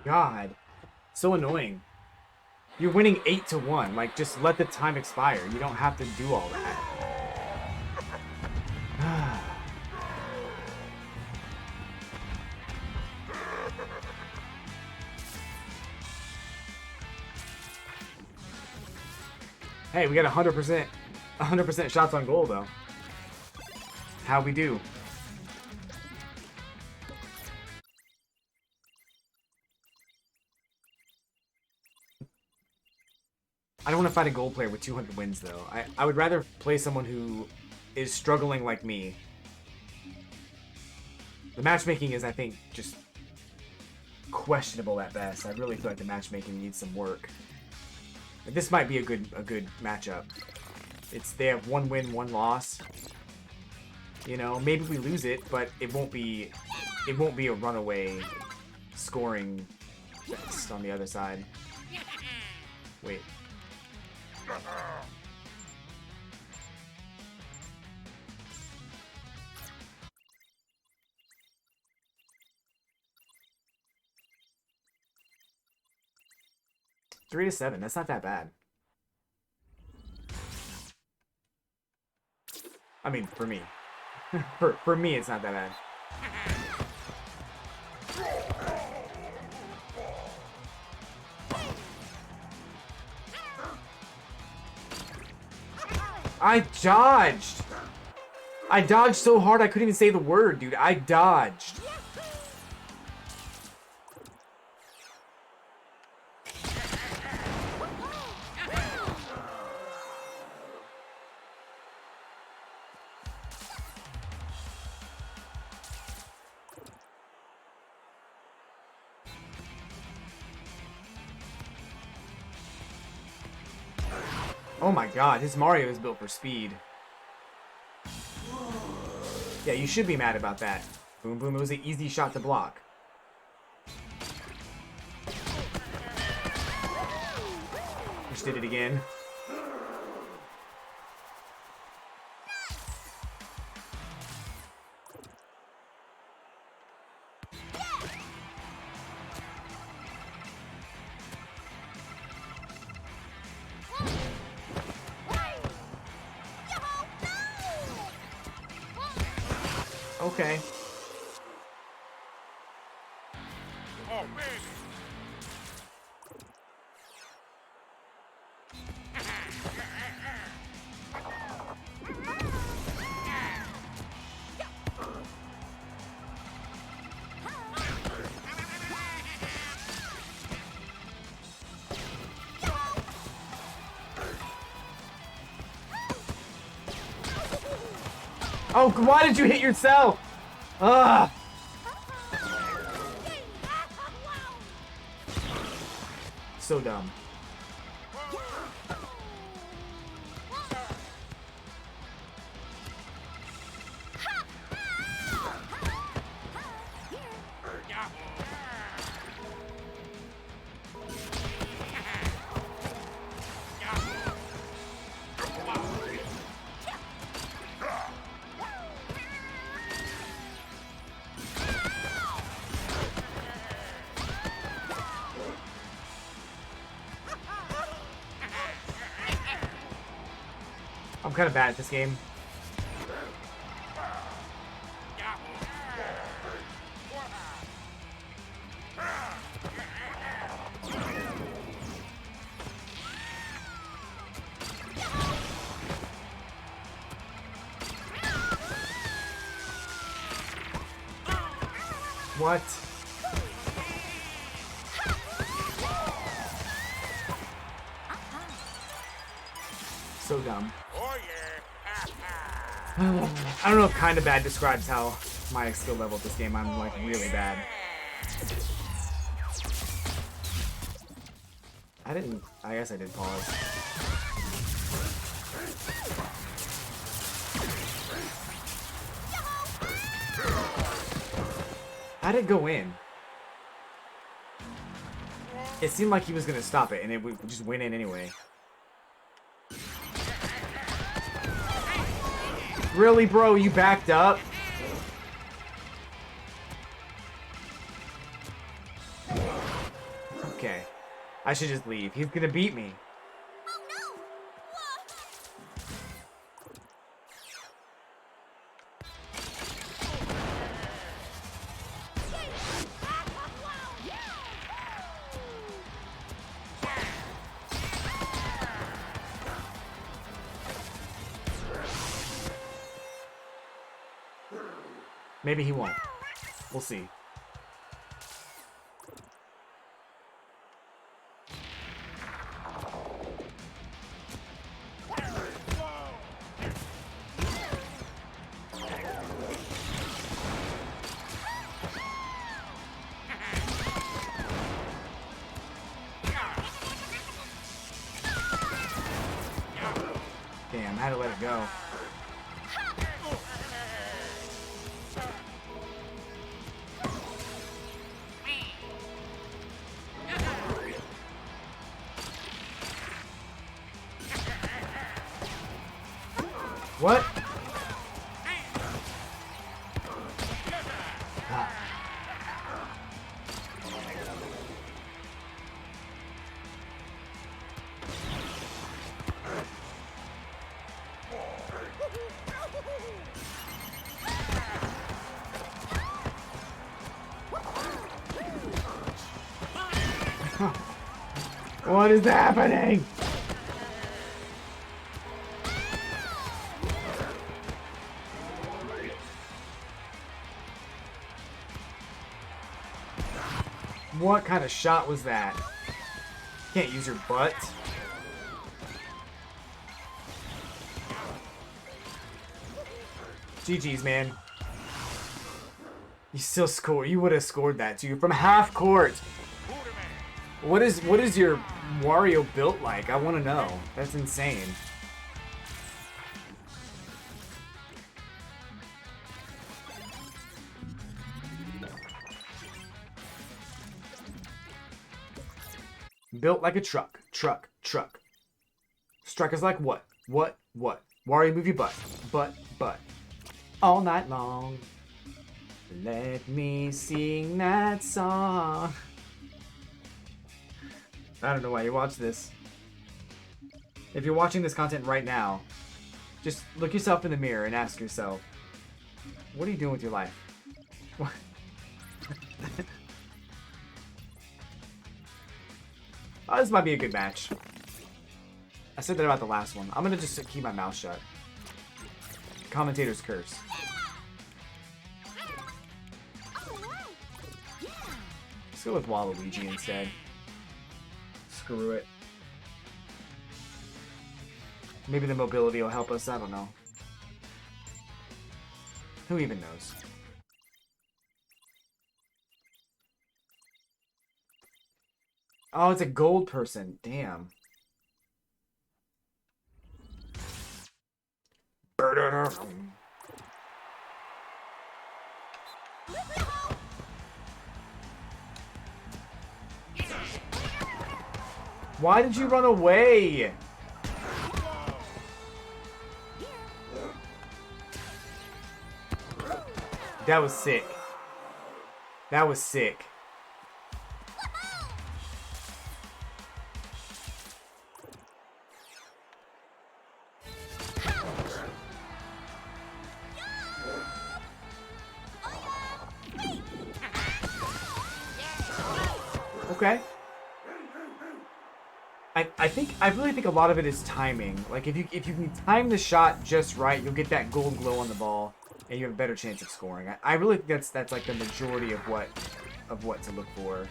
God, so annoying. You're winning 8-1. Like, just let the time expire. You don't have to do all that. 'Hey, we got 100% shots on goal though. How we do? I don't want to fight a gold player with 200 wins, though. I would rather play someone who is struggling like me. The matchmaking is, I think, just questionable at best. I really feel like the matchmaking needs some work. But this might be a good matchup. They have 1 win, 1 loss. You know, maybe we lose it, but it won't be a runaway scoring fest on the other side. Wait. 3-7. That's not that bad. I mean, for me. for me, it's not that bad. I dodged! I dodged so hard I couldn't even say the word, dude. I dodged. Oh my god, his Mario is built for speed. Yeah, you should be mad about that. Boom, boom, it was an easy shot to block. Just did it again. Okay. Oh, man. Oh, why did you hit yourself? Ugh. So dumb. I'm kind of bad at this game. What? So dumb. I don't know if kind of bad describes how my skill level at this game. I'm like really bad. I guess I did pause. How'd it go in? It seemed like he was gonna stop it and it would just went in anyway. Really, bro? You backed up? Okay. I should just leave. He's gonna beat me. Maybe he won't. We'll see. Damn, I had to let it go. What? What is happening? What kind of shot was that? Can't use your butt. GG's, man. You still score. You would have scored that too from half court. What is your Wario built like? I want to know. That's insane. Built like a truck. Truck. Truck. Strikers like what? What? What? Wario move your butt. Butt. Butt. All night long. Let me sing that song. I don't know why you watch this. If you're watching this content right now, just look yourself in the mirror and ask yourself, what are you doing with your life? What? Oh, this might be a good match. I said that about the last one. I'm gonna just keep my mouth shut. Commentator's curse. Let's go with Waluigi instead. Screw it. Maybe the mobility will help us. I don't know. Who even knows? Oh, it's a gold person. Damn. Why did you run away? That was sick. That was sick. Okay. I really think a lot of it is timing. Like if you can time the shot just right, you'll get that gold glow on the ball, and you have a better chance of scoring. I really think that's like the majority of what to look for.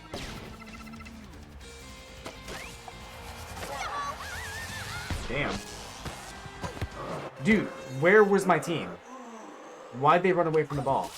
Damn. Dude, where was my team? Why'd they run away from the ball?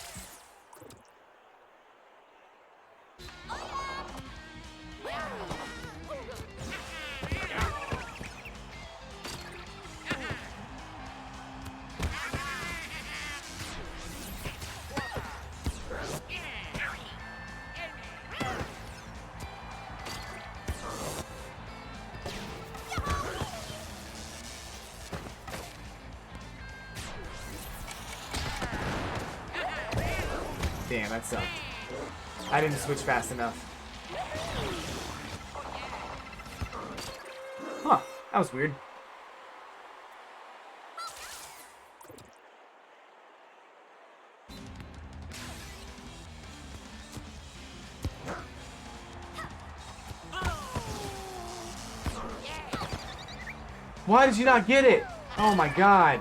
Damn, that sucked. I didn't switch fast enough. Huh, that was weird. Why did you not get it? Oh my god.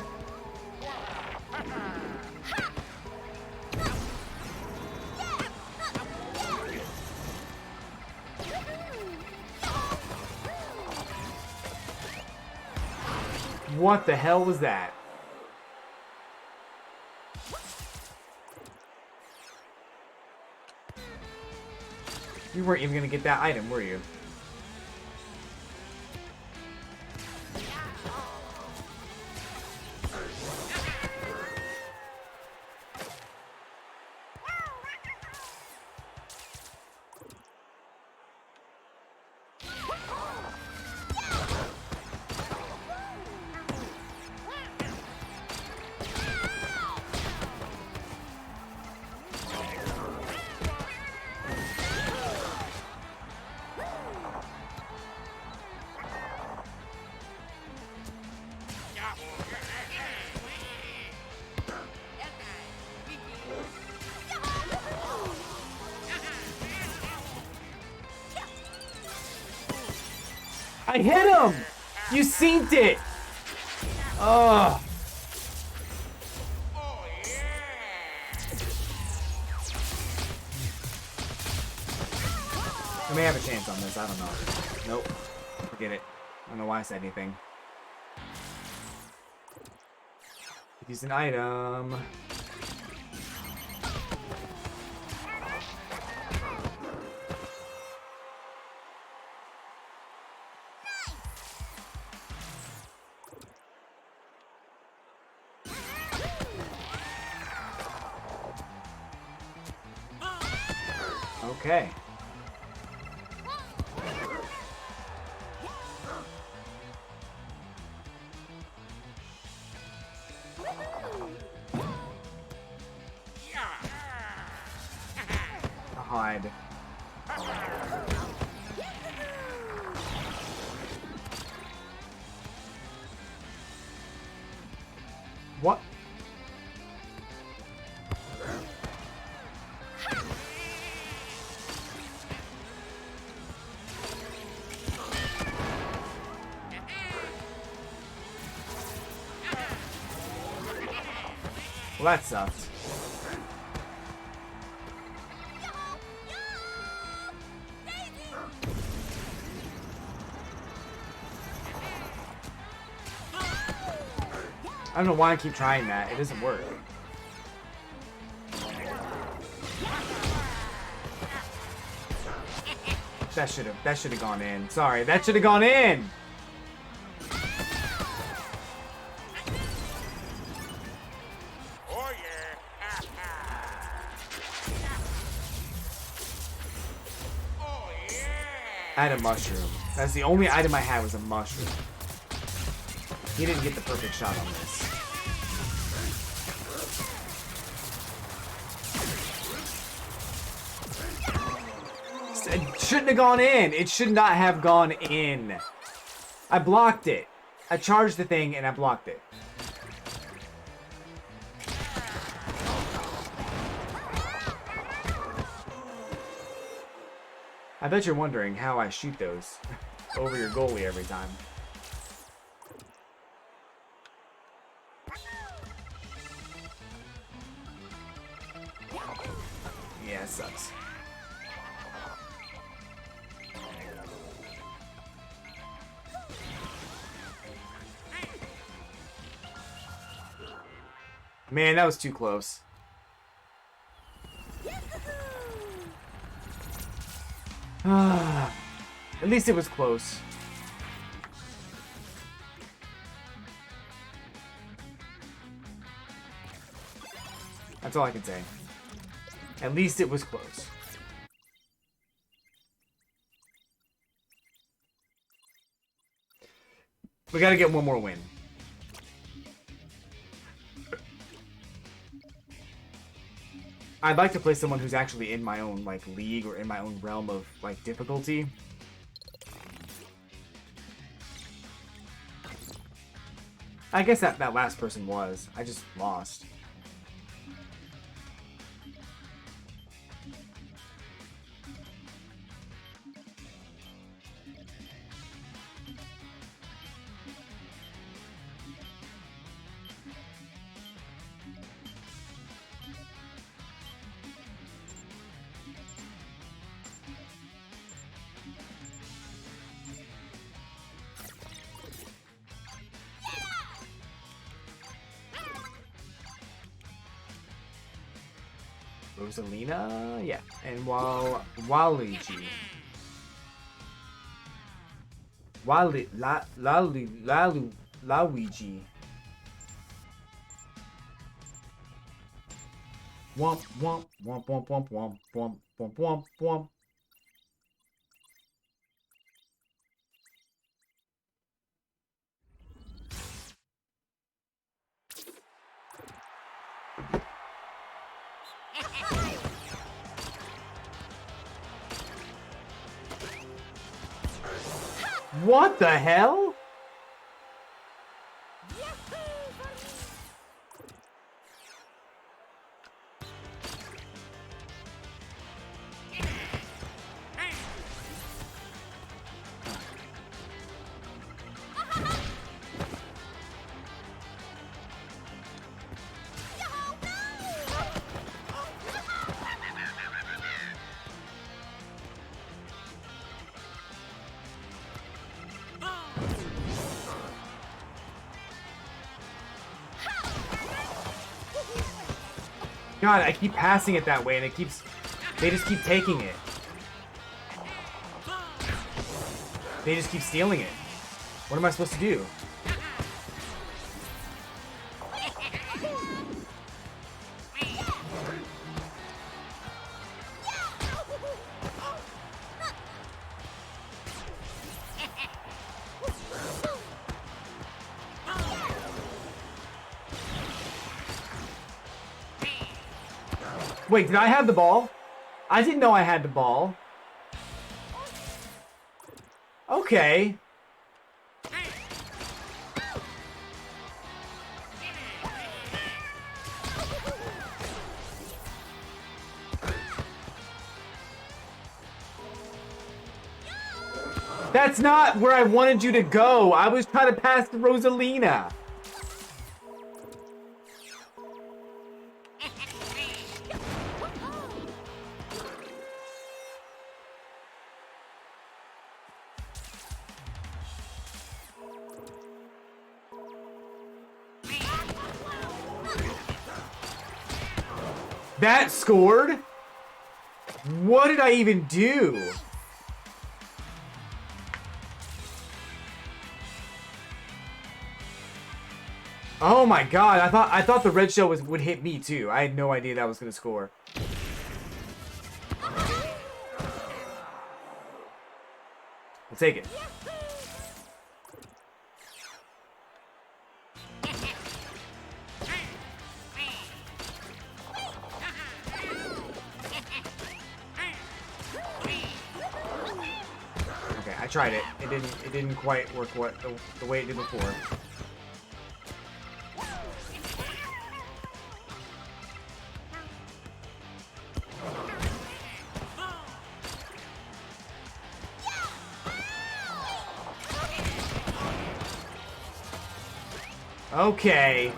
What the hell was that? You weren't even gonna get that item, were you? I hit him! You synced it! Ugh. Oh, yeah. I may have a chance on this, I don't know. Nope. Forget it. I don't know why I said anything. Use an item. Okay. Hide. What? Well, that sucked. I don't know why I keep trying that. It doesn't work. That should have gone in. Sorry, that should have gone in. Oh yeah. Oh yeah. I had a mushroom. That's the only item I had was a mushroom. He didn't get the perfect shot on this. It shouldn't have gone in. It should not have gone in. I blocked it. I charged the thing and I blocked it. I bet you're wondering how I shoot those over your goalie every time. Yeah, it sucks. Man, that was too close. At least it was close. That's all I can say. At least it was close. We gotta get one more win. I'd like to play someone who's actually in my own, like, league or in my own realm of, like, difficulty. I guess that last person was. I just lost. Rosalina? Yeah. And Waluigi. Luigi. Womp womp womp womp womp womp womp womp womp womp. What the hell? God, I keep passing it that way and they just keep taking it. They just keep stealing it. What am I supposed to do? Wait, did I have the ball? I didn't know I had the ball. Okay. That's not where I wanted you to go. I was trying to pass to Rosalina. That scored? What did I even do? Oh my god, I thought the red shell would hit me too. I had no idea that was gonna score. We'll take it. Okay, I tried it. It didn't quite work the way it did before. Okay.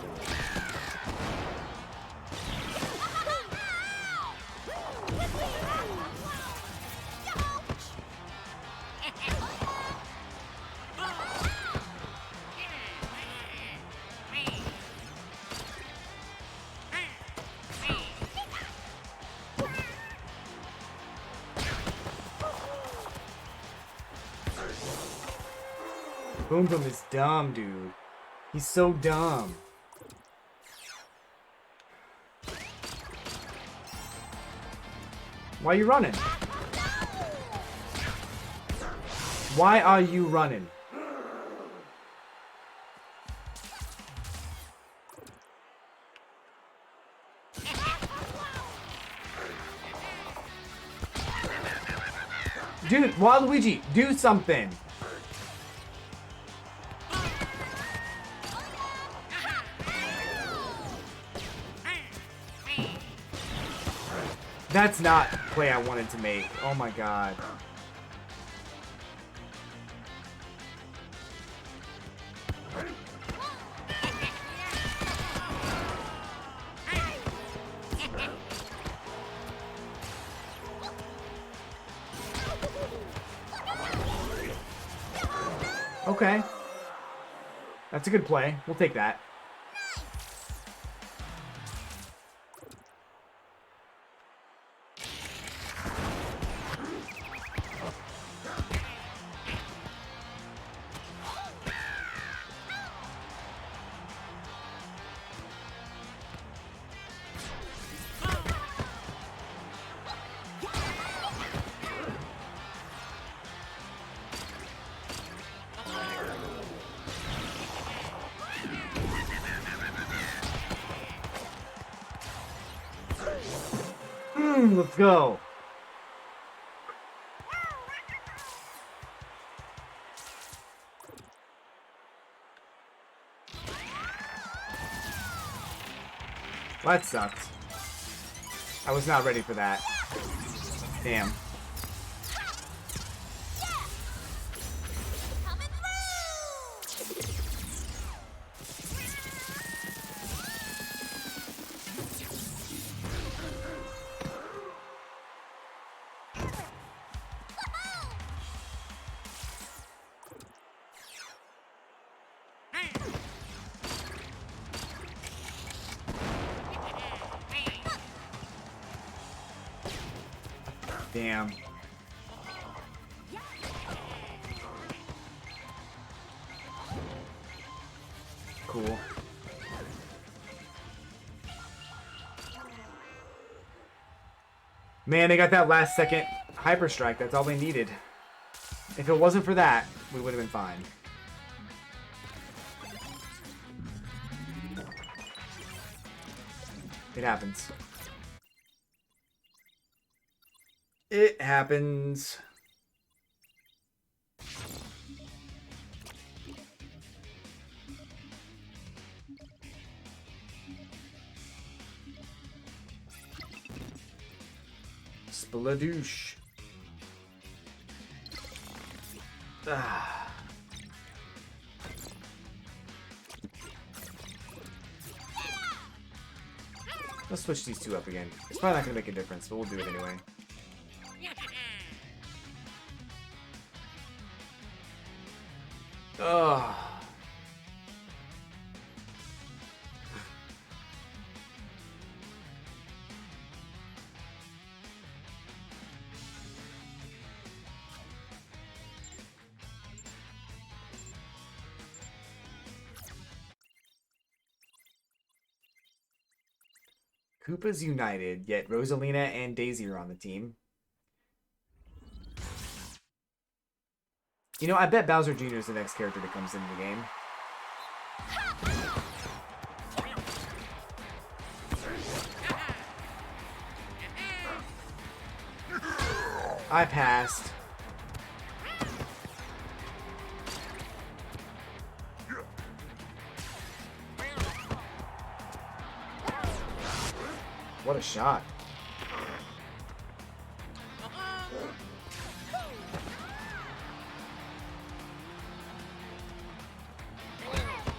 Boom Boom is dumb, dude. He's so dumb. Why are you running? Why are you running? Dude, Waluigi, do something! That's not the play I wanted to make. Oh my god. Okay. That's a good play. We'll take that. Let's go. Well, that sucked. I was not ready for that. Damn. Damn. Cool. Man, they got that last second Hyper Strike. That's all they needed. If it wasn't for that, we would have been fine. It happens. It happens. Spladoosh. Ah. Let's switch these two up again. It's probably not going to make a difference, but we'll do it anyway. Ugh. Koopa's united, yet Rosalina and Daisy are on the team. You know, I bet Bowser Jr. is the next character that comes into the game. I passed. What a shot.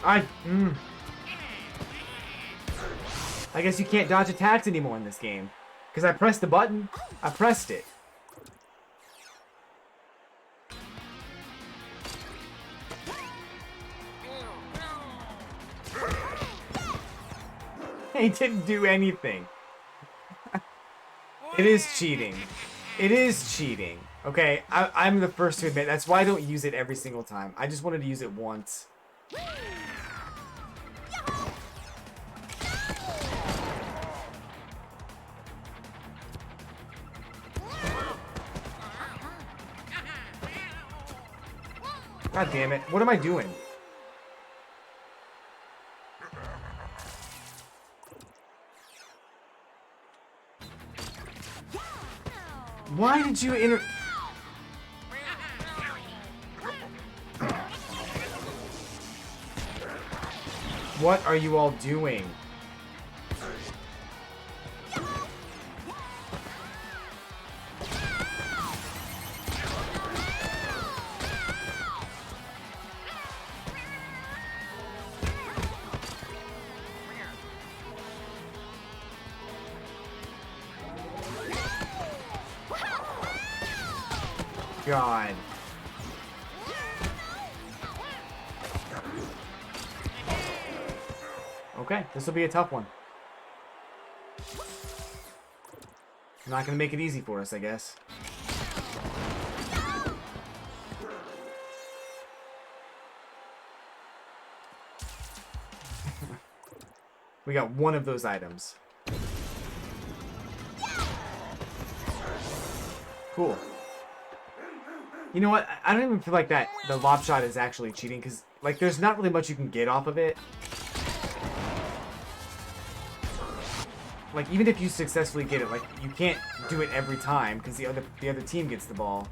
I guess you can't dodge attacks anymore in this game. Because I pressed the button. I pressed it. He didn't do anything. It is cheating. It is cheating. Okay, I'm the first to admit. That's why I don't use it every single time. I just wanted to use it once. God damn it. What am I doing? Why did you What are you all doing? God. Okay, this will be a tough one. I'm not gonna make it easy for us, I guess. We got one of those items. Cool. You know what? I don't even feel like that the lob shot is actually cheating because, like, there's not really much you can get off of it. Like, even if you successfully get it, like, you can't do it every time because the other team gets the ball.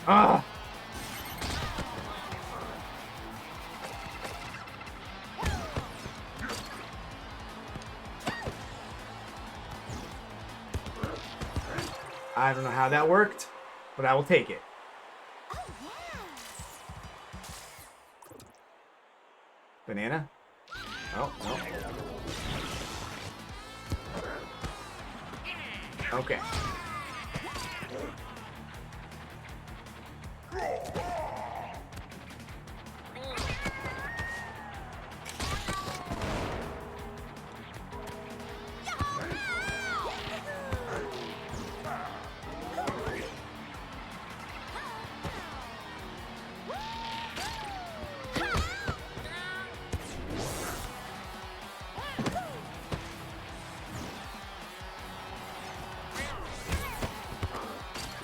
Ah! I don't know how that worked, but I will take it. Banana? Oh, no. Okay.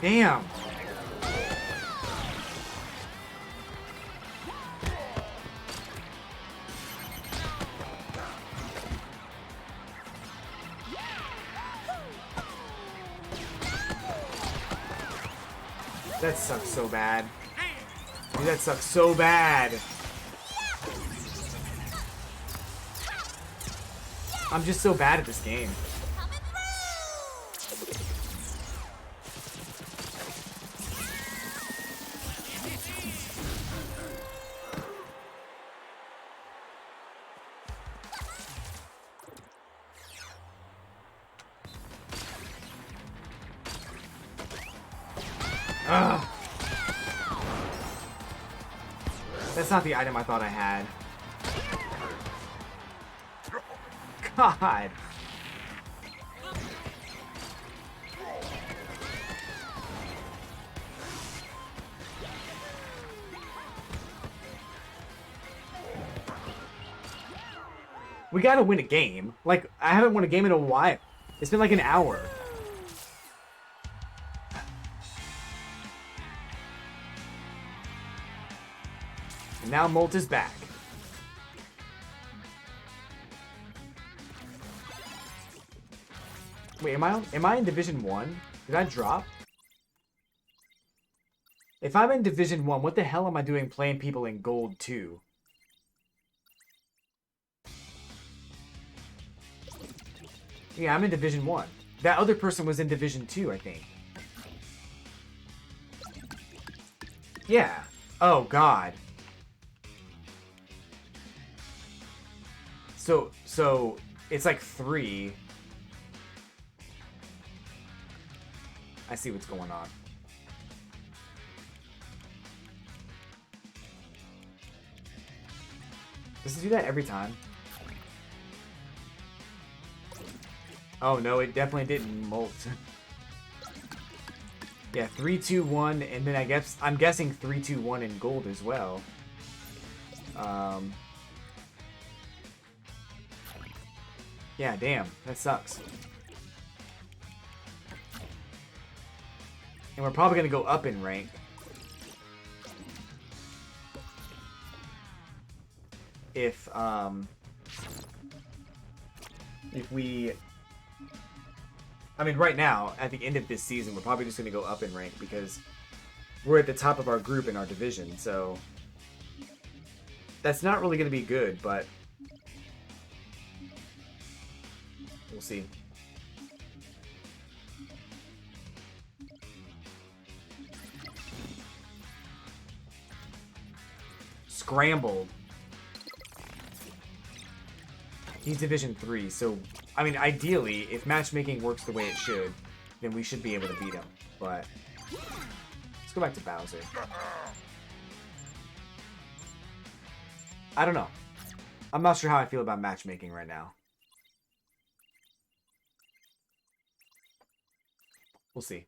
Damn. That sucks so bad. Dude, that sucks so bad. I'm just so bad at this game. Ugh. That's not the item I thought I had. God. We gotta win a game. Like, I haven't won a game in a while. It's been like an hour. And now Molt is back. Wait, am I in Division 1? Did I drop? If I'm in Division 1, what the hell am I doing playing people in Gold 2? Yeah, I'm in Division 1. That other person was in Division 2, I think. Yeah. Oh, God. So it's like 3. I see what's going on. Does it do that every time? Oh no, it definitely didn't molt. Yeah, 3, 2, 1, and then I'm guessing 3, 2, 1 in gold as well. Yeah, damn, that sucks. And we're probably gonna go up in rank. If we... I mean, right now, at the end of this season, we're probably just gonna go up in rank because we're at the top of our group in our division, so... That's not really gonna be good, but... We'll see. Scrambled. He's Division 3, so... I mean, ideally, if matchmaking works the way it should, then we should be able to beat him, but... Let's go back to Bowser. I don't know. I'm not sure how I feel about matchmaking right now. We'll see.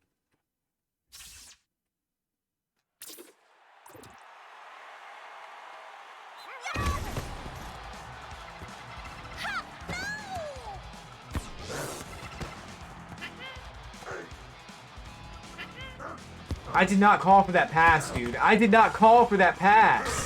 I did not call for that pass, dude. I did not call for that pass.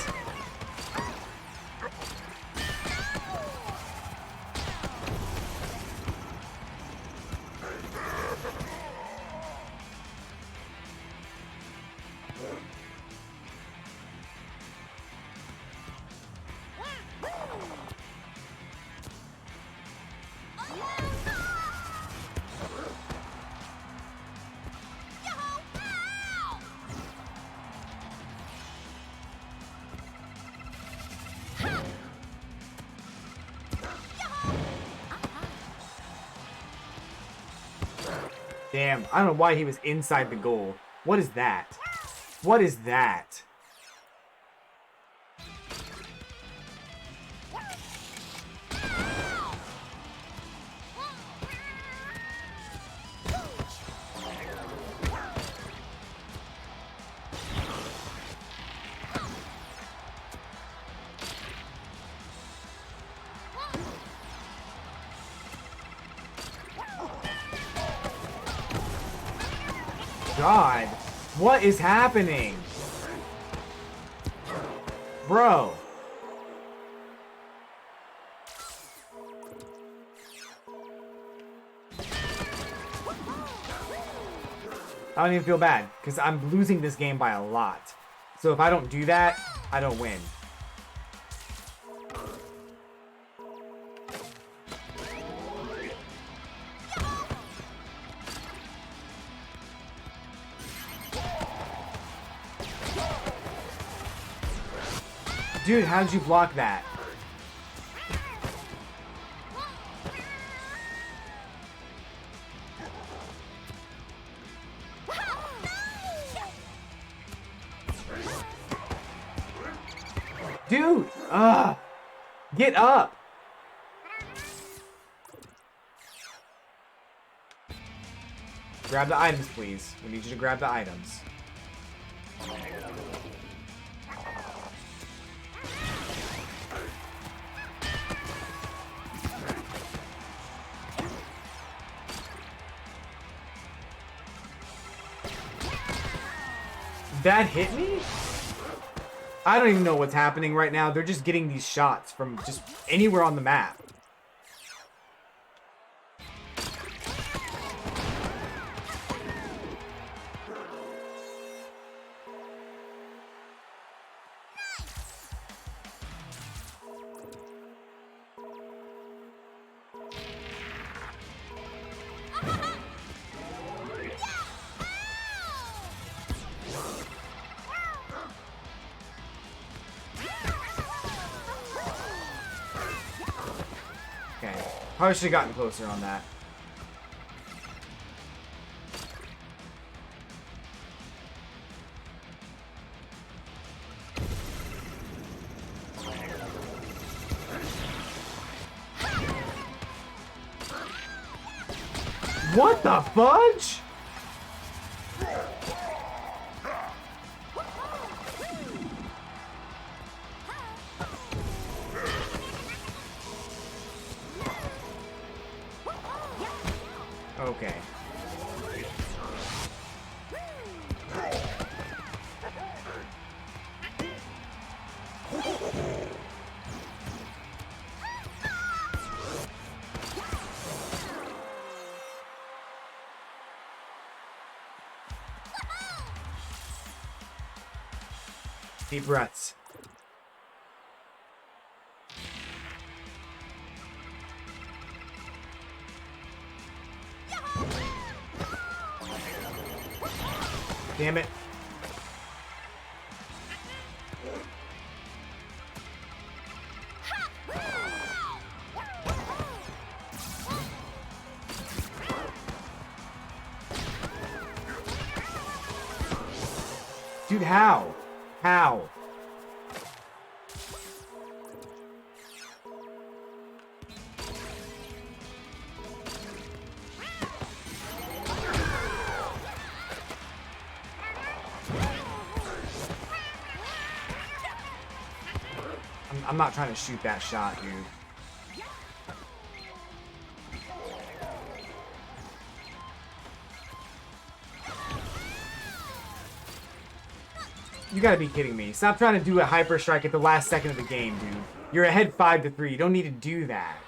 Damn, I don't know why he was inside the goal. What is that? What is that? God, what is happening? Bro. I don't even feel bad, because I'm losing this game by a lot. So if I don't do that, I don't win. Dude, how did you block that? Dude! Get up! Grab the items, please. We need you to grab the items. That hit me? I don't even know what's happening right now. They're just getting these shots from just anywhere on the map. Okay. Probably should have gotten closer on that. What the fudge? Okay. Deep breaths. Damn it. Dude, how? How? I'm not trying to shoot that shot, dude. You gotta be kidding me. Stop trying to do a hyper strike at the last second of the game, dude. You're ahead 5-3. You don't need to do that.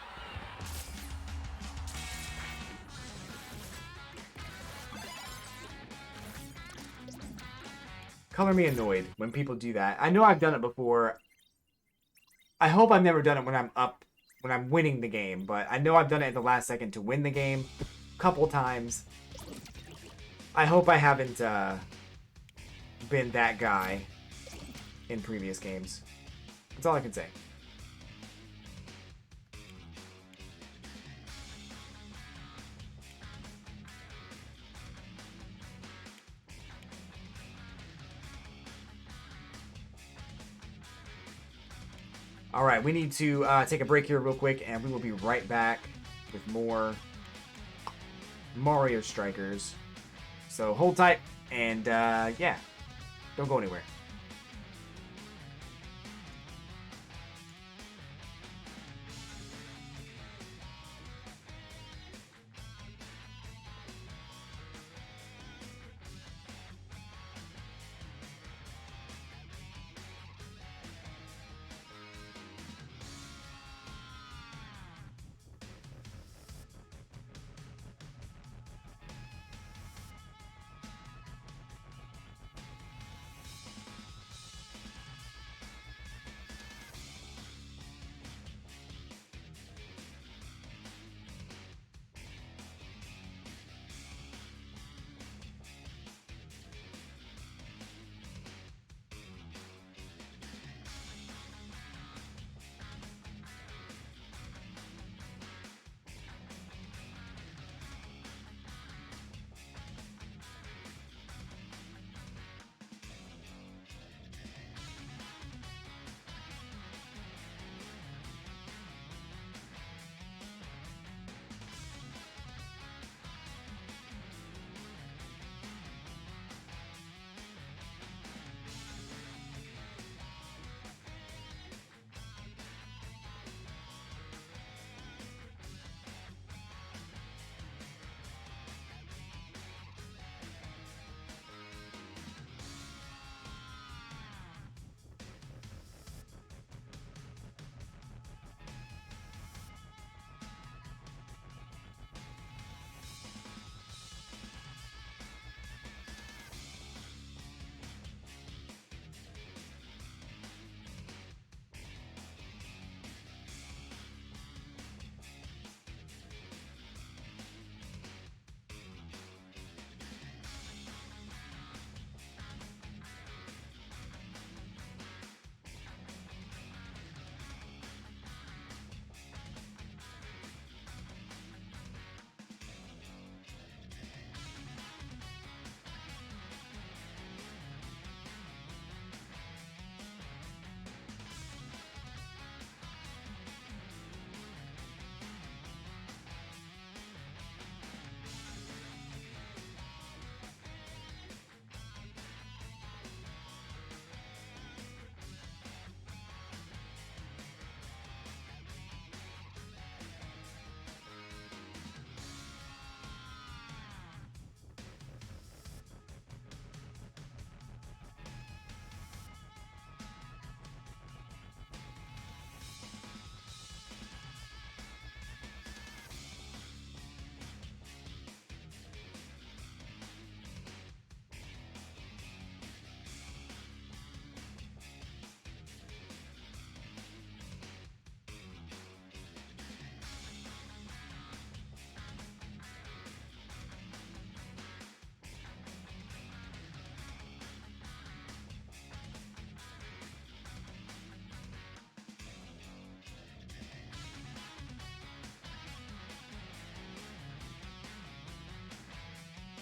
Color me annoyed when people do that. I know I've done it before. I hope I've never done it when I'm up, when I'm winning the game, but I know I've done it at the last second to win the game a couple times. I hope I haven't been that guy in previous games. That's all I can say. All right, we need to take a break here real quick, and we will be right back with more Mario Strikers. So hold tight, and yeah, don't go anywhere.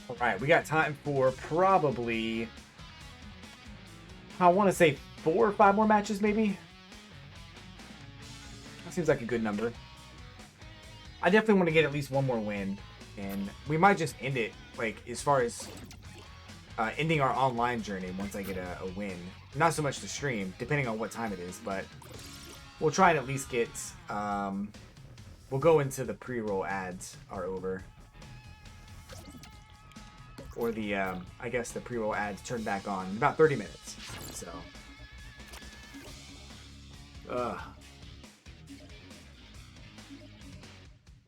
All right, we got time for probably, I want to say 4 or 5 more matches, maybe. That seems like a good number. I definitely want to get at least one more win, and we might just end it, like, as far as ending our online journey once I get a win. Not so much the stream, depending on what time it is, but we'll try and at least get, we'll go into the pre-roll ads are over. Or the, I guess the pre-roll ads turned back on in about 30 minutes. So. I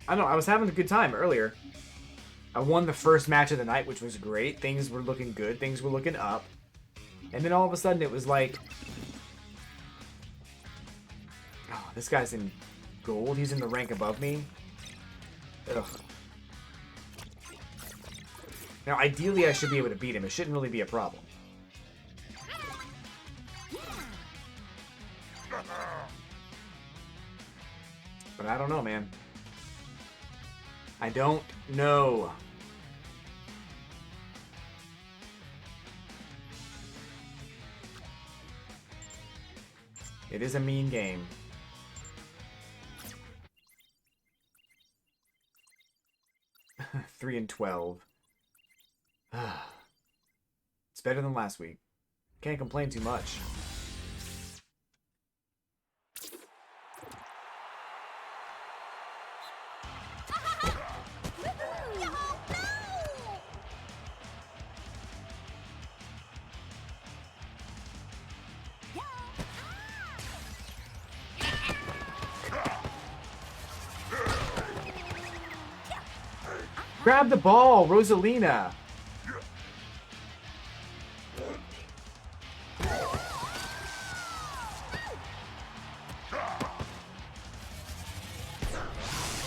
don't know, I was having a good time earlier. I won the first match of the night, which was great. Things were looking good. Things were looking up. And then all of a sudden it was like... Oh, this guy's in gold. He's in the rank above me. Ugh. Now, ideally, I should be able to beat him. It shouldn't really be a problem. But I don't know, man. I don't know. It is a mean game. Three and 12. It's better than last week. Can't complain too much. Grab the ball, Rosalina.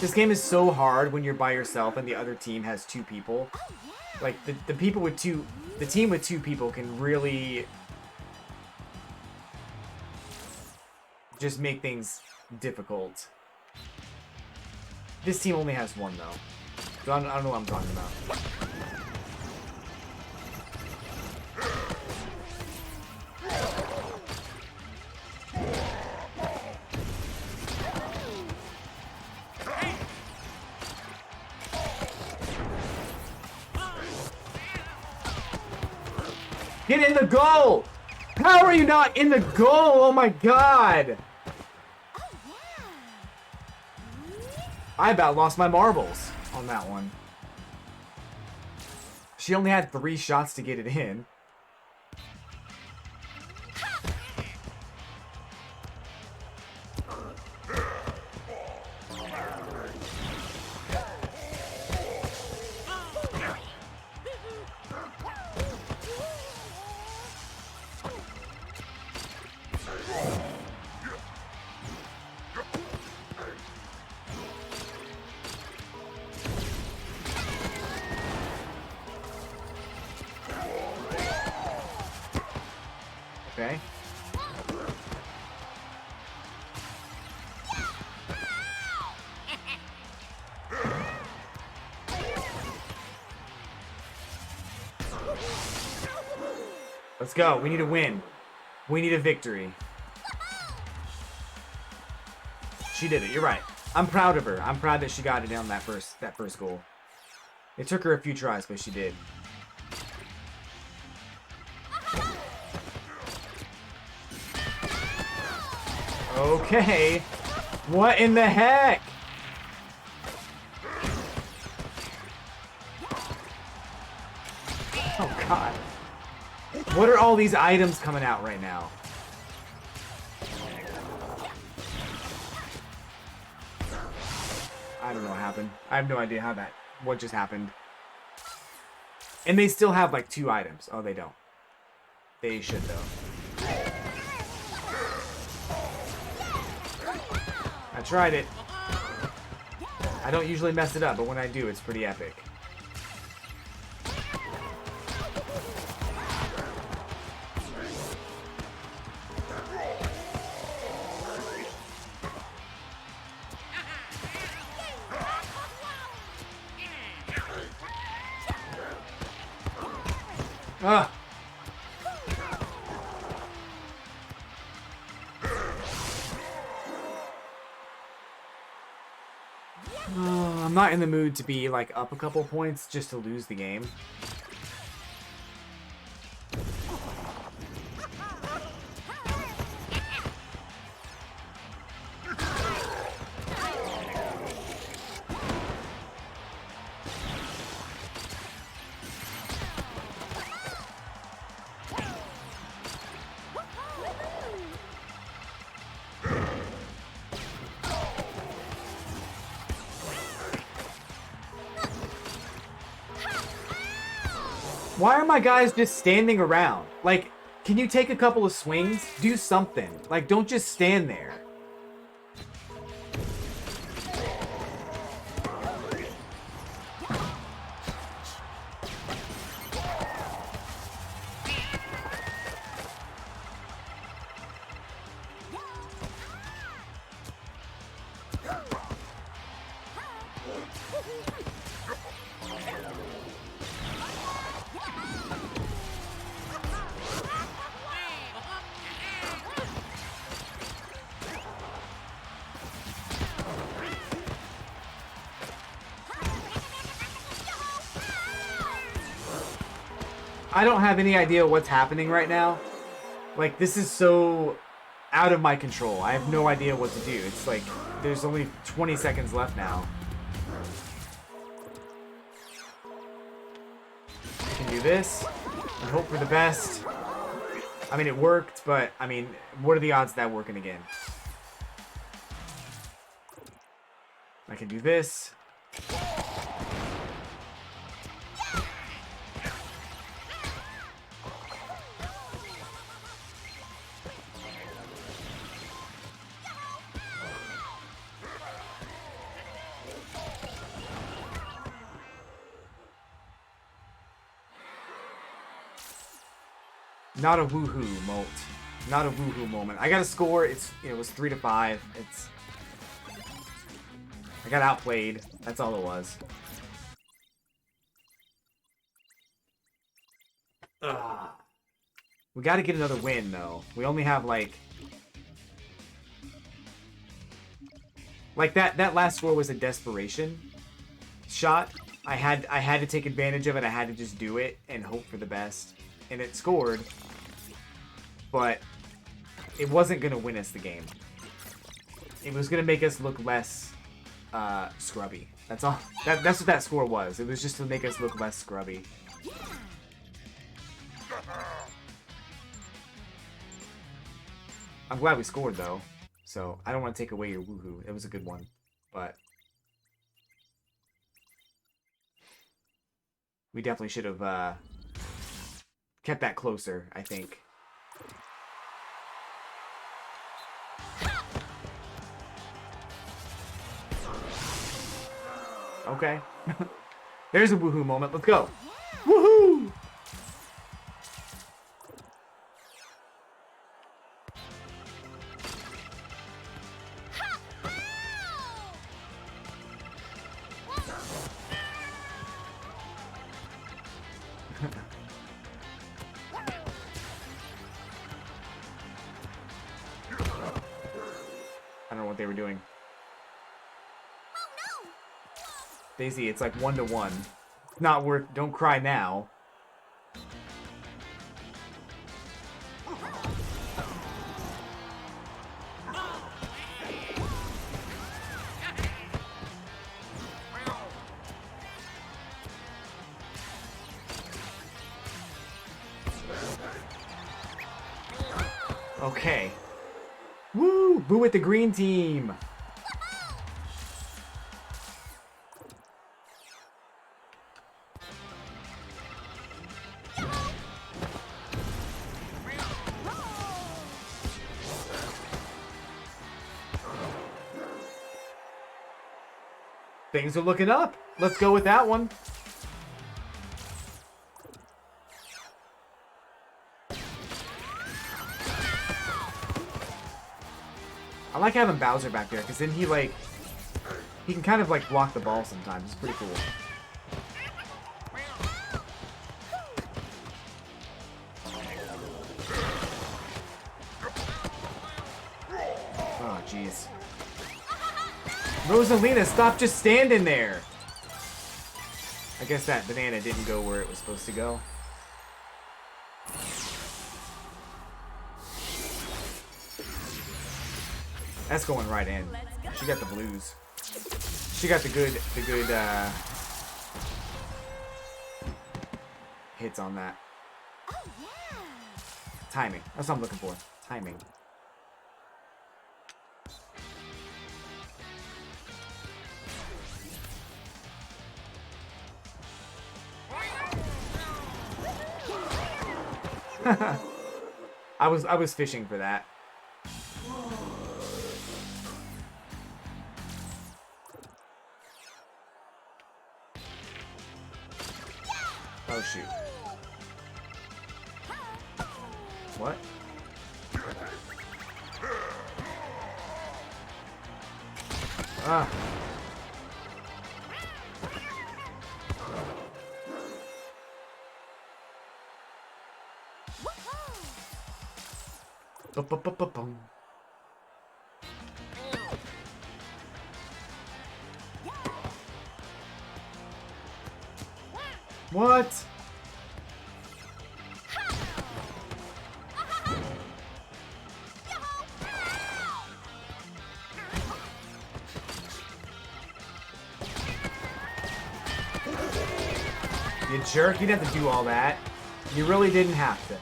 This game is so hard when you're by yourself and the other team has 2 people. Like the people with the team with 2 people can really just make things difficult. This team only has 1 though. So I don't know what I'm talking about. Get in the goal! How are you not in the goal? Oh my god! I about lost my marbles on that one. She only had 3 shots to get it in. Okay. Let's go. We need a win. We need a victory. She did it. You're right. I'm proud of her. I'm proud that she got it down that first goal. It took her a few tries, but she did. Okay. What in the heck? Oh, God. What are all these items coming out right now? I don't know what happened. I have no idea what just happened. And they still have like 2 items. Oh, they don't. They should though. I tried it. I don't usually mess it up, but when I do, it's pretty epic. Ugh. I'm not in the mood to be like up a couple points just to lose the game. Why are my guys just standing around? Like, can you take a couple of swings? Do something. Like, don't just stand there. I don't have any idea what's happening right now. Like, this is so out of my control. I have no idea what to do. It's like, there's only 20 seconds left now. I can do this and hope for the best. I mean, it worked, but, I mean, what are the odds of that working again? I can do this. Not a woohoo mote. Not a woohoo moment. I got a score. It was 3-5. I got outplayed. That's all it was. Ugh. We got to get another win though. We only have like that last score was a desperation shot. I had to take advantage of it. I had to just do it and hope for the best. And it scored. But it wasn't going to win us the game. It was going to make us look less scrubby. That's all. That's what that score was. It was just to make us look less scrubby. I'm glad we scored, though. So, I don't want to take away your woohoo. It was a good one. But we definitely should have kept that closer, I think. Okay. There's a woohoo moment. Let's go. Woohoo! I don't know what they were doing. Daisy, it's like 1-1. Not worth. Don't cry now. Okay. Woo! Boo with the green team. Things are looking up. Let's go with that one. I like having Bowser back there, because then he can kind of like block the ball sometimes. It's pretty cool. jeez. Rosalina, stop just standing there. I guess that banana didn't go where it was supposed to go. That's going right in. She got the blues. She got the good hits on that. Timing. That's what I'm looking for. Timing. I was fishing for that. Oh shoot. What? Ah. Ba-ba-ba-ba-bum. What? You jerk, you didn't have to do all that. You really didn't have to.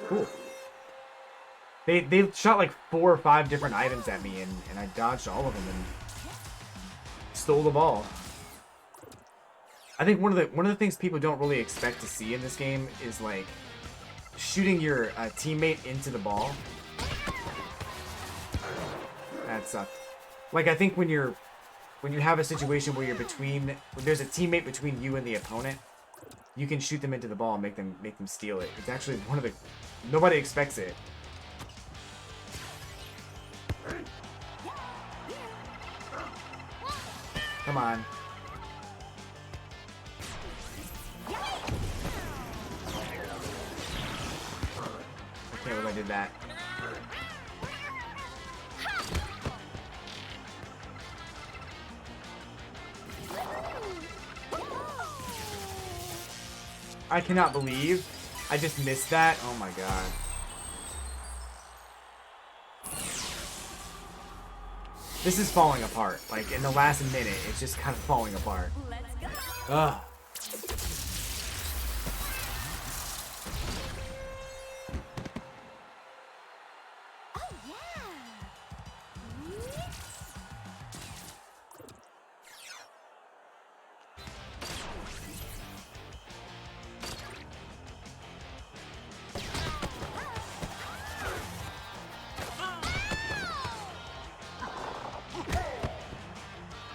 Cool. They shot like 4 or 5 different items at me, and I dodged all of them and stole the ball. I think one of the things people don't really expect to see in this game is like shooting your teammate into the ball. That sucked. Like I think when you have a situation where there's a teammate between you and the opponent, you can shoot them into the ball and make them steal it. It's actually nobody expects it. Come on. I can't believe I did that. I cannot believe I just missed that. Oh my god. This is falling apart. Like, in the last minute, it's just kind of falling apart. Ugh.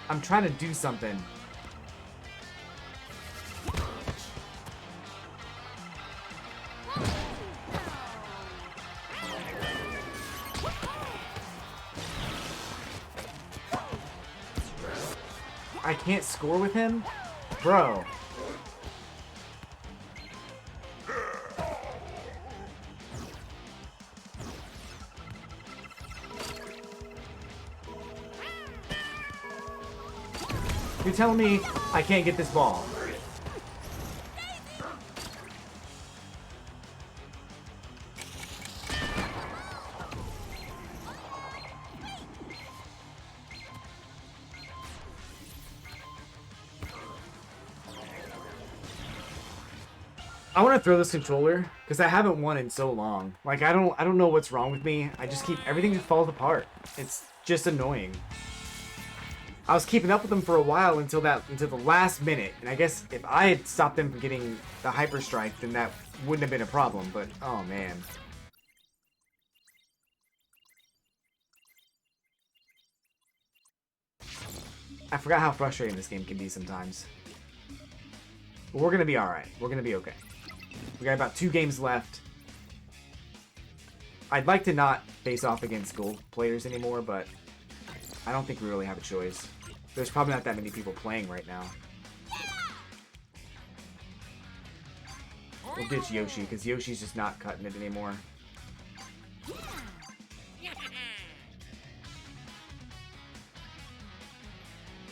I'm trying to do something. I can't score with him? Bro. You're telling me I can't get this ball? I want to throw this controller because I haven't won in so long. Like I don't know what's wrong with me. I just everything just falls apart. It's just annoying. I was keeping up with them for a while until the last minute, and I guess if I had stopped them from getting the Hyper Strike, then that wouldn't have been a problem, but oh man. I forgot how frustrating this game can be sometimes. But we're gonna be alright. We're gonna be okay. We got about 2 games left. I'd like to not face off against gold players anymore, but I don't think we really have a choice. There's probably not that many people playing right now. We'll ditch Yoshi, because Yoshi's just not cutting it anymore.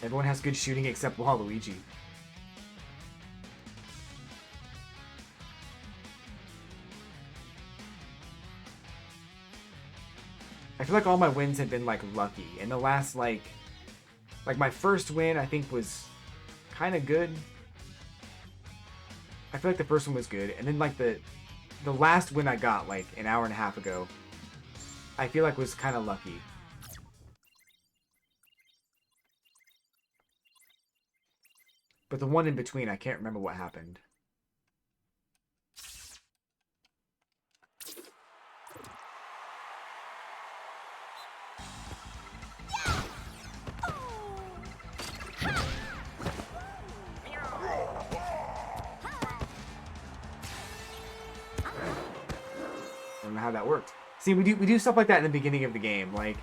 Everyone has good shooting except Waluigi. I feel like all my wins have been, like, lucky. And the last, like my first win, I think, was kind of good. I feel like the first one was good. And then, like, the last win I got, like, an hour and a half ago, I feel like was kind of lucky. But the one in between, I can't remember what happened. I don't know how that worked. See, we do stuff like that in the beginning of the game. Like,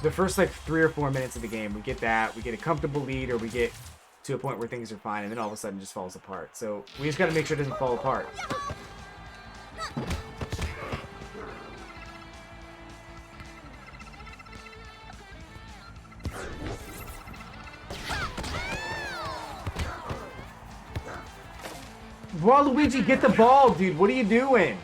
the first, like, 3 or 4 minutes of the game, we get that. We get a comfortable lead, or we get to a point where things are fine, and then all of a sudden it just falls apart. So, we just gotta make sure it doesn't fall apart. Waluigi, get the ball, dude. What are you doing?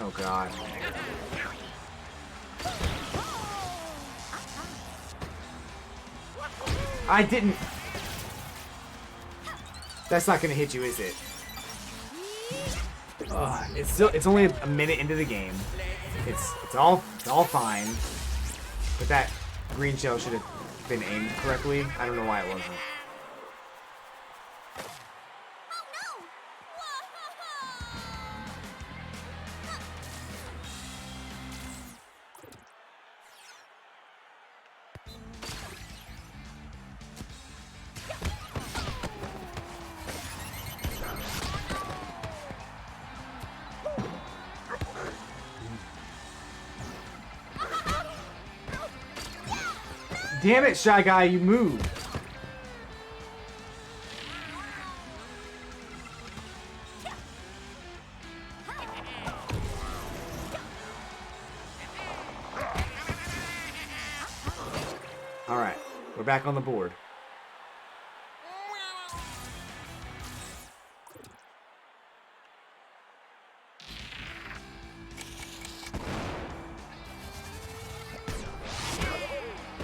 Oh, God. I didn't... That's not gonna hit you, is it? It's only a minute into the game. It's all fine. But that green shell should have been aimed correctly. I don't know why it wasn't. Damn it, Shy Guy, you moved. Alright, we're back on the board.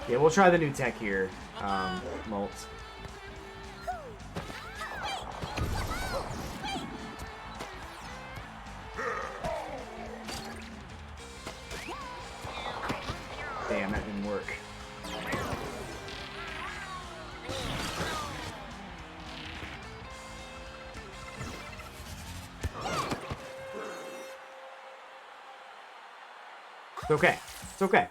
Yeah, we'll try the new tech here, Molt. Damn, that didn't work. It's okay. It's okay.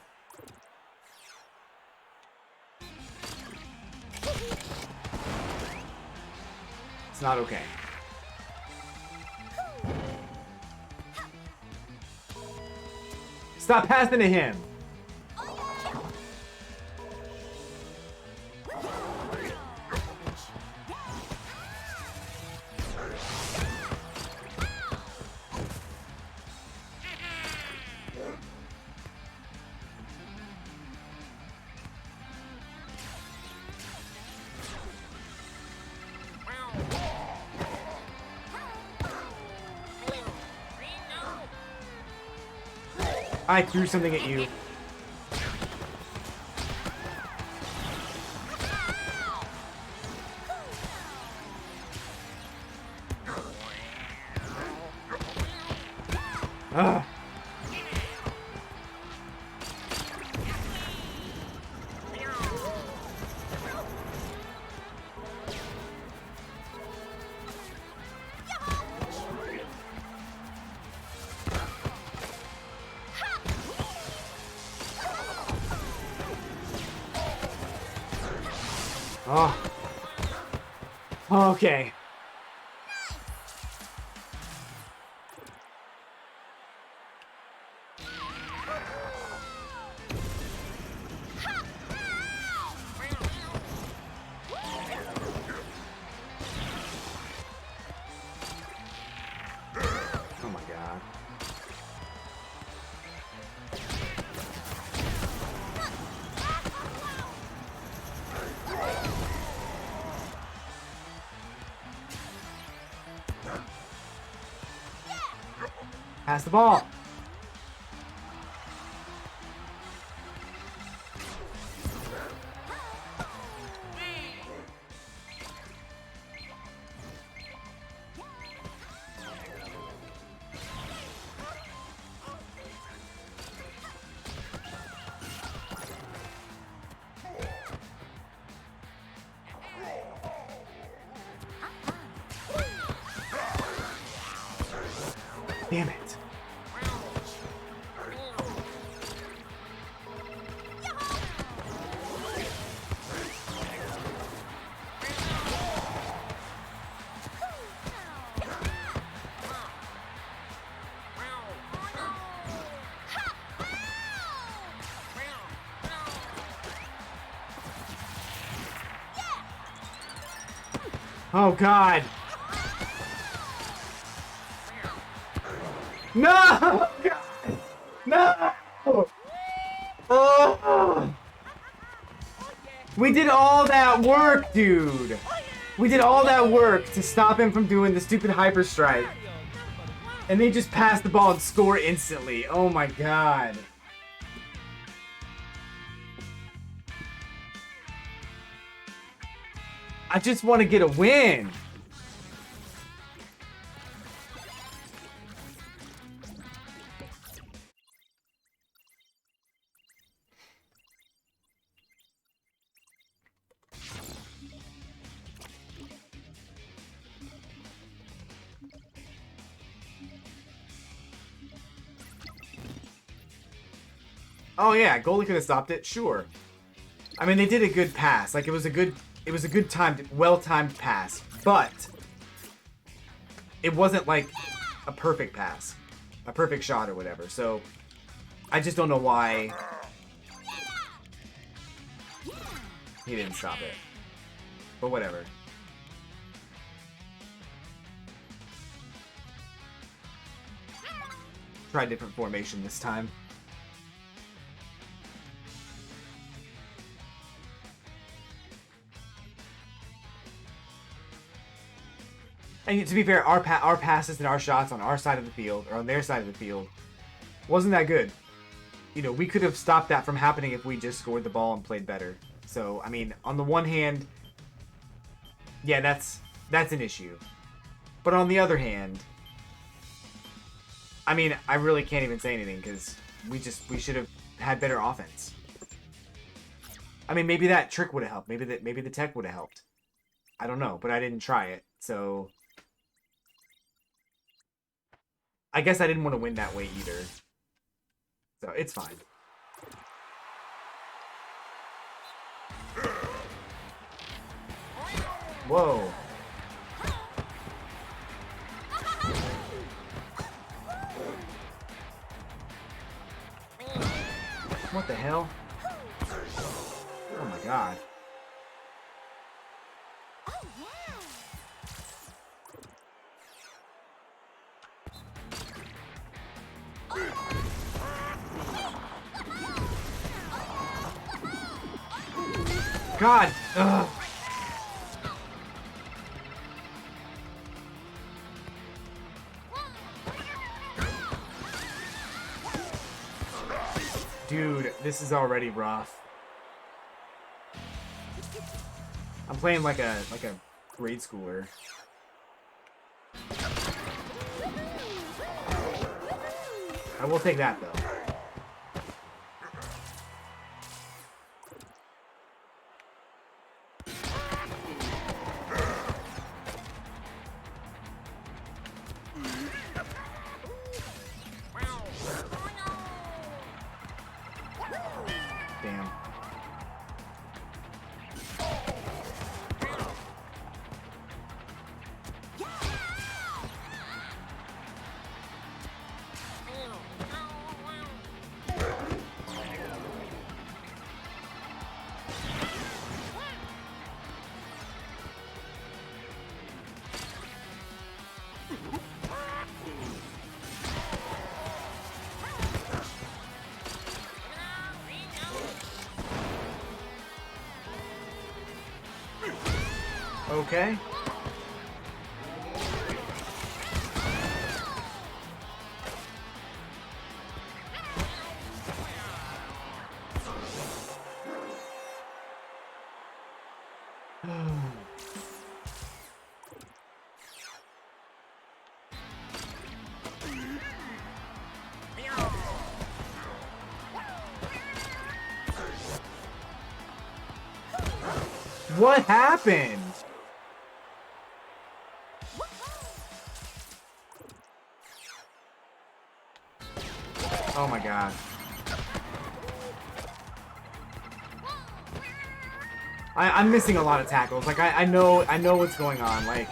It's not okay. Stop passing to him. I threw something at you. Oh. Okay. Oh my god. Pass the ball. Damn it. Oh god. No! God. No! Oh! We did all that work, dude. We did all that work to stop him from doing the stupid hyper strike. And they just pass the ball and score instantly. Oh my god. I just want to get a win. Oh yeah, goalie could have stopped it, sure. I mean, they did a good pass. Like it was a good timed, well-timed pass, but it wasn't like a perfect pass, a perfect shot or whatever. So I just don't know why he didn't stop it. But whatever. Try a different formation this time. And to be fair, our passes and our shots on our side of the field, or on their side of the field, wasn't that good. You know, we could have stopped that from happening if we just scored the ball and played better. So, I mean, on the one hand, yeah, that's an issue. But on the other hand, I mean, I really can't even say anything because we should have had better offense. I mean, maybe that trick would have helped. Maybe the tech would have helped. I don't know, but I didn't try it, so I guess I didn't want to win that way either. So it's fine. Whoa. What the hell? Oh my god. God! Ugh. Dude, this is already rough. I'm playing like a grade schooler. I will take that though. Damn. Okay. What happened? Oh my god. I'm missing a lot of tackles. Like I know what's going on. Like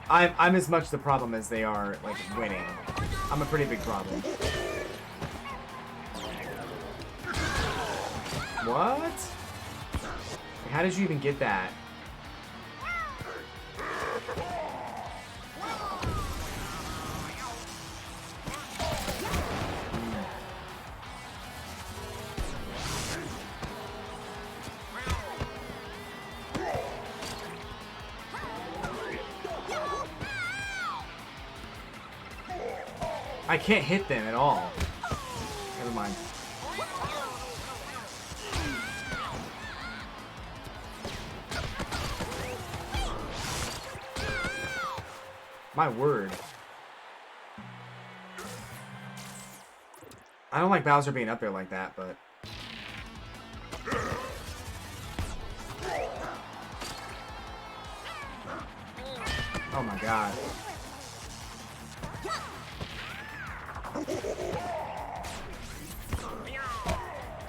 I'm as much the problem as they are like winning. I'm a pretty big problem. What? How did you even get that? I can't hit them at all. Never mind. My word. I don't like Bowser being up there like that, but... Oh my god.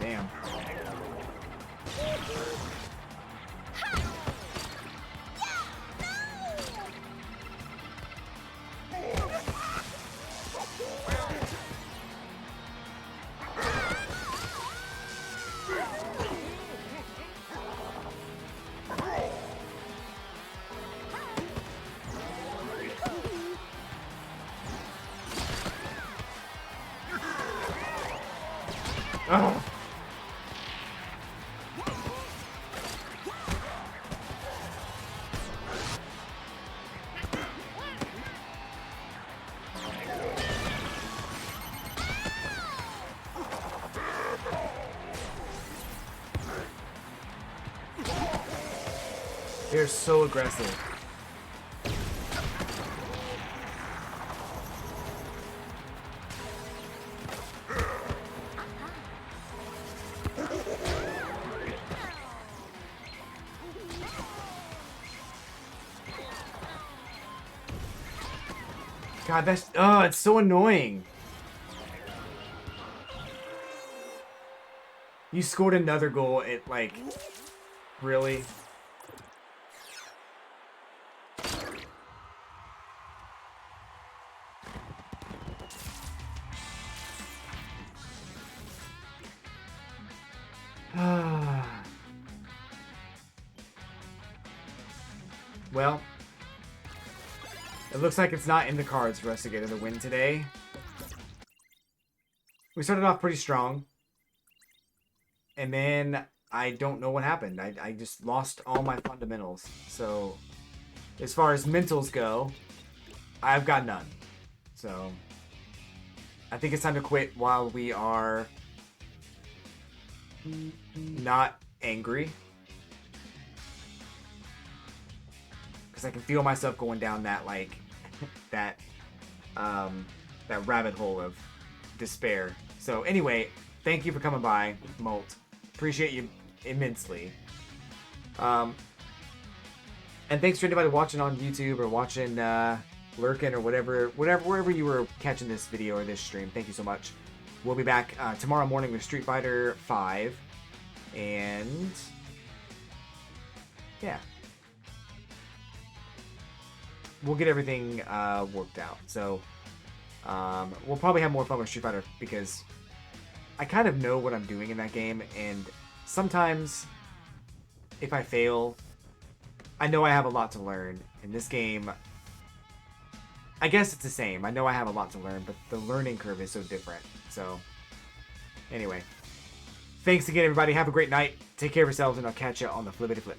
Damn. Oh. They're so aggressive. God, that's... Oh, it's so annoying. You scored another goal at, like... Really? Well... It looks like it's not in the cards for us to get a win today. We started off pretty strong. And then I don't know what happened. I just lost all my fundamentals. So, as far as mentals go, I've got none. So, I think it's time to quit while we are not angry. Because I can feel myself going down that, like, that rabbit hole of despair. So anyway, thank you for coming by, Molt. Appreciate you immensely. And thanks to anybody watching on YouTube or watching Lurkin or wherever you were catching this video or this stream. Thank you so much. We'll be back tomorrow morning with Street Fighter 5. And yeah. We'll get everything worked out. So, we'll probably have more fun with Street Fighter because I kind of know what I'm doing in that game, and sometimes if I fail, I know I have a lot to learn. In this game, I guess it's the same. I know I have a lot to learn, but the learning curve is so different. So, anyway. Thanks again, everybody. Have a great night. Take care of yourselves, and I'll catch you on the Flippity Flip.